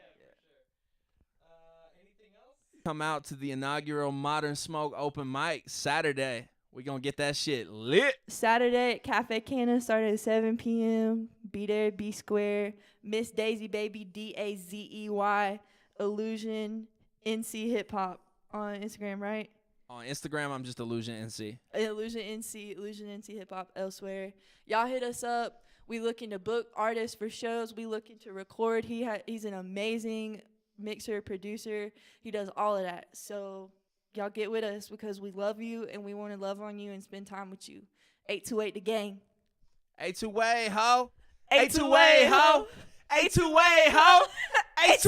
Speaker 4: Come out to the inaugural Modern Smoke open mic Saturday. We gonna get that shit lit.
Speaker 2: Saturday at Cafe Canna, started at 7 p.m. Be there, be square. Miss Dazey, baby, Dazey. Illusion, NC Hip Hop on Instagram, right?
Speaker 4: On Instagram, I'm just Illusion NC.
Speaker 2: Illusion NC Hip Hop elsewhere. Y'all hit us up. We looking to book artists for shows. We looking to record. He's an amazing mixer, producer. He does all of that. So y'all get with us because we love you and we want to love on you and spend time with you. 828 the gang.
Speaker 4: 828 ho.
Speaker 2: 828 ho.
Speaker 4: 828 ho. 828